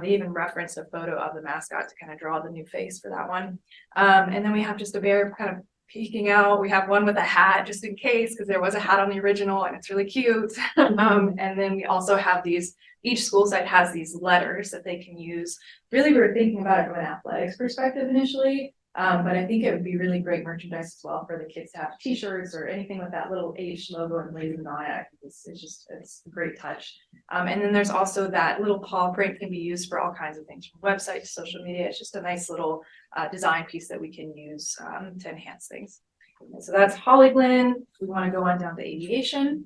They even referenced a photo of the mascot to kind of draw the new face for that one. And then we have just a bear kind of peeking out. We have one with a hat just in case, because there was a hat on the original and it's really cute. And then we also have these, each school site has these letters that they can use. Really, we were thinking about it from an athletics perspective initially, but I think it would be really great merchandise as well for the kids to have t-shirts or anything with that little H logo emblazoned on it. It's a great touch. And then there's also that little paw print can be used for all kinds of things, from website to social media. It's just a nice little design piece that we can use to enhance things. And so that's Holly Blend. We want to go on down to aviation.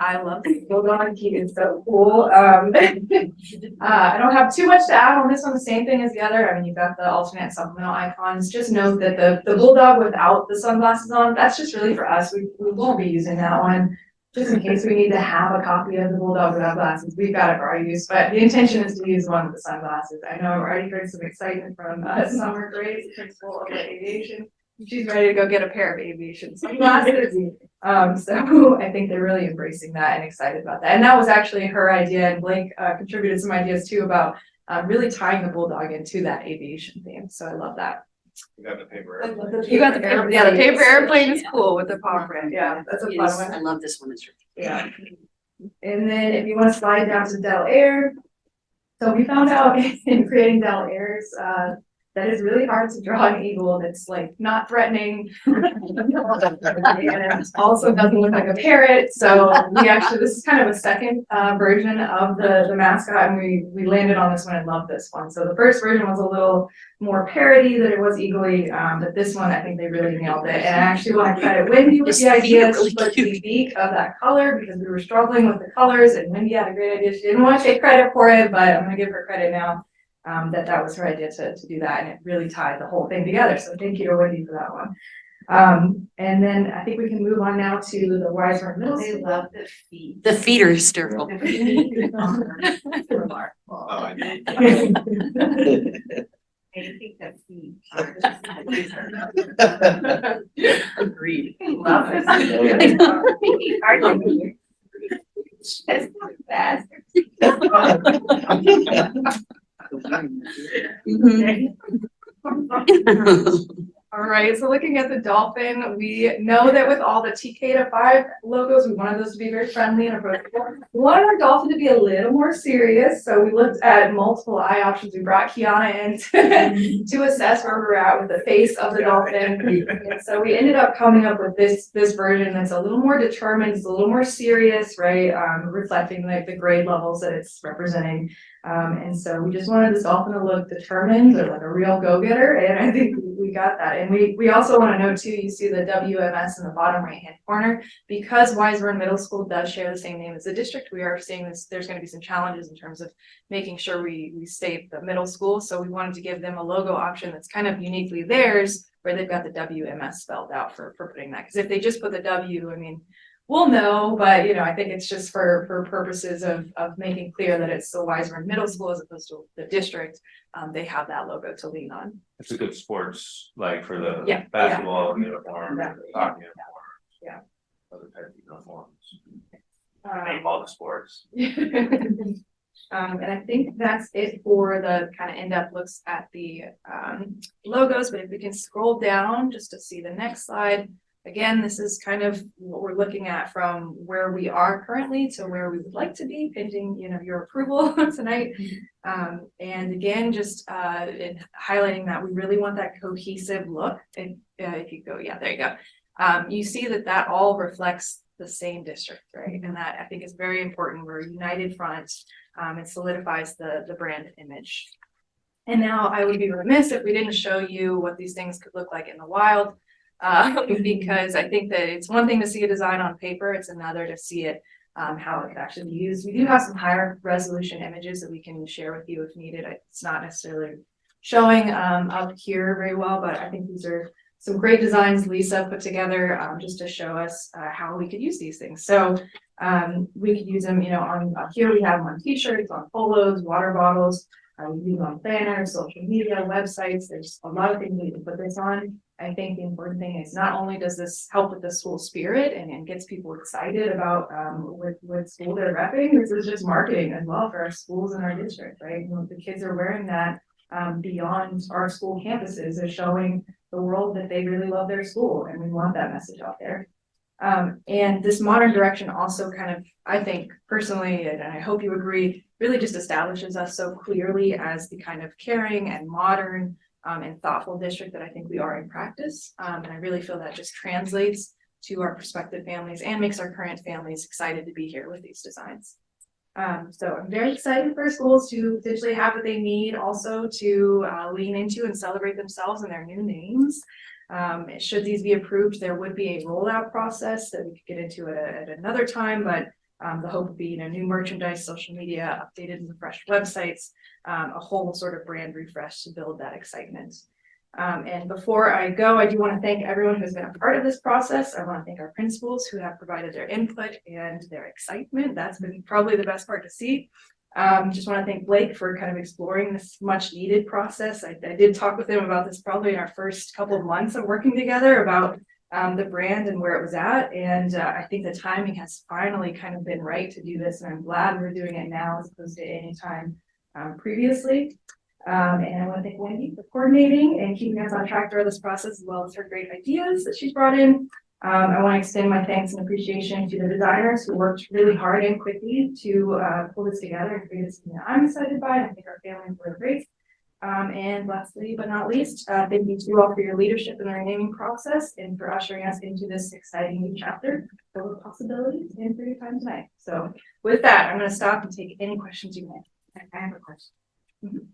I love the bulldog. He is so cool. I don't have too much to add on this one. The same thing as the other. I mean, you've got the alternate supplemental icons. Just note that the bulldog without the sunglasses on, that's just really for us. We won't be using that one. Just in case we need to have a copy of the bulldog without glasses, we've got it for our use. But the intention is to use one with the sunglasses. I know I've already heard some excitement from Summer Grace, principal of aviation. She's ready to go get a pair of aviation sunglasses. So I think they're really embracing that and excited about that. And that was actually her idea, and Blake contributed some ideas too about really tying the bulldog into that aviation theme. So I love that. You got the paper. You got the paper, yeah, the paper airplane is cool with the paw print. Yeah, that's a fun one. I love this one. It's Yeah. And then if you want to slide down to Del Air, So we found out in creating Del Airs, that it's really hard to draw an eagle that's like not threatening. And it also doesn't look like a parrot. So this is kind of a second version of the mascot, and we landed on this one and loved this one. So the first version was a little more parody than it was eagly, but this one I think they really nailed it. And I actually want to credit Wendy with the idea to put the beak of that color because we were struggling with the colors, and Wendy had a great idea. She didn't want to take credit for it, but I'm going to give her credit now. That was her idea to do that, and it really tied the whole thing together. So thank you to Wendy for that one. And then I think we can move on now to the Weismer Middle School. They love the feet. The feet are hysterical. Remarkable. Oh, I know. I think that's the. Agreed. Love it. That's not fast. All right, so looking at the dolphin, we know that with all the TK-5 logos, we wanted those to be very friendly and approachable. We wanted our dolphin to be a little more serious, so we looked at multiple eye options. We brought Kiana in to assess where we're at with the face of the dolphin. And so we ended up coming up with this version that's a little more determined, it's a little more serious, right? Reflecting like the grade levels that it's representing. And so we just wanted this dolphin to look determined or like a real go-getter, and I think we got that. And we also want to know too, you see the WMS in the bottom right-hand corner, because Weismer Middle School does share the same name as the district. We are seeing this, there's going to be some challenges in terms of making sure we state the middle school. So we wanted to give them a logo option that's kind of uniquely theirs, where they've got the WMS spelled out for putting that. Because if they just put the W, I mean, we'll know, but I think it's just for purposes of making clear that it's the Weismer Middle School as opposed to the district. They have that logo to lean on. It's a good sports, like for the Yeah. basketball uniform, Yeah. hockey uniform. Yeah. Other type of uniforms. Um, Name all the sports. And I think that's it for the kind of in-depth looks at the logos, but if we can scroll down just to see the next slide. Again, this is kind of what we're looking at from where we are currently to where we would like to be, pending, your approval tonight. And again, just in highlighting that we really want that cohesive look. And if you go, yeah, there you go. You see that all reflects the same district, right? And that I think is very important. We're a united front. It solidifies the brand image. And now I would be remiss if we didn't show you what these things could look like in the wild. Because I think that it's one thing to see a design on paper, it's another to see it, how it could actually be used. We do have some higher resolution images that we can share with you if needed. It's not necessarily showing up here very well, but I think these are some great designs Lisa put together just to show us how we could use these things. So we could use them, on here we have them on t-shirts, on polos, water bottles. We use them on banners, social media, websites. There's a lot of things we can put this on. I think the important thing is not only does this help with the school spirit and gets people excited about what school they're repping, this is just marketing as well for our schools and our district, right? The kids are wearing that beyond our school campuses, is showing the world that they really love their school, and we want that message out there. And this modern direction also kind of, I think personally, and I hope you agree, really just establishes us so clearly as the kind of caring and modern and thoughtful district that I think we are in practice. And I really feel that just translates to our prospective families and makes our current families excited to be here with these designs. So I'm very excited for schools to potentially have what they need also to lean into and celebrate themselves and their new names. Should these be approved, there would be a rollout process that we could get into at another time, but the hope would be, new merchandise, social media, updated and refreshed websites, a whole sort of brand refresh to build that excitement. And before I go, I do want to thank everyone who's been a part of this process. I want to thank our principals who have provided their input and their excitement. That's been probably the best part to see. Just want to thank Blake for kind of exploring this much needed process. I did talk with him about this probably in our first couple of months of working together about the brand and where it was at. And I think the timing has finally kind of been right to do this. And I'm glad we're doing it now as opposed to any time previously. And I want to thank Wendy for coordinating and keeping us on track throughout this process, as well as her great ideas that she's brought in. I want to extend my thanks and appreciation to the designers who worked really hard and quickly to pull this together and create something that I'm excited by. And I think our families were great. And lastly, but not least, thank you to you all for your leadership in the renaming process and for ushering us into this exciting new chapter full of possibilities and for your time tonight. So with that, I'm going to stop and take any questions you may have. I have a question. I'm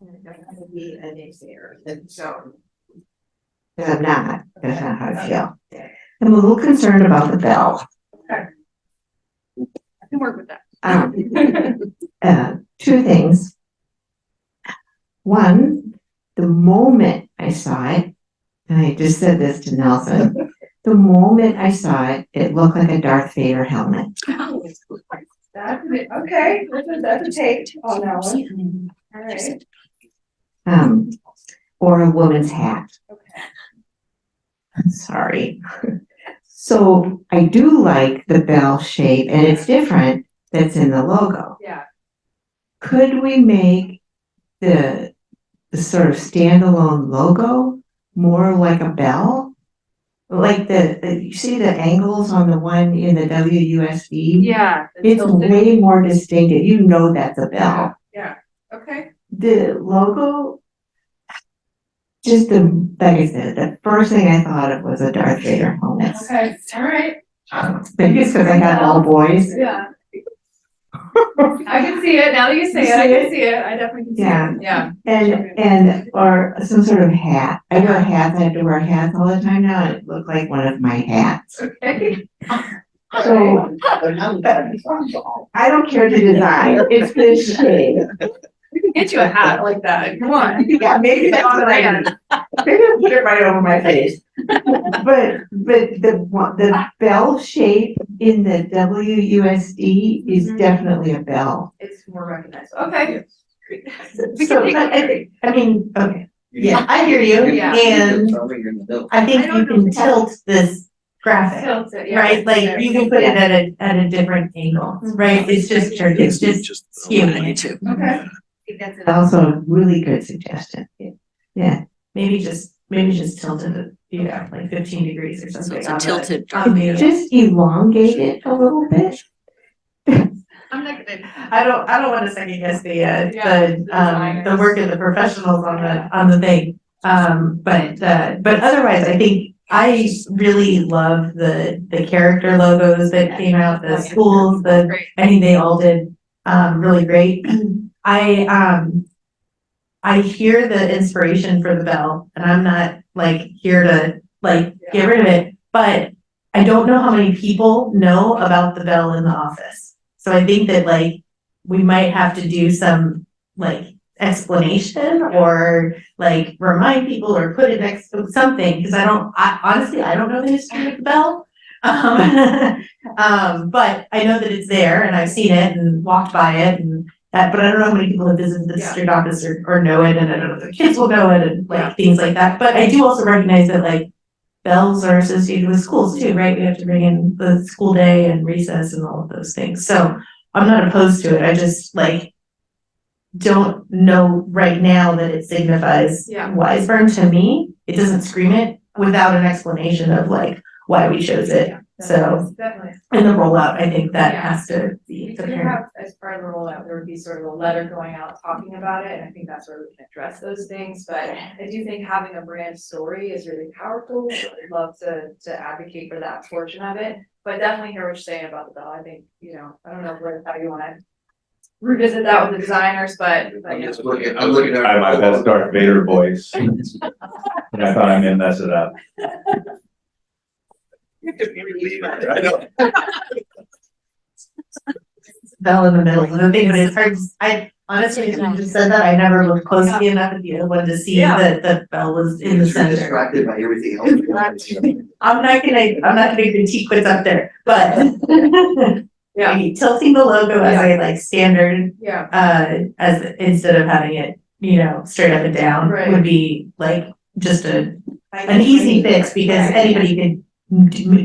going to be a naysayer, and so. I'm not, that's not how I feel. I'm a little concerned about the bell. I can work with that. Two things. One, the moment I saw it, and I just said this to Nelson, the moment I saw it, it looked like a Darth Vader helmet. That's it. Okay, that's a take on that one. All right. Or a woman's hat. Okay. I'm sorry. So I do like the bell shape, and it's different that's in the logo. Yeah. Could we make the sort of standalone logo more like a bell? Like you see the angles on the one in the WUSD? Yeah. It's way more distinctive. You know that's a bell. Yeah. Okay. The logo, just like I said, the first thing I thought of was a Darth Vader helmet. Okay. All right. Maybe it's because I got all boys. Yeah. I can see it. Now that you say it, I can see it. I definitely can see it. Yeah. And or some sort of hat. I wear hats. I have to wear hats all the time now. And it looked like one of my hats. Okay. So I don't care the design. It's this shape. We can get you a hat like that. Come on. Yeah, maybe that's what I got. Maybe I'll put it right over my face. But the bell shape in the WUSD is definitely a bell. It's more recognized. Okay. So I mean, okay. Yeah, I hear you. Yeah. And I think you can tilt this graphic, Tilt it, yeah. right? Like you can put it at a different angle, right? It's just skewing it. Okay. That's also a really good suggestion. Yeah. Maybe just tilted it, you know, like 15 degrees or something. it's a on the- tilted on the- Just elongate it a little bit. I'm not gonna. I don't want to second guess the designers. work of the professionals on the thing. But otherwise, I think I really love the character logos that came out, the schools, Great. I think they all did really great. I hear the inspiration for the bell, and I'm not like here to like get rid of it, but I don't know how many people know about the bell in the office. So I think that like we might have to do some like explanation or like remind people or put it next to something, because I honestly I don't know the history of the bell. But I know that it's there and I've seen it and walked by it and but I don't know how many people have visited the district office or know it, and I don't know if the kids will know it and like things like that. But I do also recognize that like bells are associated with schools too, right? We have to bring in the school day and recess and all of those things. So I'm not opposed to it. I just like don't know right now that it signifies Wiseburn to me. It doesn't scream it without an explanation of like why we chose it. So Definitely. in the rollout, I think that has to We be could apparent. have, as part of the rollout, there would be sort of a letter going out talking about it, and I think that's where we can address those things, but I do think having a brand story is really powerful. So I'd love to advocate for that portion of it, but definitely hear what you're saying about the bell. I think, you know, I don't know how you wanna revisit that with the designers, but I'm looking at my best Darth Vader voice. And I thought I may mess it up. I know. Bell in the middle of the thing, but it's hard. I honestly, as you just said that, I never looked closely enough at the other one to see that the bell was in the center. Distracted by everything else. I'm not gonna critique what's up there, but maybe tilting the logo as a like standard, as instead of having it, you know, straight up and down would be like just an easy fix, because anybody could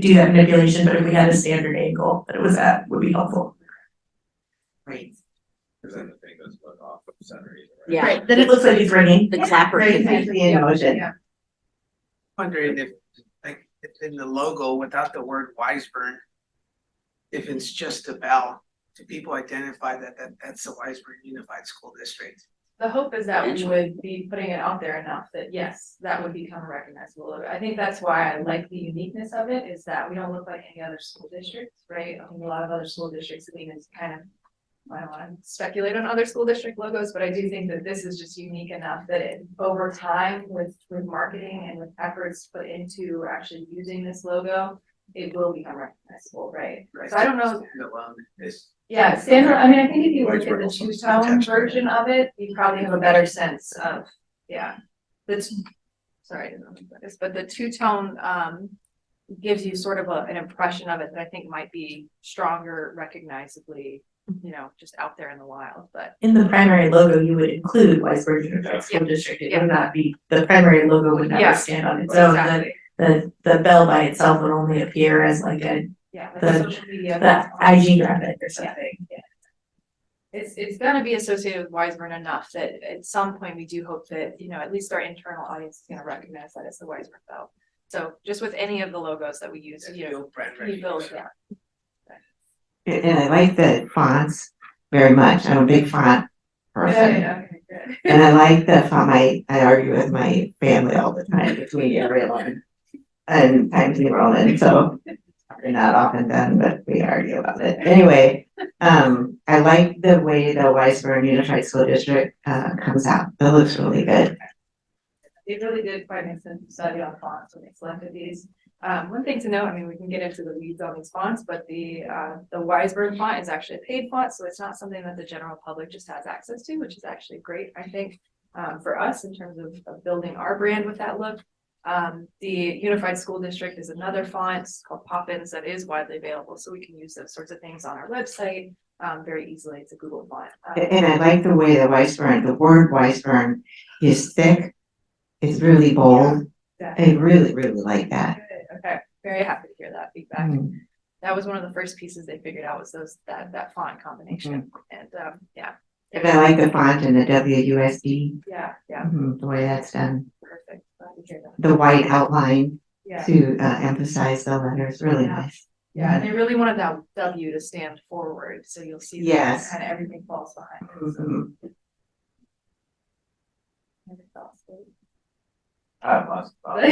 do that manipulation, but if we had a standard angle that it was at, would be helpful. Great. Because then the thing goes off of center either, right? Yeah. Right, then it looks like it's ringing. The clapper Right, could be. actually in motion. Wondering if in the logo without the word Wiseburn. If it's just a bell, do people identify that's the Wiseburn Unified School District? The hope is that we would be putting it out there enough that, yes, that would become a recognizable logo. I think that's why I like the uniqueness of it, is that we don't look like any other school districts, right? I think a lot of other school districts, I mean, it's kind of, I don't wanna speculate on other school district logos, but I do think that this is just unique enough that it, over time, with marketing and with efforts put into actually using this logo, it will become recognizable, right? So I don't know. Yeah, standalone, I mean, I think if you look at the two-tone version of it, you probably have a better sense of, yeah. That's, sorry, I didn't know this, but the two-tone, gives you sort of an impression of it that I think might be stronger recognizably, you know, just out there in the wild, but. In the primary logo, you would include Wiseburg Unified School District. It would not be, the primary logo would Yeah. never stand on its own. Exactly. The bell by itself would only appear as like Yeah. like the- social media the platform. IG graphic or something. It's gonna be associated with Wiseburn enough that at some point we do hope that, you know, at least our internal audience is gonna recognize that it's the Wiseburn bell. So just with any of the logos that we use, you know, we build, yeah. And I like the fonts very much. I'm a big font person. Okay, good. And I like the font, I argue with my family all the time between Arial and Times New Roman, so we're not often done, but we argue about it. Anyway, I like the way the Wiseburn Unified School District comes out. It looks really good. They really did quite an extensive study on fonts when they selected these. One thing to note, I mean, we can get into the weeds on these fonts, but the Wiseburn font is actually a paid font, so it's not something that the general public just has access to, which is actually great, I think, for us in terms of building our brand with that look. The Unified School District is another font called Poppins that is widely available, so we can use those sorts of things on our website very easily. It's a Google font. And I like the way the word Wiseburn is thick. It's really bold. I really, really like that. Good. Okay, very happy to hear that feedback. That was one of the first pieces they figured out was that font combination, and yeah. And I like the font and the WUSD. Yeah, The way that's done. perfect. Glad to hear that. The white outline Yeah. to emphasize the letters, really nice. Yeah, and they really wanted that W to stand forward, so you'll see that Yes. kind of everything falls behind. Mhm. Never thought so. I have lots of thoughts.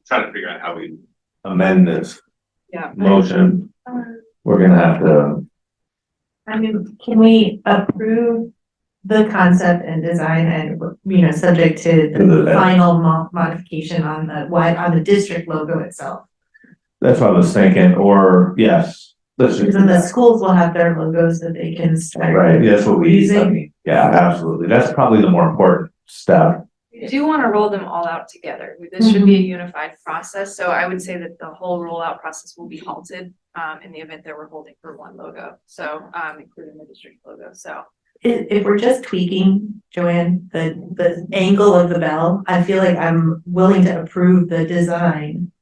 Trying to figure out how we amend this Yeah. motion. We're gonna have to, I mean, can we approve the concept and design and, you know, subject to To the- the final modification on the district logo itself? that's what I was thinking, or yes. Let's Because then the schools will have their logos that they can start. Right, that's what we, I Using. mean, yeah, absolutely. That's probably the more important step. We do want to roll them all out together. This should be a unified process, so I would say that the whole rollout process will be halted in the event that we're holding for one logo, so including the district logo, so. If we're just tweaking, Joanne, the angle of the bell, I feel like I'm willing to approve the design.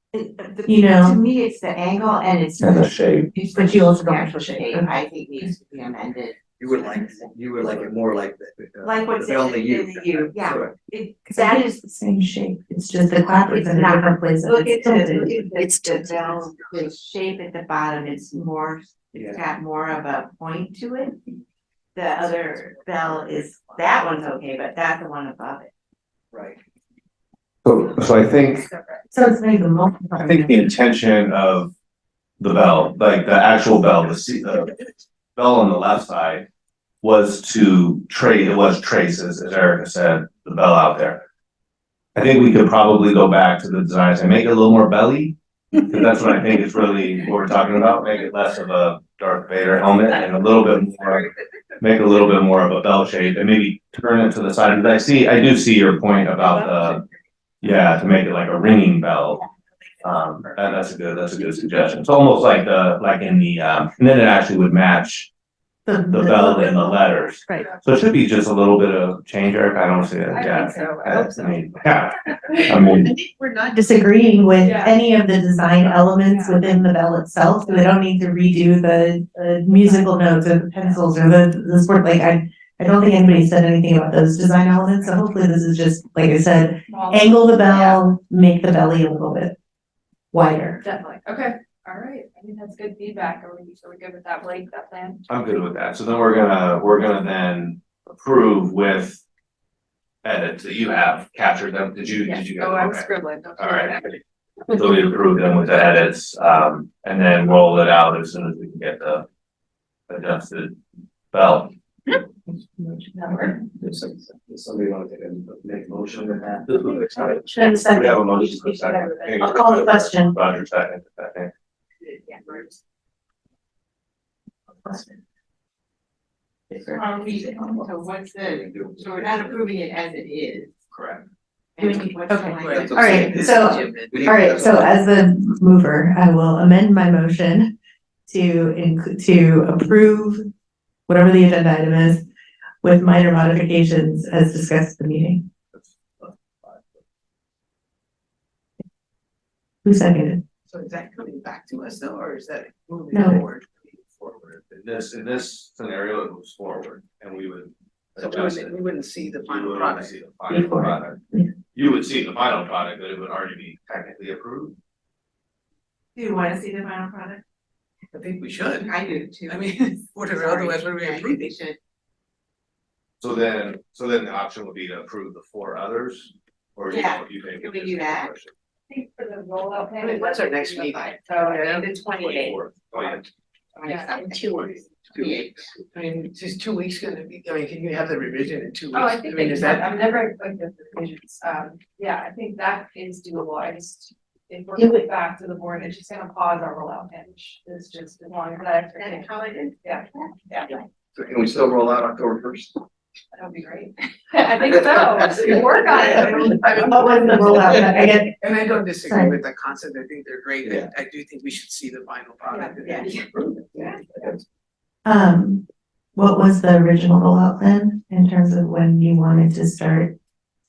You know. To me, it's the angle and it's. And the shape. But you also The don't actual have to shape, shape. I think needs to be amended. You would like it more like the. Like what's the bell in in the U, yeah. Correct. That is the same shape. It's just the clappers It's in a not- different place. Look at tilted. it's the bell, the shape at the bottom, it's got more of a point to it. The other bell is, that one's okay, but that's the one above it. Right. So I think, So it's maybe the most. I think the intention of the bell, like the actual bell, the bell on the left side was to trace, as Erica said, the bell out there. I think we could probably go back to the designs and make it a little more belly, because that's what I think is really what we're talking about, make it less of a Darth Vader helmet and a little bit more, make it a little bit more of a bell shape and maybe turn it to the side. But I do see your point about to make it like a ringing bell. And that's a good suggestion. It's almost like in the, and then it actually would match the bell and the letters. Right. So it should be just a little bit of change, Eric. I don't see it. I Yeah. think so, I hope so. I mean, We're not disagreeing with Yeah. any of the design elements within the bell itself, so they don't need to redo the musical notes or the pencils or the sport, like I don't think anybody said anything about those design elements, so hopefully this is just, like I said, angle the bell, make the belly a little bit wider. Definitely, okay, all right, I think that's good feedback, are we good with that, Blake, that plan? I'm good with that. So then we're gonna then approve with edits that you have captured them. Did you get Oh, I'm okay. scribbling. All right. So we approve them with the edits, and then roll it out as soon as we can get the adjusted belt. Does somebody want to make a motion with that? We have a motion for a second. I'll call the question. Roger, second, I think. So what's the, so we're not approving it as it is. Correct. Okay. What's the language? All right, so as the mover, I will amend my motion to approve whatever the agenda item is with minor modifications as discussed at the meeting. Who seconded? So is that coming back to us though, or is that moving No. forward? Forward. In this scenario, it moves forward and we would So adjust it. we wouldn't see the You final wouldn't product. see the final Before. product. Yeah. You would see the final product, but it would already be technically approved. Do you wanna see the final product? I think we should. I do too. I mean, whatever, otherwise what are we Yeah, I think approving? they should. So then the option would be to approve the 4 others, or Yeah. you think. Can we do that? I think for the rollout plan. Wait, what's our next meeting? So, The 28th. 24th. Oh, yeah. Yeah, in 2 weeks. 28th. I mean, just 2 weeks gonna be, I mean, can you have the revision in 2 weeks? Oh, I think mean, they is can, that? I'm never like the provisions, yeah, I think that is doable, I just. If we're Yeah, going back to the board, it's just gonna pause our rollout plan, which is just as long as that That's expectation, how it is. yeah, yeah, So can we still roll out October 1st? that would be great. I think so, we work on it. I mean, What was the rollout? I get, and I don't disagree Sorry. with the concept, I think they're great, Yeah. I do think we should see the final product. and Yeah. then approve it. what was the original rollout plan in terms of when you wanted to start?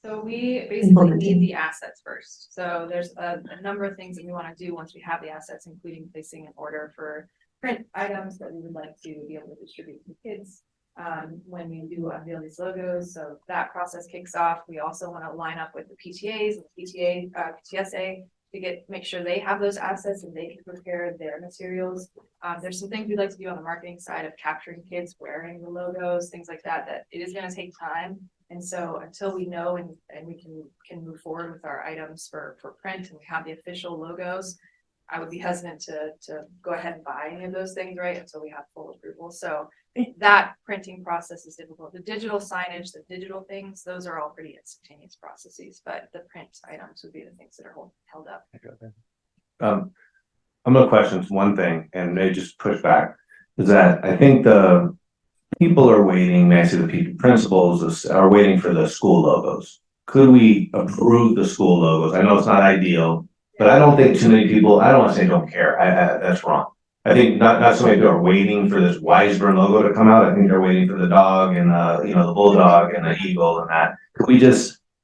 So we basically Implementing. need the assets first. So there's a number of things that we want to do once we have the assets, including placing an order for print items that we would like to be able to distribute to kids. When we do unveil these logos, so that process kicks off. We also want to line up with the PTAs and the PTSA to make sure they have those assets and they can prepare their materials. There's some things we'd like to do on the marketing side of capturing kids wearing the logos, things like that, that it is gonna take time. And so until we know and we can move forward with our items for print and we have the official logos, I would be hesitant to go ahead and buy any of those things, right, until we have full approval. So that printing process is difficult. The digital signage, the digital things, those are all pretty instantaneous processes, but the print items would be the things that are held up. I'm gonna question one thing and maybe just push back, is that I think the people are waiting, the principals are waiting for the school logos. Could we approve the school logos? I know it's not ideal, but I don't think too many people, I don't wanna say don't care, that's wrong. I think not so many people are waiting for this Weisburn logo to come out, I think they're waiting for the dog and, the bulldog and the eagle and that.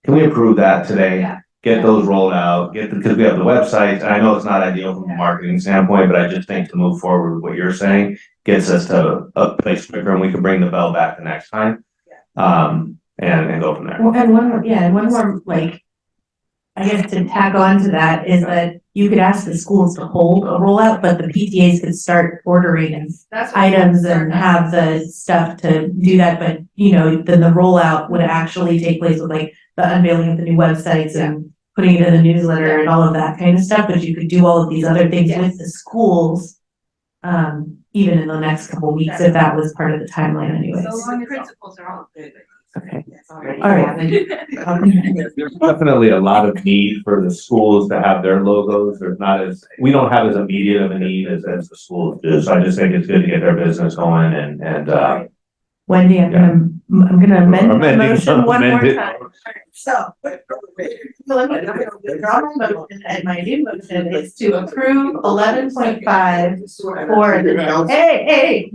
Can we approve that today? Yeah. Get those rolled out, because we have the website, and I know it's not ideal from a marketing standpoint, but I just think to move forward with what you're saying gets us to a place quicker and we can bring the bell back the next time. And go from there. Well, and one more, like, I guess to tag on to that is that you could ask the schools to hold a rollout, but the PTAs could start ordering That's what- items and have the stuff to do that, but then the rollout would actually take place with like the unveiling of the new websites and putting it in the newsletter and all of that kind of stuff, but you could do all of these other things with the schools. Even in the next couple weeks, if that was part of the timeline anyways. So long as principals are all good. Okay. All right. All right. There's definitely a lot of need for the schools to have their logos. We don't have as immediate of a need as the schools do. So I just think it's good to get their business going and Wendy, I'm gonna amend the motion one more amended. time. So. And my new motion is to approve 11.5 for the, hey.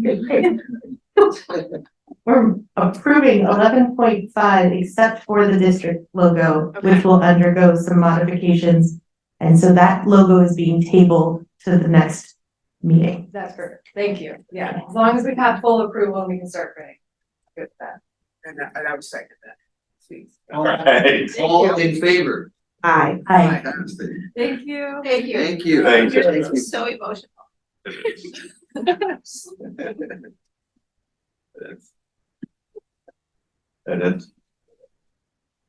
We're approving 11.5 except for the district logo, which will undergo some modifications. And so that logo is being tabled to the next meeting. That's perfect, thank you, yeah, as long as we have full approval, we can start printing. Good with that. And I would second that. Please. Right. All in favor? Aye. Aye. Thank you. Thank you. Thank you. Thank you. This is so emotional. And it's.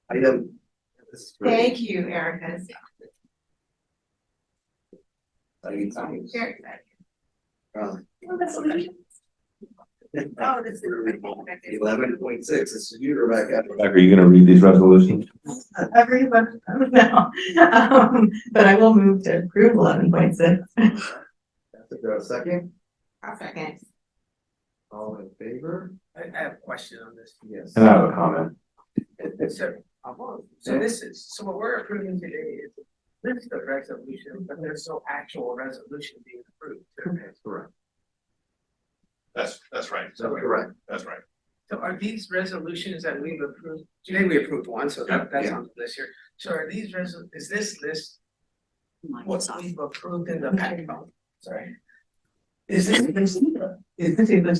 Item. Thank you, Erica. Very excited. Oh, this is. 11.6, this is you, Rebecca. Are you gonna read these resolutions? Everyone, no. But I will move to approve 11.6. Is there a second? I'll second. All in favor? I have a question on this. Yes. And I have a comment. So this is, so what we're approving today is a list of resolutions, but there's no actual resolution being approved. That's correct. That's right. That's correct. That's right. So are these resolutions that we've approved, today we approved one, so that's on the list here. So are these is this list what we've approved in the past? Oh, sorry. Is this a list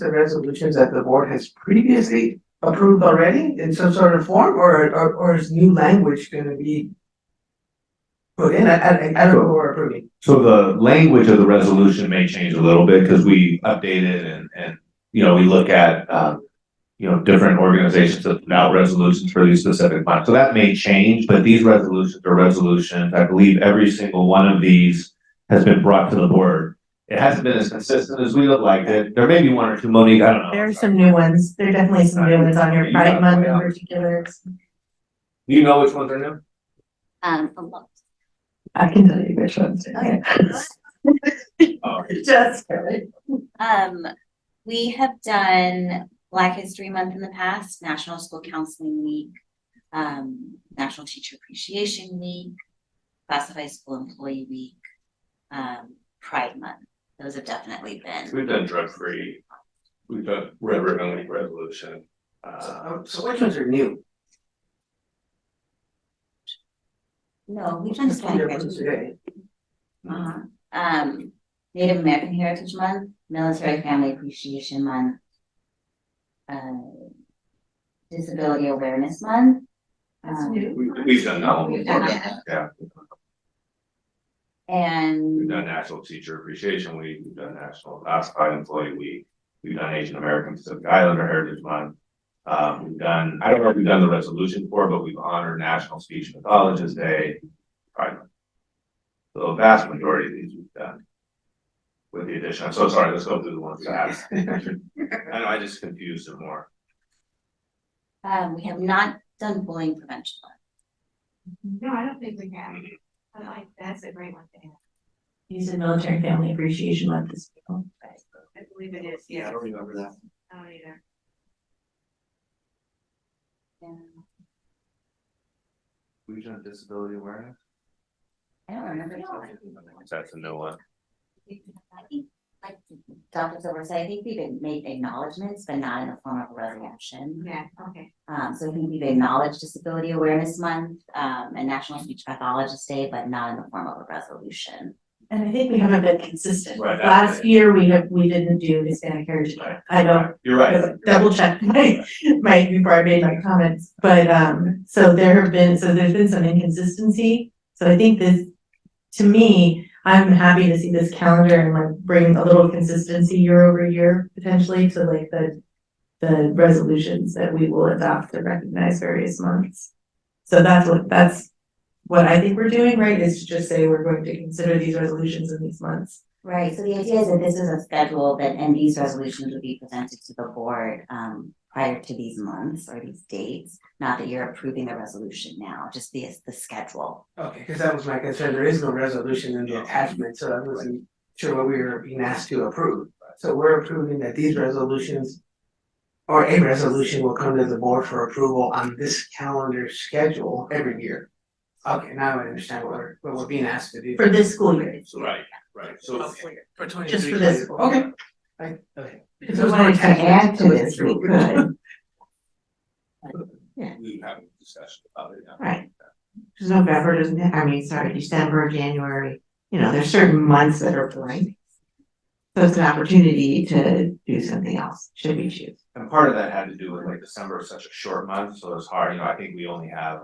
of resolutions that the board has previously approved already in some sort of form, or is new language gonna be put in? I don't know what we're approving. So the language of the resolution may change a little bit because we updated and, you know, we look at, you know, different organizations that put out resolutions for these specific months. So that may change, but these resolutions are resolutions. I believe every single one of these has been brought to the board. It hasn't been as consistent as we would like it. There may be one or two, Monique, I don't know. There are some new ones. There are definitely some new ones on your Pride Month in particular. Do you know which ones are new? I can tell you which ones. Okay. Oh. Just kidding. We have done Black History Month in the past, National School Counseling Week, National Teacher Appreciation Week, Classified School Employee Week, Pride Month. Those have definitely been. We've done drug free. We've done Red Ribbon Week resolution. So which ones are new? No, we've done just kind of graduation. Native American Heritage Month, Military Family Appreciation Month, Disability Awareness Month. We've done that one We've before. done that. Yeah. And We've done National Teacher Appreciation Week, we've done National Classified Employee Week, we've done Asian American Pacific Islander Heritage Month. We've done, I don't know if we've done the resolution for, but we've honored National Speech Pathologist Day. Pride Month. So the vast majority of these we've done. With the addition, I'm so sorry, let's go through the ones that I know I just confused it more. we have not done bullying prevention month. No, I don't think we have. I like, that's a great one to have. You said Military Family Appreciation Month this year. I believe it is, Yeah, I yeah. don't remember that. I don't either. Yeah. We've done disability awareness. I don't remember. That's a new one. I think, like Dr. Silver said, I think we've made acknowledgements, but not in the form of a resolution. Yeah, okay. So I think we've acknowledged Disability Awareness Month, and National Speech Pathologist Day, but not in the form of a resolution. And I think we haven't been consistent. Right, Last that's it. year, we didn't do Hispanic Heritage. Right. I don't You're right. double check my before I made my comments, but so there's been some inconsistency. So I think this, to me, I'm happy to see this calendar and like bring a little consistency year over year potentially to like the resolutions that we will adopt to recognize various months. So that's what I think we're doing, right, is to just say we're going to consider these resolutions in these months. Right, so the idea is that this is a schedule and these resolutions will be presented to the board prior to these months or these dates. Not that you're approving the resolution now, just the schedule. Okay, because that was my concern. There is no resolution in the attachment, so I wasn't sure what we were being asked to approve. So we're approving that these resolutions or a resolution will come to the board for approval on this calendar schedule every year. Okay, now I understand what we're being asked to do. For this school year. Right, so. Okay, for 23. Just for this. Okay. Okay. If you wanted to add to this, we could. We have a discussion about it. Yeah. Right. Because November doesn't, December, January, there's certain months that are blank. So it's an opportunity to do something else, should we choose. And part of that had to do with like December is such a short month, so it's hard, I think we only have,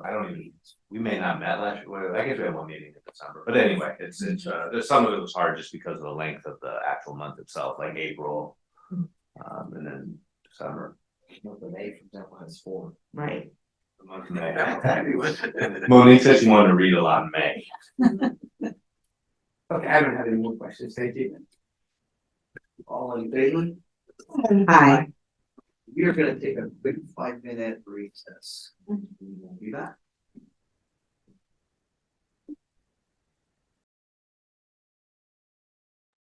we may not met last year, I guess we had one meeting in December, but anyway, there's some of it was hard just because of the length of the actual month itself, like April. And then December. The May, for example, has 4. Right. The month of May. Monique said she wanted to read a lot in May. Okay, I don't have any more questions. Thank you. All in favor? Hi. We are gonna take a quick 5-minute recess. We will be back.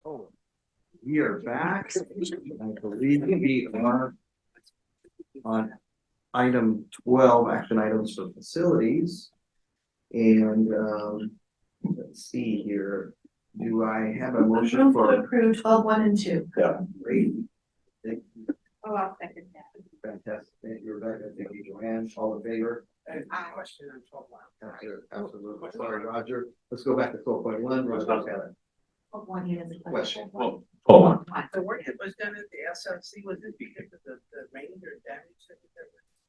Oh, we are back. I believe we are on item 12, action items for facilities. And let's see here. Do I have a motion Move to for? approve 12.1 and 2. Yeah, great. Thank you. Oh, I'll second that. Fantastic. Thank you, Rebecca. Thank you, Joanne. All in favor? Question on 12. Absolutely. Sorry, Roger. Let's go back to 12.1. Roger, got it. 12.1 here is a Question. Hold on. The work that was done at the SLC, was it because of the rain or damage?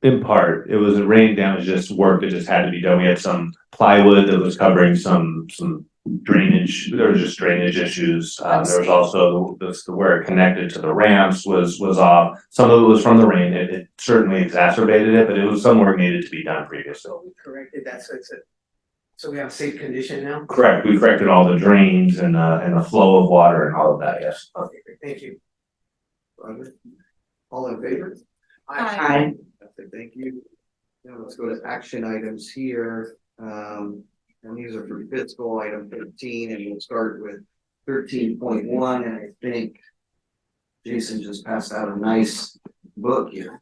In part, it was a rain damage, just work that just had to be done. We had some plywood that was covering some drainage, there was just drainage issues. There was also the where it connected to the ramps was off. Some of it was from the rain. It certainly exacerbated it, but it was some work needed to be done previously. So we corrected that, so we have a safe condition now? Correct. We corrected all the drains and the flow of water and all of that, yes. Okay, great. Thank you. Roger. All in favor? Hi. Thank you. Now let's go to action items here. And these are for fiscal item 13, and we'll start with 13.1. And I think Jason just passed out a nice book here.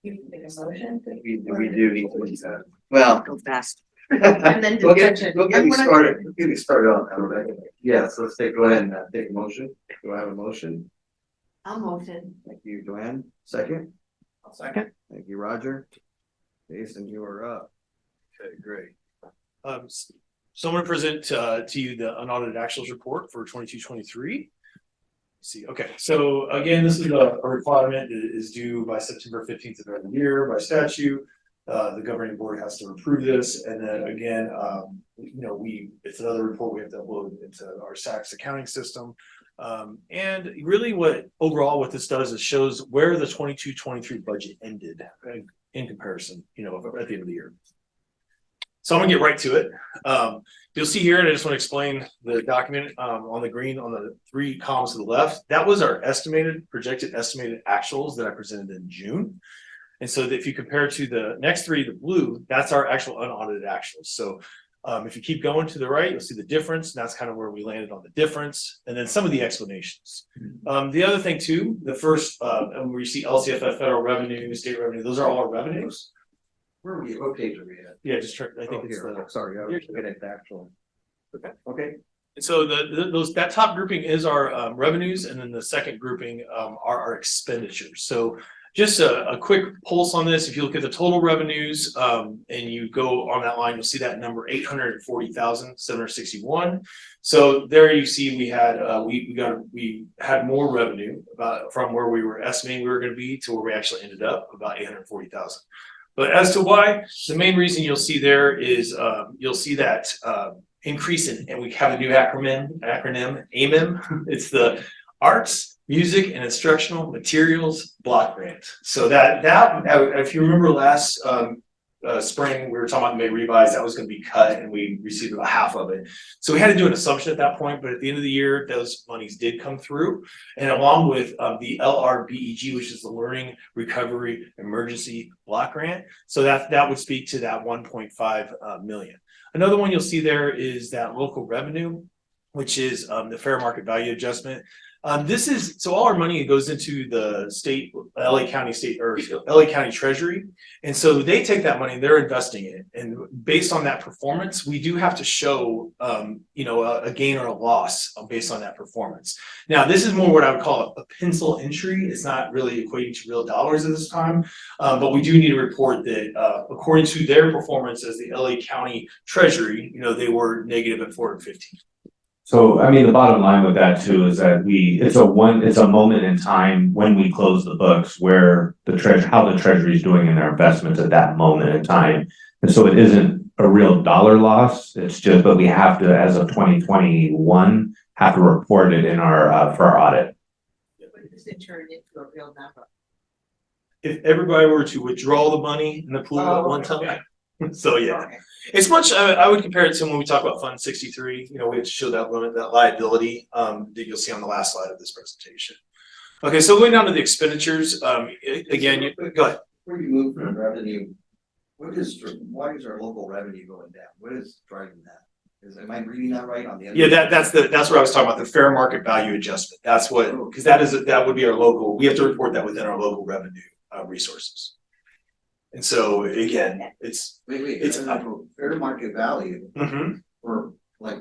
You can make a motion. We do need to, well. Go fast. And then We'll get discussion. me started. Get me started on that, Rebecca. Yes, let's go ahead and take a motion. Do I have a motion? I'll motion. Thank you, Joanne. Second? I'll second. Thank you, Roger. Jason, you are up. Okay, great. So I'm going to present to you the unaudited actuals report for 22-23. See, okay, so again, this is a requirement that is due by September 15th of every year by statute. The governing board has to approve this, and then again, it's another report we have to upload into our SACS accounting system. And really what this does is shows where the 22-23 budget ended in comparison, at the end of the year. So I'm gonna get right to it. You'll see here, and I just want to explain the document on the green on the 3 columns to the left. That was our projected estimated actuals that I presented in June. And so if you compare to the next 3, the blue, that's our actual unaudited actuals. So if you keep going to the right, you'll see the difference. And that's kind of where we landed on the difference, and then some of the explanations. The other thing too, the first, where you see LCFF, federal revenue, state revenue, those are all our revenues. Where are we? What page are we at? Yeah, just I think it's here. Sorry, I was looking at the actual. Okay. And so that top grouping is our revenues, and then the second grouping are our expenditures. So just a quick pulse on this. If you look at the total revenues and you go on that line, you'll see that number 840,761. So there you see we had we had more revenue from where we were estimating we were going to be to where we actually ended up, about 840,000. But as to why, the main reason you'll see there is you'll see that increase and we have a new acronym, AMIM. It's the Arts, Music, and Instructional Materials Block Grant. So that if you remember last spring, we were talking about the May revise, that was going to be cut, and we received about half of it. So we had to do an assumption at that point, but at the end of the year, those monies did come through, and along with the LRBEG, which is the Learning Recovery Emergency Block Grant. So that would speak to that 1.5 million. Another one you'll see there is that local revenue, which is the fair market value adjustment. So all our money goes into the state, LA County Treasury. And so they take that money and they're investing it. And based on that performance, we do have to show, a gain or a loss based on that performance. Now, this is more what I would call a pencil entry. It's not really equating to real dollars at this time. But we do need to report that according to their performance as the LA County Treasury, they were negative at 415. So, I mean, the bottom line with that too is that it's a moment in time when we close the books where how the treasury is doing in their investments at that moment in time. And so it isn't a real dollar loss. It's just, but we have to, as of 2021, have to report it in our, for our audit. But does it turn into a real number? If everybody were to withdraw the money in the pool at one time. So yeah, it's much, I would compare it to when we talk about Fund 63, we have to show that limit, that liability, that you'll see on the last slide of this presentation. Okay, so going down to the expenditures, again, go ahead. Before you move from revenue, why is our local revenue going down? What is driving that? Am I reading that right on the? Yeah, that's what I was talking about, the fair market value adjustment. That's what, because that would be our local, we have to report that within our local revenue resources. And so again, it's fair market value for like.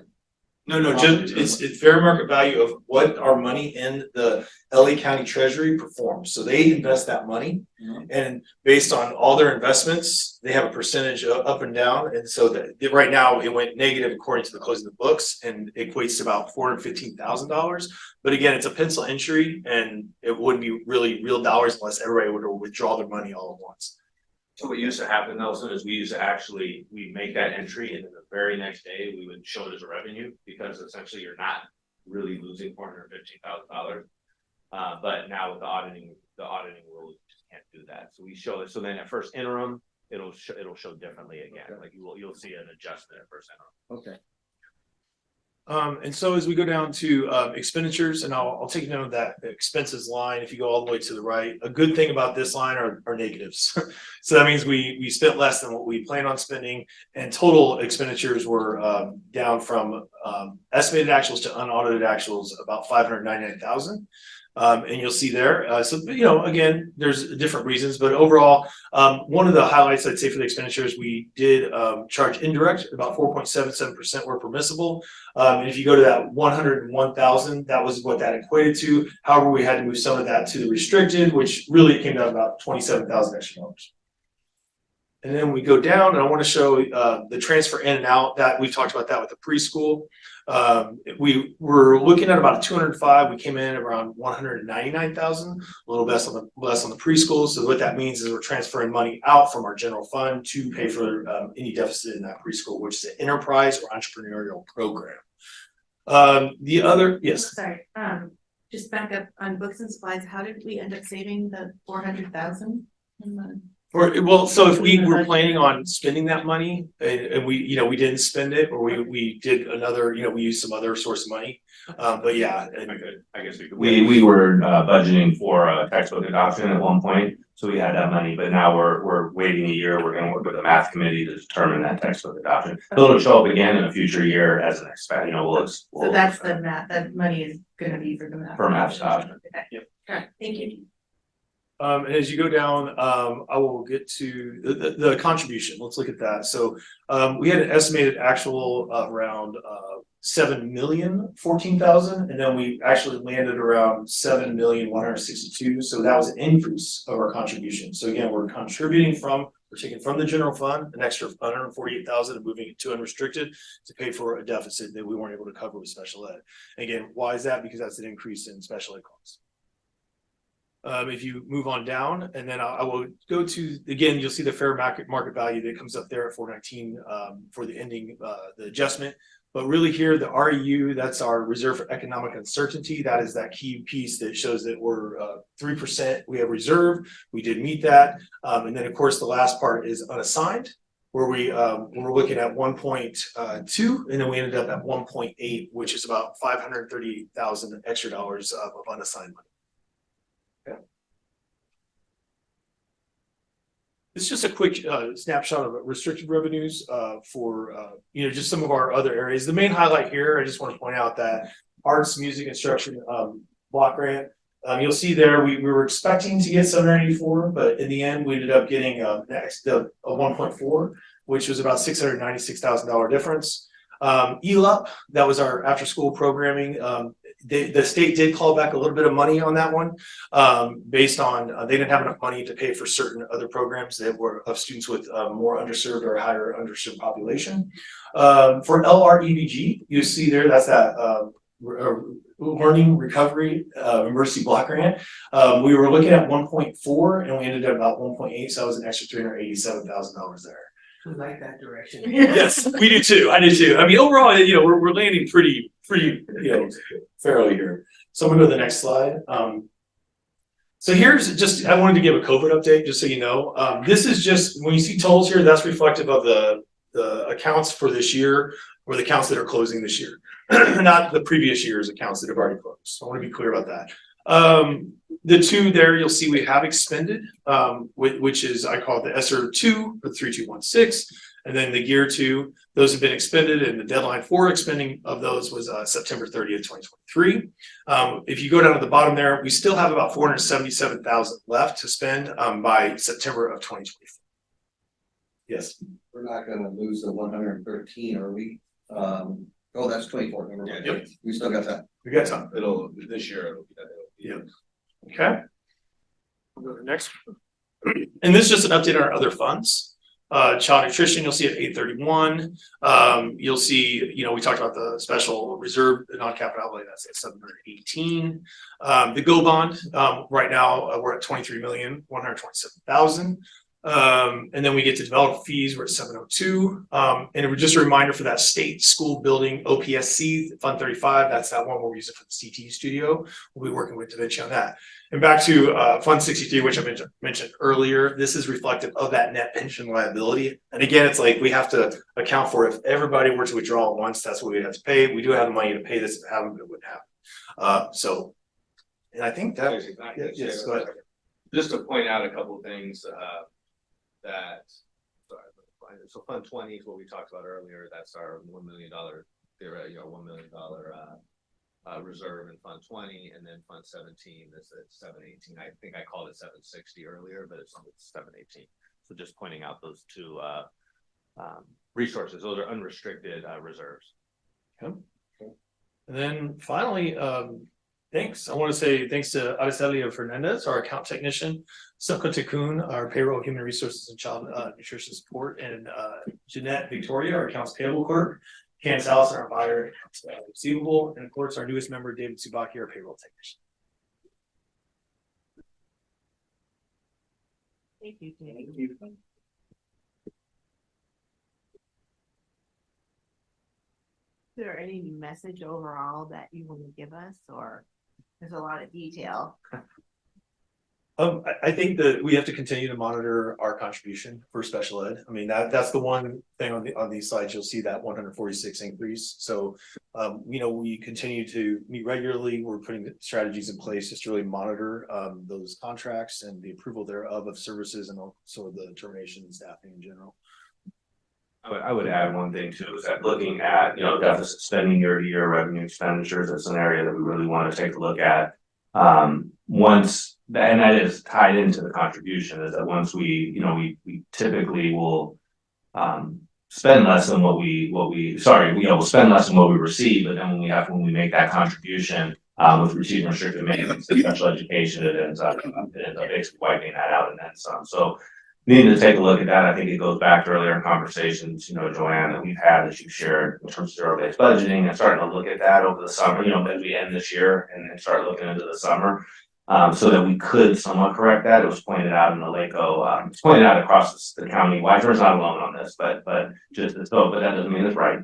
No, just it's fair market value of what our money in the LA County Treasury performs. So they invest that money, and based on all their investments, they have a percentage up and down. And so that right now it went negative according to the closing of the books, and equates to about $415,000. But again, it's a pencil entry, and it wouldn't be really real dollars unless everybody were to withdraw their money all at once. So what used to happen, Nelson, is we make that entry, and then the very next day we would show it as a revenue, because essentially you're not really losing $415,000. But now with the auditing rule, you just can't do that. So we show it. So then at first interim, it'll show differently again. Like you'll see an adjustment at first interim. Okay. And so as we go down to expenditures, and I'll take note of that expenses line. If you go all the way to the right, a good thing about this line are negatives. So that means we spent less than what we planned on spending, and total expenditures were down from estimated actuals to unaudited actuals about 599,000. And you'll see there, so again, there's different reasons, but overall, one of the highlights I'd say for the expenditures, we did charge indirect, about 4.77% were permissible. And if you go to that 101,000, that was what that equated to. However, we had to move some of that to the restricted, which really came down to about 27,000 extra dollars. And then we go down, and I want to show the transfer in and out. That we've talked about that with the preschool. We were looking at about 205. We came in around 199,000, a little less on the preschool. So what that means is we're transferring money out from our general fund to pay for any deficit in that preschool, which is an enterprise or entrepreneurial program. The other, yes. Sorry, just back up on books and supplies. How did we end up saving the 400,000? So if we were planning on spending that money and we didn't spend it, or we did another, we used some other source of money. But yeah. I guess we were budgeting for a textbook adoption at one point. So we had that money, but now we're waiting a year. We're going to work with the math committee to determine that textbook adoption. It'll show up again in a future year as an expense, so that's the math, that money is going to be for the math. For math adoption. Okay. Yep. All right, thank you. And as you go down, I will get to the contribution. Let's look at that. So we had an estimated actual around 7,014,000, and then we actually landed around 7,162,000. So that was an increase of our contribution. So again, we're taking from the general fund an extra 148,000 and moving it to unrestricted to pay for a deficit that we weren't able to cover with special ed. Again, why is that? Because that's an increase in special ed costs. If you move on down, and then I will go to, again, you'll see the fair market value that comes up there at 419 for the ending, the adjustment. But really here, the REU, that's our reserve for economic uncertainty. That is that key piece that shows that we're 3%. We have reserve. We did meet that. And then of course, the last part is unassigned, where we're looking at 1.2, and then we ended up at 1.8, which is about 538,000 extra dollars of unassigned money. It's just a quick snapshot of restricted revenues for just some of our other areas. The main highlight here, I just want to point out that arts, music, instruction block grant. You'll see there we were expecting to get 784, but in the end we ended up getting a 1.4, which was about $696,000 difference. ELUP, that was our after school programming. the state did call back a little bit of money on that one, based on, they didn't have enough money to pay for certain other programs that were of students with more underserved or higher underserved population. For LREBG, you see there, that's that learning recovery emergency block grant. We were looking at 1.4 and we ended up about 1.8, so that was an extra $387,000 there. We like that direction. Yes, we do too. I do too. I mean, overall, we're landing pretty, fairly here. So I'm gonna go to the next slide. So here's just, I wanted to give a COVID update, just so you know. This is just, when you see totals here, that's reflective of the accounts for this year, or the accounts that are closing this year, not the previous year's accounts that have already closed. So I want to be clear about that. The two there, you'll see we have expended, which is, I call it the ESSER 2 for 3216, and then the GEAR 2, those have been expended, and the deadline for expending of those was September 30th, 2023. If you go down to the bottom there, we still have about 477,000 left to spend by September of 2024. Yes. We're not gonna lose the 113, are we? Oh, that's 24. Never mind. Yep. We still got that. We got some. This year. It'll be that. Yeah. Okay. We'll go to the next. And this is just an update on our other funds. Child nutrition, you'll see at 831. You'll see, we talked about the special reserve, the non-capital outlay, that's at 718. The GO bond, right now, we're at 23,127,000. And then we get to develop fees, we're at 702. And it was just a reminder for that state school building OPSC Fund 35. That's that one we're using for the CT studio. We'll be working with Da Vinci on that. And back to Fund 63, which I mentioned earlier. This is reflective of that net pension liability. And again, it's like we have to account for if everybody were to withdraw at once, that's what we'd have to pay. We do have the money to pay this, if it happened, it wouldn't happen. And I think that. Yes, go ahead. Just to point out a couple of things. So Fund 20 is what we talked about earlier. That's our $1 million, $1 million reserve in Fund 20, and then Fund 17 is at 718. I think I called it 760 earlier, but it's 718. So just pointing out those two resources. Those are unrestricted reserves. Okay. And then finally, thanks. I want to say thanks to Araceli Fernandez, our account technician, Soko Tekun, our payroll, human resources and child nutrition support, and Jeanette Victoria, our accounts payable clerk, Candace Allison, our buyer receivable, and of course our newest member, David Subaki, our payroll technician. Thank you, David. Thank you. Is there any message overall that you want to give us, or there's a lot of detail? I think that we have to continue to monitor our contribution for special ed. I mean, that's the one thing on these slides, you'll see that 146 increase. So, we continue to meet regularly. We're putting strategies in place just to really monitor those contracts and the approval thereof of services, and also the termination and staffing in general. I would add one thing too, is that looking at, deficit spending year to year, revenue expenditures, that's an area that we really want to take a look at. And that is tied into the contribution, is that once we typically will spend less than we'll spend less than what we receive, but then when we make that contribution with receiving restricted maintenance and special education, it ends up basically wiping that out and then some. So needing to take a look at that. I think it goes back to earlier in conversations, Joanne, that we've had, that you shared in terms of zero-based budgeting, and starting to look at that over the summer, as we end this year and start looking into the summer, so that we could somewhat correct that. It was pointed out in the LACO, it's pointed out across the county. Weisler's not alone on this, but that doesn't mean it's right.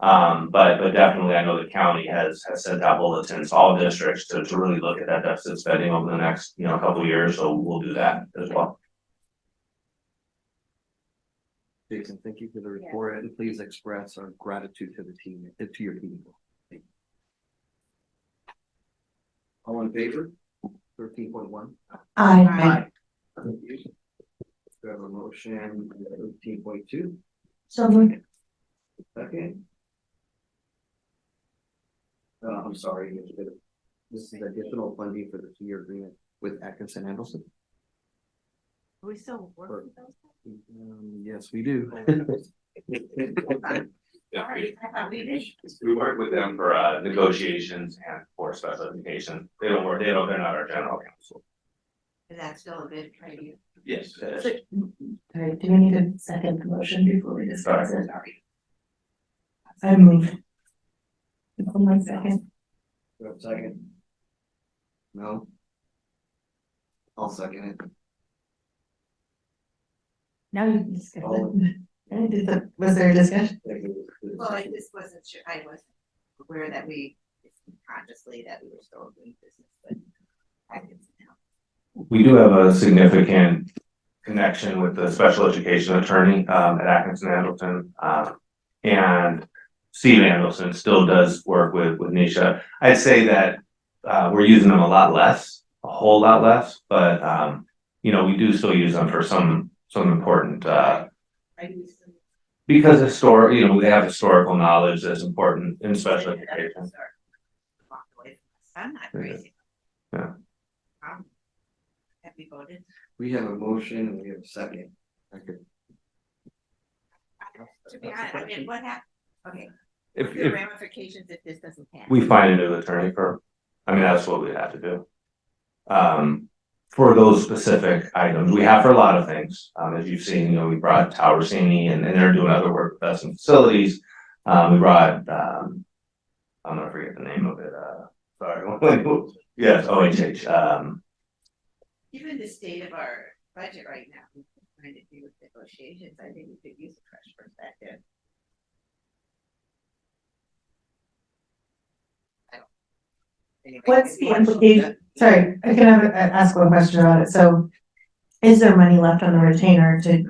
But definitely, I know the county has sent out bulletins to all districts to really look at that deficit spending over the next, couple of years. So we'll do that as well. Jason, thank you for the report, and please express our gratitude to the team, to your team. All in favor? 13.1. Aye. Thank you. We have a motion 13.2. So moved. Second. I'm sorry. This is additional funding for the 2-year agreement with Atkinson Andelson. Are we still working with those? Yes, we do. Yeah, I thought we did. we work with them for negotiations and for special education. They don't work, they're not our general counsel. Is that still a bid for you? Yes. All right, do we need a second motion before we discuss it? Sorry. I move. 1 second. Second. No? I'll second it. Now you can discuss it. Was there a discussion? Well, I just wasn't sure, I wasn't aware that we consciously that we were still doing business, but I can now. We do have a significant connection with the special education attorney at Atkinson Anderson. And Steve Anderson still does work with Nisha. I'd say that we're using them a whole lot less, but you know, we do still use them for some important because you know, they have historical knowledge that's important in special education. I'm not crazy. Yeah. Have we voted? We have a motion and we have a second. To be honest, I mean, what happened? Okay. If- What are the if- ramifications if this doesn't pass? We find a new attorney for, I mean, that's what we have to do. For those specific items, we have for a lot of things, as you've seen, you know, we brought Towersini and they're doing other work with us in facilities. We brought, I'm gonna forget the name of it, sorry. Yes, OHH, Given the state of our budget right now, we're trying to do with negotiations, I think we could use a fresh perspective. Anyway, What's the maybe- implication? Sorry, I can ask one question about it. So is there money left on the retainer to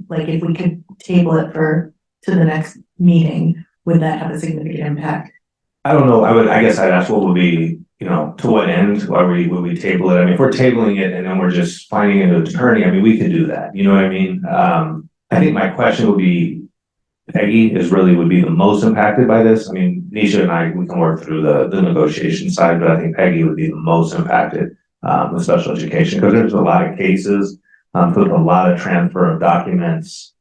like, if we could table it to the next meeting, would that have a significant impact? I don't know, I guess I'd ask what would be, you know, to what end, would we table it? I mean, if we're tabling it and then we're just finding an attorney, I mean, we could do that, you know what I mean? I think my question would be, Peggy would be the most impacted by this. I mean, Nisha and we can work through the negotiation side, but I think Peggy would be the most impacted with special education, because there's a lot of cases, there's a lot of transfer of documents.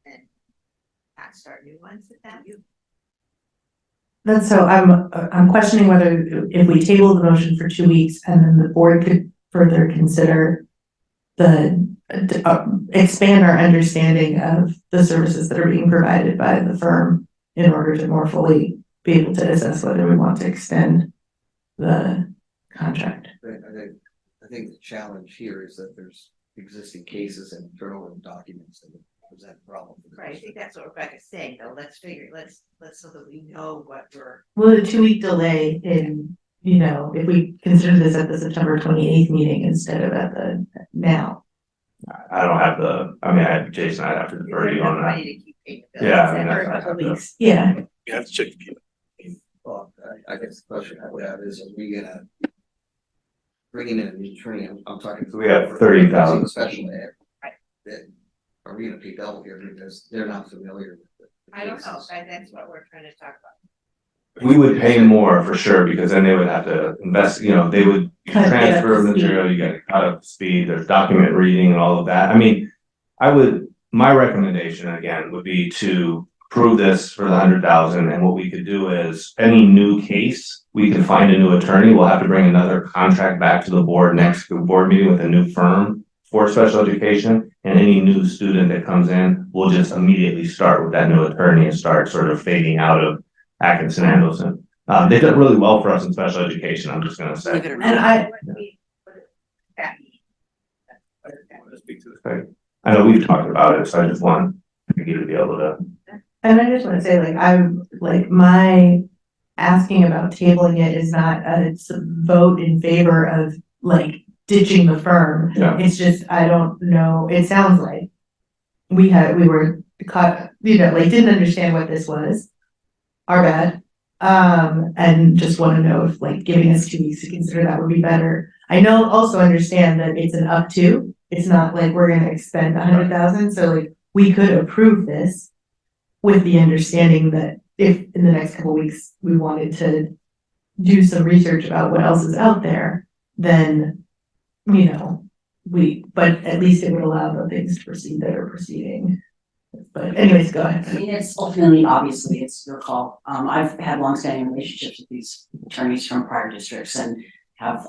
And not start new ones with them. That's so I'm questioning whether if we table the motion for 2 weeks and then the board could further consider expand our understanding of the services that are being provided by the firm in order to more fully be able to assess whether we want to extend the contract. I think the challenge here is that there's existing cases and journal documents that present problems. Right, I think that's what Rebecca's saying, though, let's so that we know what we're. Well, the 2-week delay in, you know, if we consider this at the September 28th meeting instead of at the now. I don't have Jason, I'd have to defer to you on that. Money to keep paying the bills. Yeah, I mean, For a that's- couple weeks, yeah. You have to check. Well, I guess the question I would have is, are we gonna bringing in a new attorney? I'm talking. So we have 30,000. Special ed. That, are we gonna pay double here because they're not familiar with it? I don't know, that's what we're trying to talk about. We would pay more for sure, because then they would have to invest, you know, they would Kind of get up transfer to speed. material, you gotta cut up to speed, there's document reading and all of that. I mean, my recommendation again would be to approve this for the 100,000, and what we could do is any new case, we can find a new attorney, we'll have to bring another contract back to the board next board meeting with a new firm for special education, and any new student that comes in, we'll just immediately start with that new attorney and start sort of fading out of Atkinson Anderson. They did really well for us in special education, I'm just gonna say. Believe it or And not. I know we've talked about it, so I just want you to be able to. And I just want to say, like, I'm like, my asking about tabling it is not a vote in favor of like ditching the firm. Yeah. It's just, I don't know, it sounds like we were caught, you know, like, didn't understand what this was. Our bad. And just want to know if like giving us 2 weeks to consider that would be better. I know, also understand that it's an up to, it's not like we're gonna expend 100,000, so like, we could approve this with the understanding that if in the next couple weeks we wanted to do some research about what else is out there, then, you know, but at least it would allow the things to proceed that are proceeding. But anyways, go I ahead. mean, it's ultimately, obviously, it's your call. I've had longstanding relationships with these attorneys from prior districts and have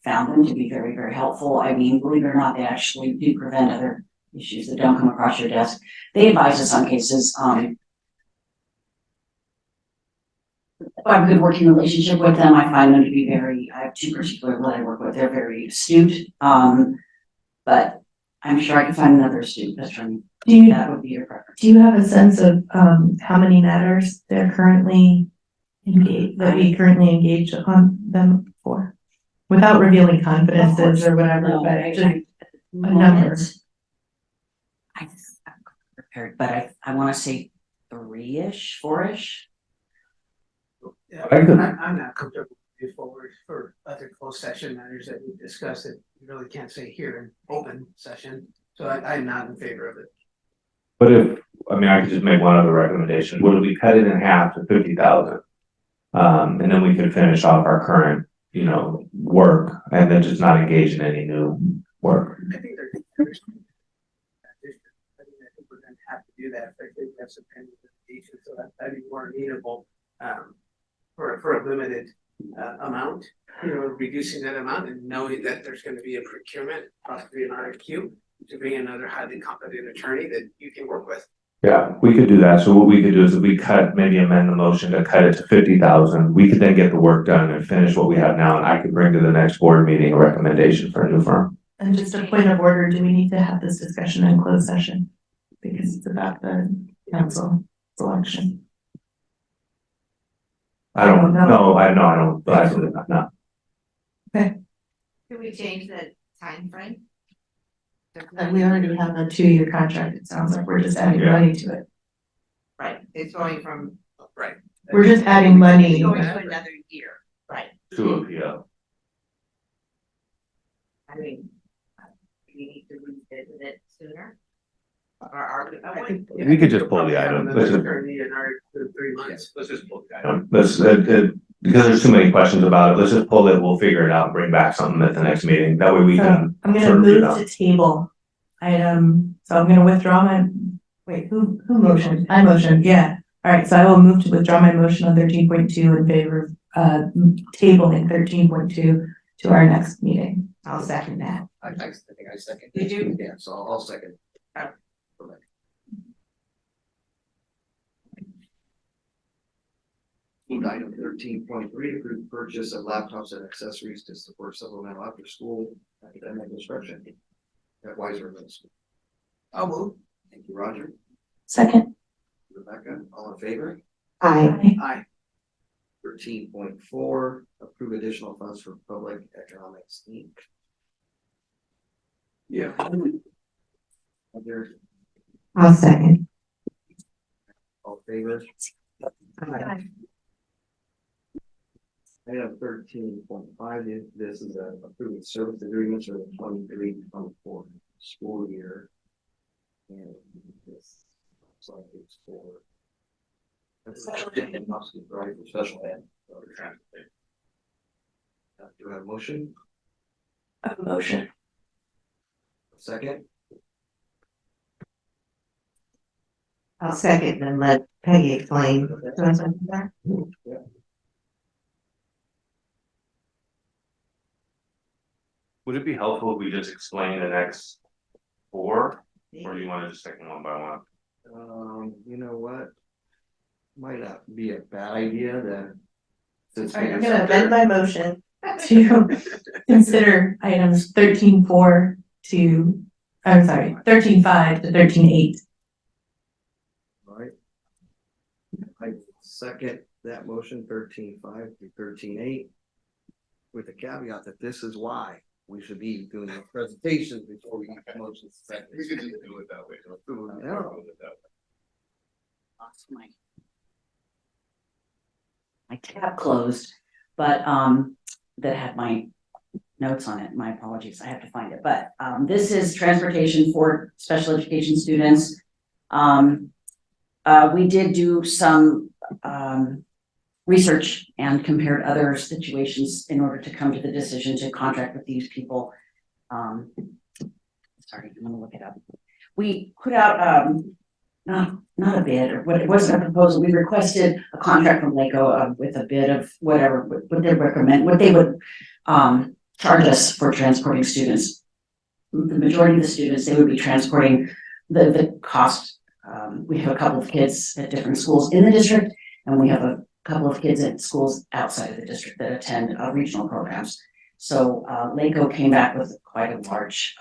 found them to be very, very helpful. I mean, believe it or not, they actually do prevent other issues that don't come across your desk. They advise us on cases. I have a good working relationship with them. I find them to be I have two particular that I work with. They're very astute. But I'm sure I can find another astute attorney. That would be your preference. Do you have a sense of how many matters they're currently engaged, that we currently engage on them for? Without revealing confidences or whatever, No, but just a number. I'm prepared, but I want to say 3-ish, 4-ish. Yeah, I could- I'm not comfortable moving forward for other closed session matters that we discussed that you really can't say here in open session. So I'm not in favor of it. But I could just make one other recommendation, would we cut it in half to 50,000? And then we could finish off our current, work and then just not engage in any new work. I think I think we're gonna have to do that. I think that's a pending litigation, so that'd be more amenable, for a limited, amount. Reducing that amount and knowing that there's gonna be a procurement, possibly an RFQ, to bring another highly competent attorney that you can work with. Yeah, we could do that. So what we could do is if we maybe amend the motion to cut it to 50,000, we could then get the work done and finish what we have now. And I could bring to the next board meeting a recommendation for a new firm. And just a point of order, do we need to have this discussion in closed session? Because it's about the council selection. I don't know. I don't, but absolutely not. Could we change the time frame? And we already have a 2-year contract, it sounds like we're just adding Yeah. money to it. Right, it's going from. Right. We're just adding money. It's going to another year, right? To appeal. I mean, do we need to revisit it sooner? Or are we? We could just pull the item. Another Let's just- attorney in 3 months. Let's just pull the item. Because there's too many questions about it, let's just pull it, we'll figure it out, and bring back something at the next meeting, that way we can. I'm gonna sort of do move that. to table item, so I'm gonna withdraw who motioned? I motioned, yeah. All right, so I will move to withdraw my motion on 13.2 in favor of tabling 13.2 to our next meeting. I'll second that. I think I second. You do? Yeah, so I'll second. Food item 13.3, approved purchase of laptops and accessories to support supplemental after school academic instruction at Weiser Middle School. I'll move. Thank you, Roger. Second. Rebecca, all in favor? Aye. Aye. 13.4, approve additional funds for public economics Inc. Yeah. Other, I'll second. all in favor? Aye. Item 13.5, this is a approved service agreements for the 23-24 school year. And this looks like it's for. Right, for special ed. Do I have a motion? A motion. Second? I'll second and let Peggy explain. Yeah. Would it be helpful if we just explain the next 4, or do you want to just take them one by one? You know what? Might not be a bad idea then. Since All right, I'm gonna amend my motion to consider items 13.4 to, I'm sorry, 13.5 to 13.8. Right. I second that motion 13.5 to 13.8. With the caveat that this is why we should be doing the presentations before we make motions. We could just do it that way. My tab closed, but that had my notes on it. My apologies, I have to find it. But this is transportation for special education students. We did do some research and compared other situations in order to come to the decision to contract with these people. sorry, I'm gonna look it up. We put out, not a bid, or what, it wasn't a proposal, we requested a contract from LACO with a bid of whatever, what they recommend, what they would charge us for transporting students. The majority of the students, they would be transporting the cost. We have a couple of kids at different schools in the district, and we have a couple of kids at schools outside of the district that attend regional programs. So LACO came back with quite a large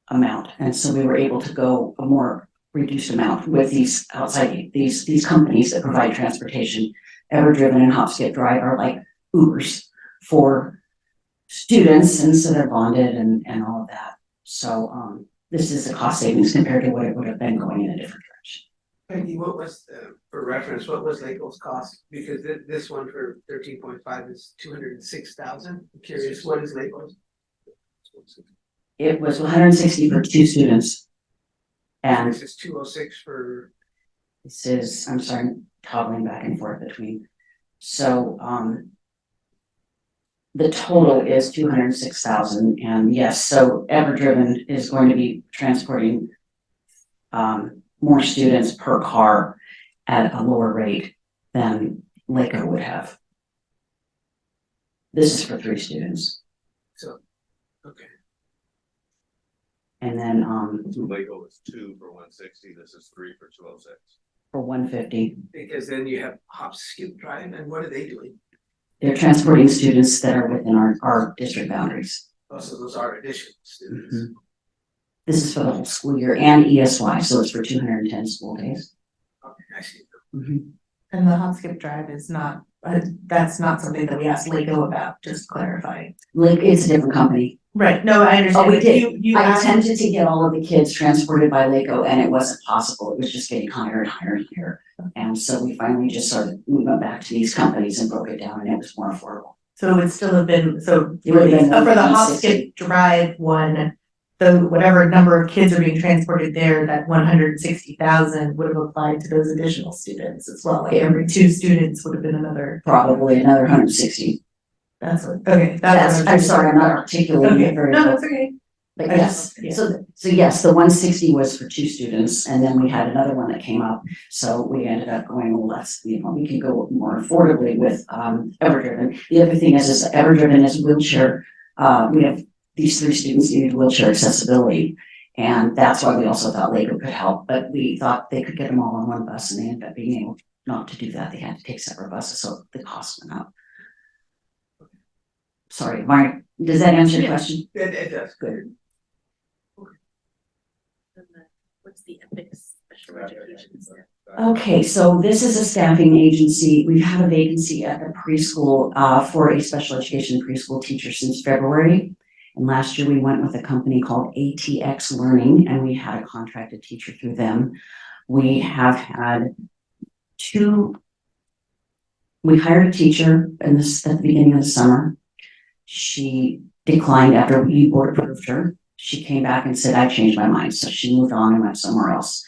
amount, and so we were able to go a more reduced amount with these outside, these companies that provide transportation. Everdriven and Hop Skip Drive are like Ubers for students, and so they're bonded and all of that. So this is a cost savings compared to what it would have been going in a different direction. Peggy, what was, for reference, what was LACO's cost? Because this one for 13.5 is 206,000. I'm curious, what is LACO's? It was 160 for 2 students. And this is 206 for. This is, I'm sorry, toggling back and forth between. So the total is 206,000, and yes, so Everdriven is going to be transporting more students per car at a lower rate than LACO would have. This is for 3 students. So, okay. And then LACO is 2 for 160, this is 3 for 206. for 150, Because then you have Hop Skip Drive, and what are they doing? they're transporting students that are within our district boundaries. Also, those are additional students. Mhm. This is for the whole school year and ESY, so it's for 210 school days. Okay, I see. Mhm. And the Hop Skip Drive is not, that's not something that we asked LACO about, just clarifying. Like, it's a different company. Right, no, I understand. Oh, we but did. You I asked, attempted to get all of the kids transported by LACO, and it wasn't possible. It was just getting higher and higher and higher. And so we finally just we went back to these companies and broke it down, and it was more affordable. so it would still have been, so It would have been for the Hop 160. Skip Drive one, the whatever number of kids are being transported there, that 160,000 would have applied to those additional students as well. Like every 2 students would have been another. Probably another 160. That's what, okay. That's, I'm sorry, I'm not articulating Okay, it very no, well. that's okay. But I yes, just- yeah. so yes, the 160 was for 2 students, and then we had another one that came up. So we ended up going, well, let's, we can go more affordably with Everdriven. The other thing is Everdriven is wheelchair. We have these 3 students needed wheelchair accessibility, and that's why we also thought LACO could help. But we thought they could get them all on one bus, and they ended up being able not to do that. They had to take separate buses, so the cost went up. Sorry, Mark, does that answer your question? It does. Good. What's the EPIC special education? Okay, so this is a staffing agency. We've had a vacancy at the preschool for a special education preschool teacher since February. And last year we went with a company called ATX Learning, and we had a contracted teacher through them. We have had we hired a teacher at the beginning of the summer. She declined after we board approved her. She came back and said, I changed my mind. So she moved on and went somewhere else.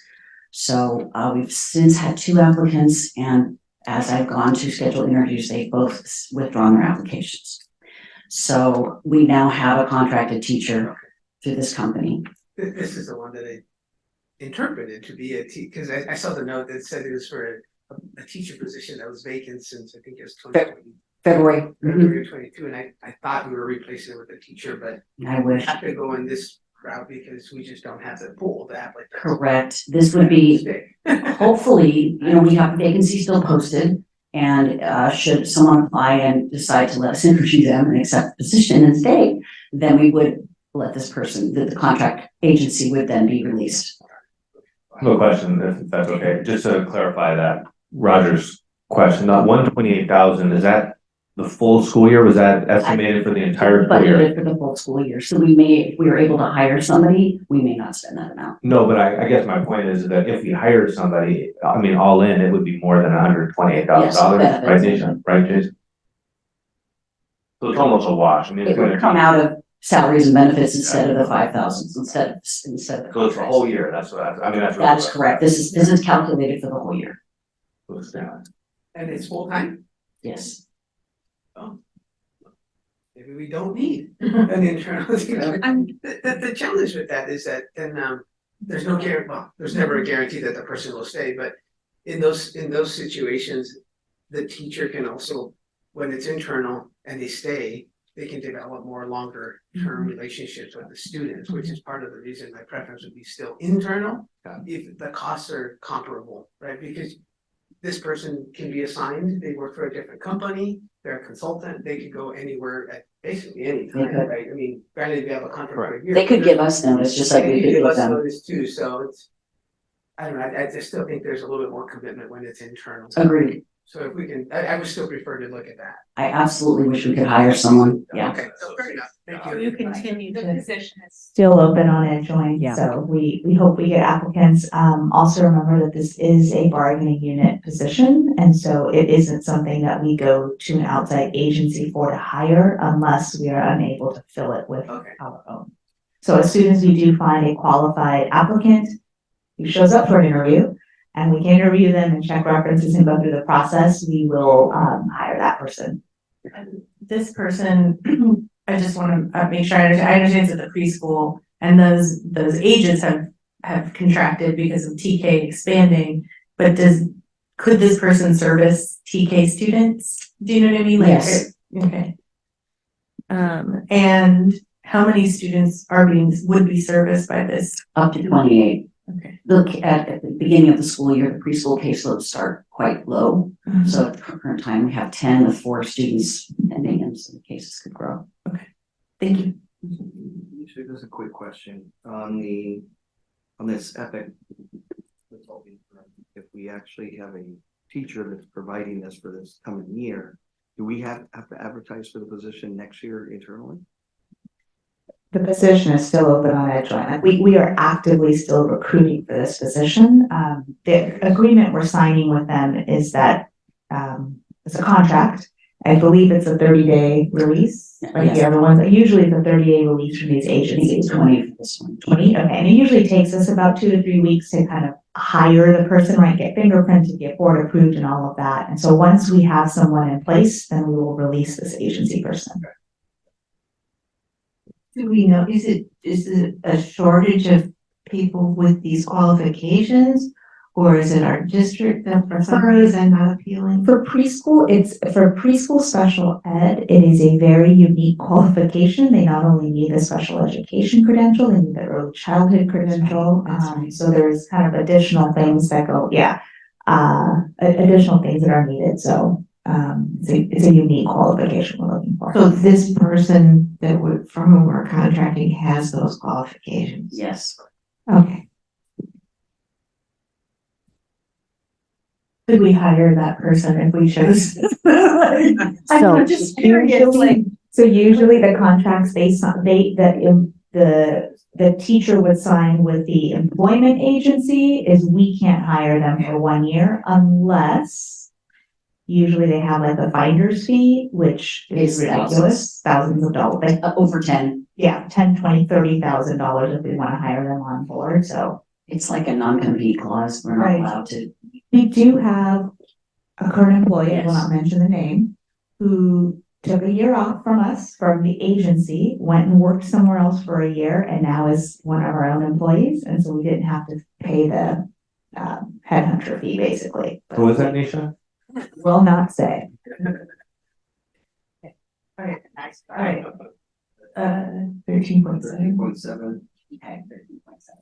So we've since had 2 applicants, and as I've gone to schedule interviews, they've both withdrawn their applications. So we now have a contracted teacher through this company. This is the one that I interpreted to be because I saw the note that said it was for a teacher position that was vacant since I think it was 2020. February. February 22, and I thought we were replacing it with a teacher, but I we wish. have to go in this route because we just don't have the pool to applicants. Correct. This would be, hopefully, we have vacancies still posted. And should someone apply and decide to let us interview them and accept the position and stay, then we would let this person, the contract agency would then be released. No question, if that's okay, just to clarify that, Roger's question, not 128,000, is that the full school year? Was that estimated for the entire school year? Budgeted for the full school year. So we may, if we were able to hire somebody, we may not spend that amount. No, but I guess my point is that if we hired somebody, I mean, all in, it would be more than $128,000, Yes, right, Jason? Right, Jason? So it's almost a wash, I mean. It would come out of salaries and benefits instead of the 5,000, instead of. So it's the whole year, that's what, I mean, that's. really That's what- correct. This is calculated for the whole year. And it's full time? Yes. Oh. maybe we don't need an internal teacher. The challenge with that is that then, there's no guarantee, well, there's never a guarantee that the person will stay, but in those situations, the teacher can also, when it's internal and they stay, they can develop more longer term relationships with the students, which is part of the reason my preference would be still internal. If the costs are comparable, right? Because this person can be assigned, they work for a different company, they're a consultant, they could go anywhere at basically any time, could. right? I mean, granted, we have a contract for a year. They could give us notice, just like They we could could give give us them. notice too, so it's, I don't know, I just still think there's a little bit more commitment when it's internal. Agreed. So if we can, I would still prefer to look at that. I absolutely wish we could hire someone, yeah. Okay, so fair enough, thank you. You continue The to. position is still open on EdJoin, Yeah. so we hope we get applicants. Also remember that this is a bargaining unit position, and so it isn't something that we go to an outside agency for to hire unless we are unable to fill it with Okay. our own. So as soon as we do find a qualified applicant who shows up for an interview, and we can interview them and check references and go through the process, we will hire that person. And this person, I just want to make sure I understand that the preschool and those ages have contracted because of TK expanding, but could this person service TK students? Do you know what I mean? Like, Yes. Okay. And how many students would be serviced by this? Up to 28. Okay. Look at the beginning of the school year, the preschool caseloads start quite low. So at the current time, we have 10 with 4 students pending, and so the cases could grow. Thank you. Actually, just a quick question on this Epic. If we actually have a teacher that's providing this for this coming year, do we have to advertise for the position next year internally? The position is still open on EdJoin. Like we are actively still recruiting for this position. The agreement we're signing with them is that it's a contract. I believe it's a 30-day release, like the other ones. Usually it's a 30-day release from these agencies. 20 for this one. 20, okay. And it usually takes us about 2 to 3 weeks to kind of hire the person, right? Get fingerprinted, get board approved and all of that. And so once we have someone in place, then we will release this agency person. Do we know, is it a shortage of people with these qualifications? Or is it our district that for some reason not appealing? For preschool special ed, it is a very unique qualification. They not only need the special education credential, they need the early childhood credential. So there's kind of additional things that go, additional things that are needed. So it's a unique qualification we're looking for. So this person from whom we're contracting has those qualifications? Yes. Okay. Could we hire that person if we chose? I'm just curious, so usually the contracts the teacher would sign with the employment agency is we can't hire them for 1 year unless usually they have like a finder's fee, which is ridiculous, thousands of dollars, like over 10. Yeah, 10, 20, $30,000 if we want to hire them on board, so. It's like a non-compete clause. We're not Right. allowed to. We do have a current employee, I will not mention the name, who took a year off from us, from the agency, went and worked somewhere else for a year, and now is one of our own employees, and so we didn't have to pay the headhunter fee, basically. Who was that, Nisha? Will not say. All right, next, all right. 13.7. 13.7. Okay, 13.7.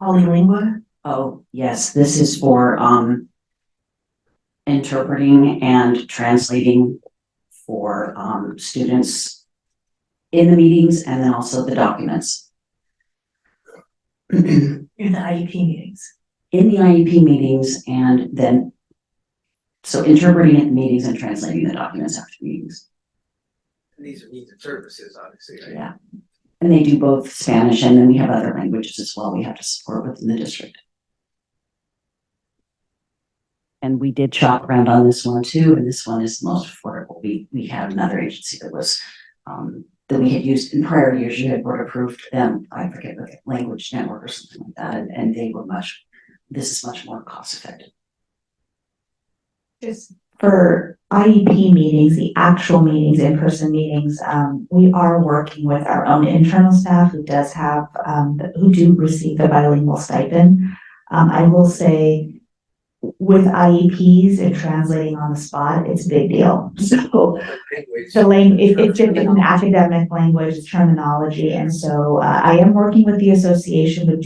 Polylingua? Oh, yes, this is for interpreting and translating for students in the meetings and then also the documents. In the IEP meetings. In the IEP meetings and then, so interpreting at the meetings and translating the documents after meetings. These are needed services, obviously, right? Yeah. And they do both Spanish and then we have other languages as well we have to support within the district. And we did shop around on this one too, and this one is the most affordable. We had another agency that was that we had used in prior years. You had board approved them. I forget the Language Network or something like that, and they were this is much more cost effective. Just for IEP meetings, the actual meetings, in-person meetings, we are working with our own internal staff who does have, who do receive the bilingual stipend. I will say with IEPs and translating on the spot, it's a big deal. So it's just an academic language, it's terminology. And so I am working with the association, but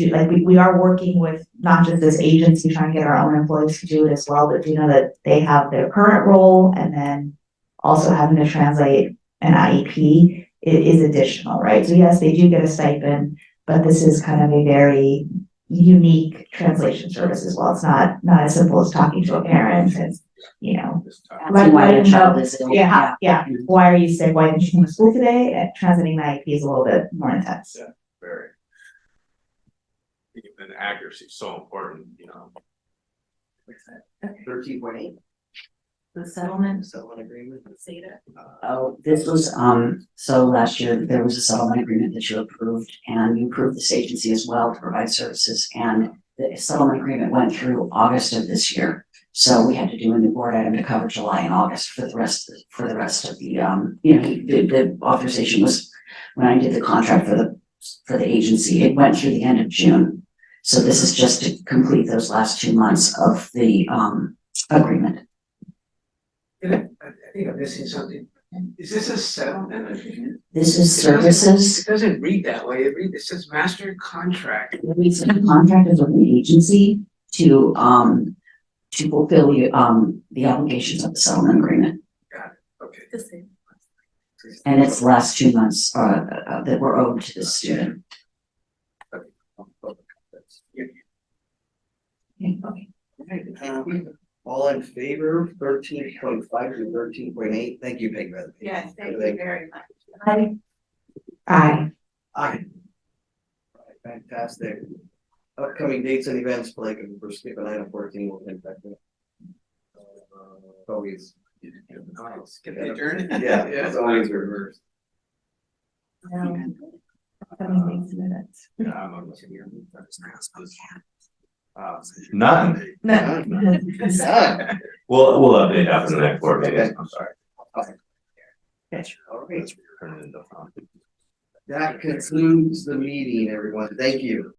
we are working with not just this agency trying to get our own employees to do it as well, but do know that they have their current role and then also having to translate an IEP is additional, right? So yes, they do get a stipend, but this is kind of a very unique translation service as well. It's not as simple as talking to a parent and, you know, Why the child is ill. yeah. Why are you sick? Why didn't you come to school today? And translating the IEP is a little bit more intense. Yeah, very. And accuracy is so important, you know. 13.8. The settlement agreement. Oh, this was, so last year there was a settlement agreement that you approved and you approved this agency as well to provide services. And the settlement agreement went through August of this year. So we had to do a new board item to cover July and August for the rest of the, the authorization was when I did the contract for the agency, it went through the end of June. So this is just to complete those last 2 months of the, agreement. I think I'm missing something. Is this a settlement agreement? This is services. It doesn't read that way. It says master contract. It's a contract with an agency to fulfill the obligations of the settlement agreement. Got it. Okay. And it's the last 2 months that were owed to the student. All in favor, 13.5 to 13.8? Thank you, Peg. Yes, thank you very much. Aye. Aye. Fantastic. Upcoming dates and events, Blake, and we're skipping item 14, we'll get back to it. Always. Skip the adjourn? Yeah, it's always reversed. None. None. We'll update after the next board meeting. I'm sorry. All right. That concludes the meeting, everyone. Thank you.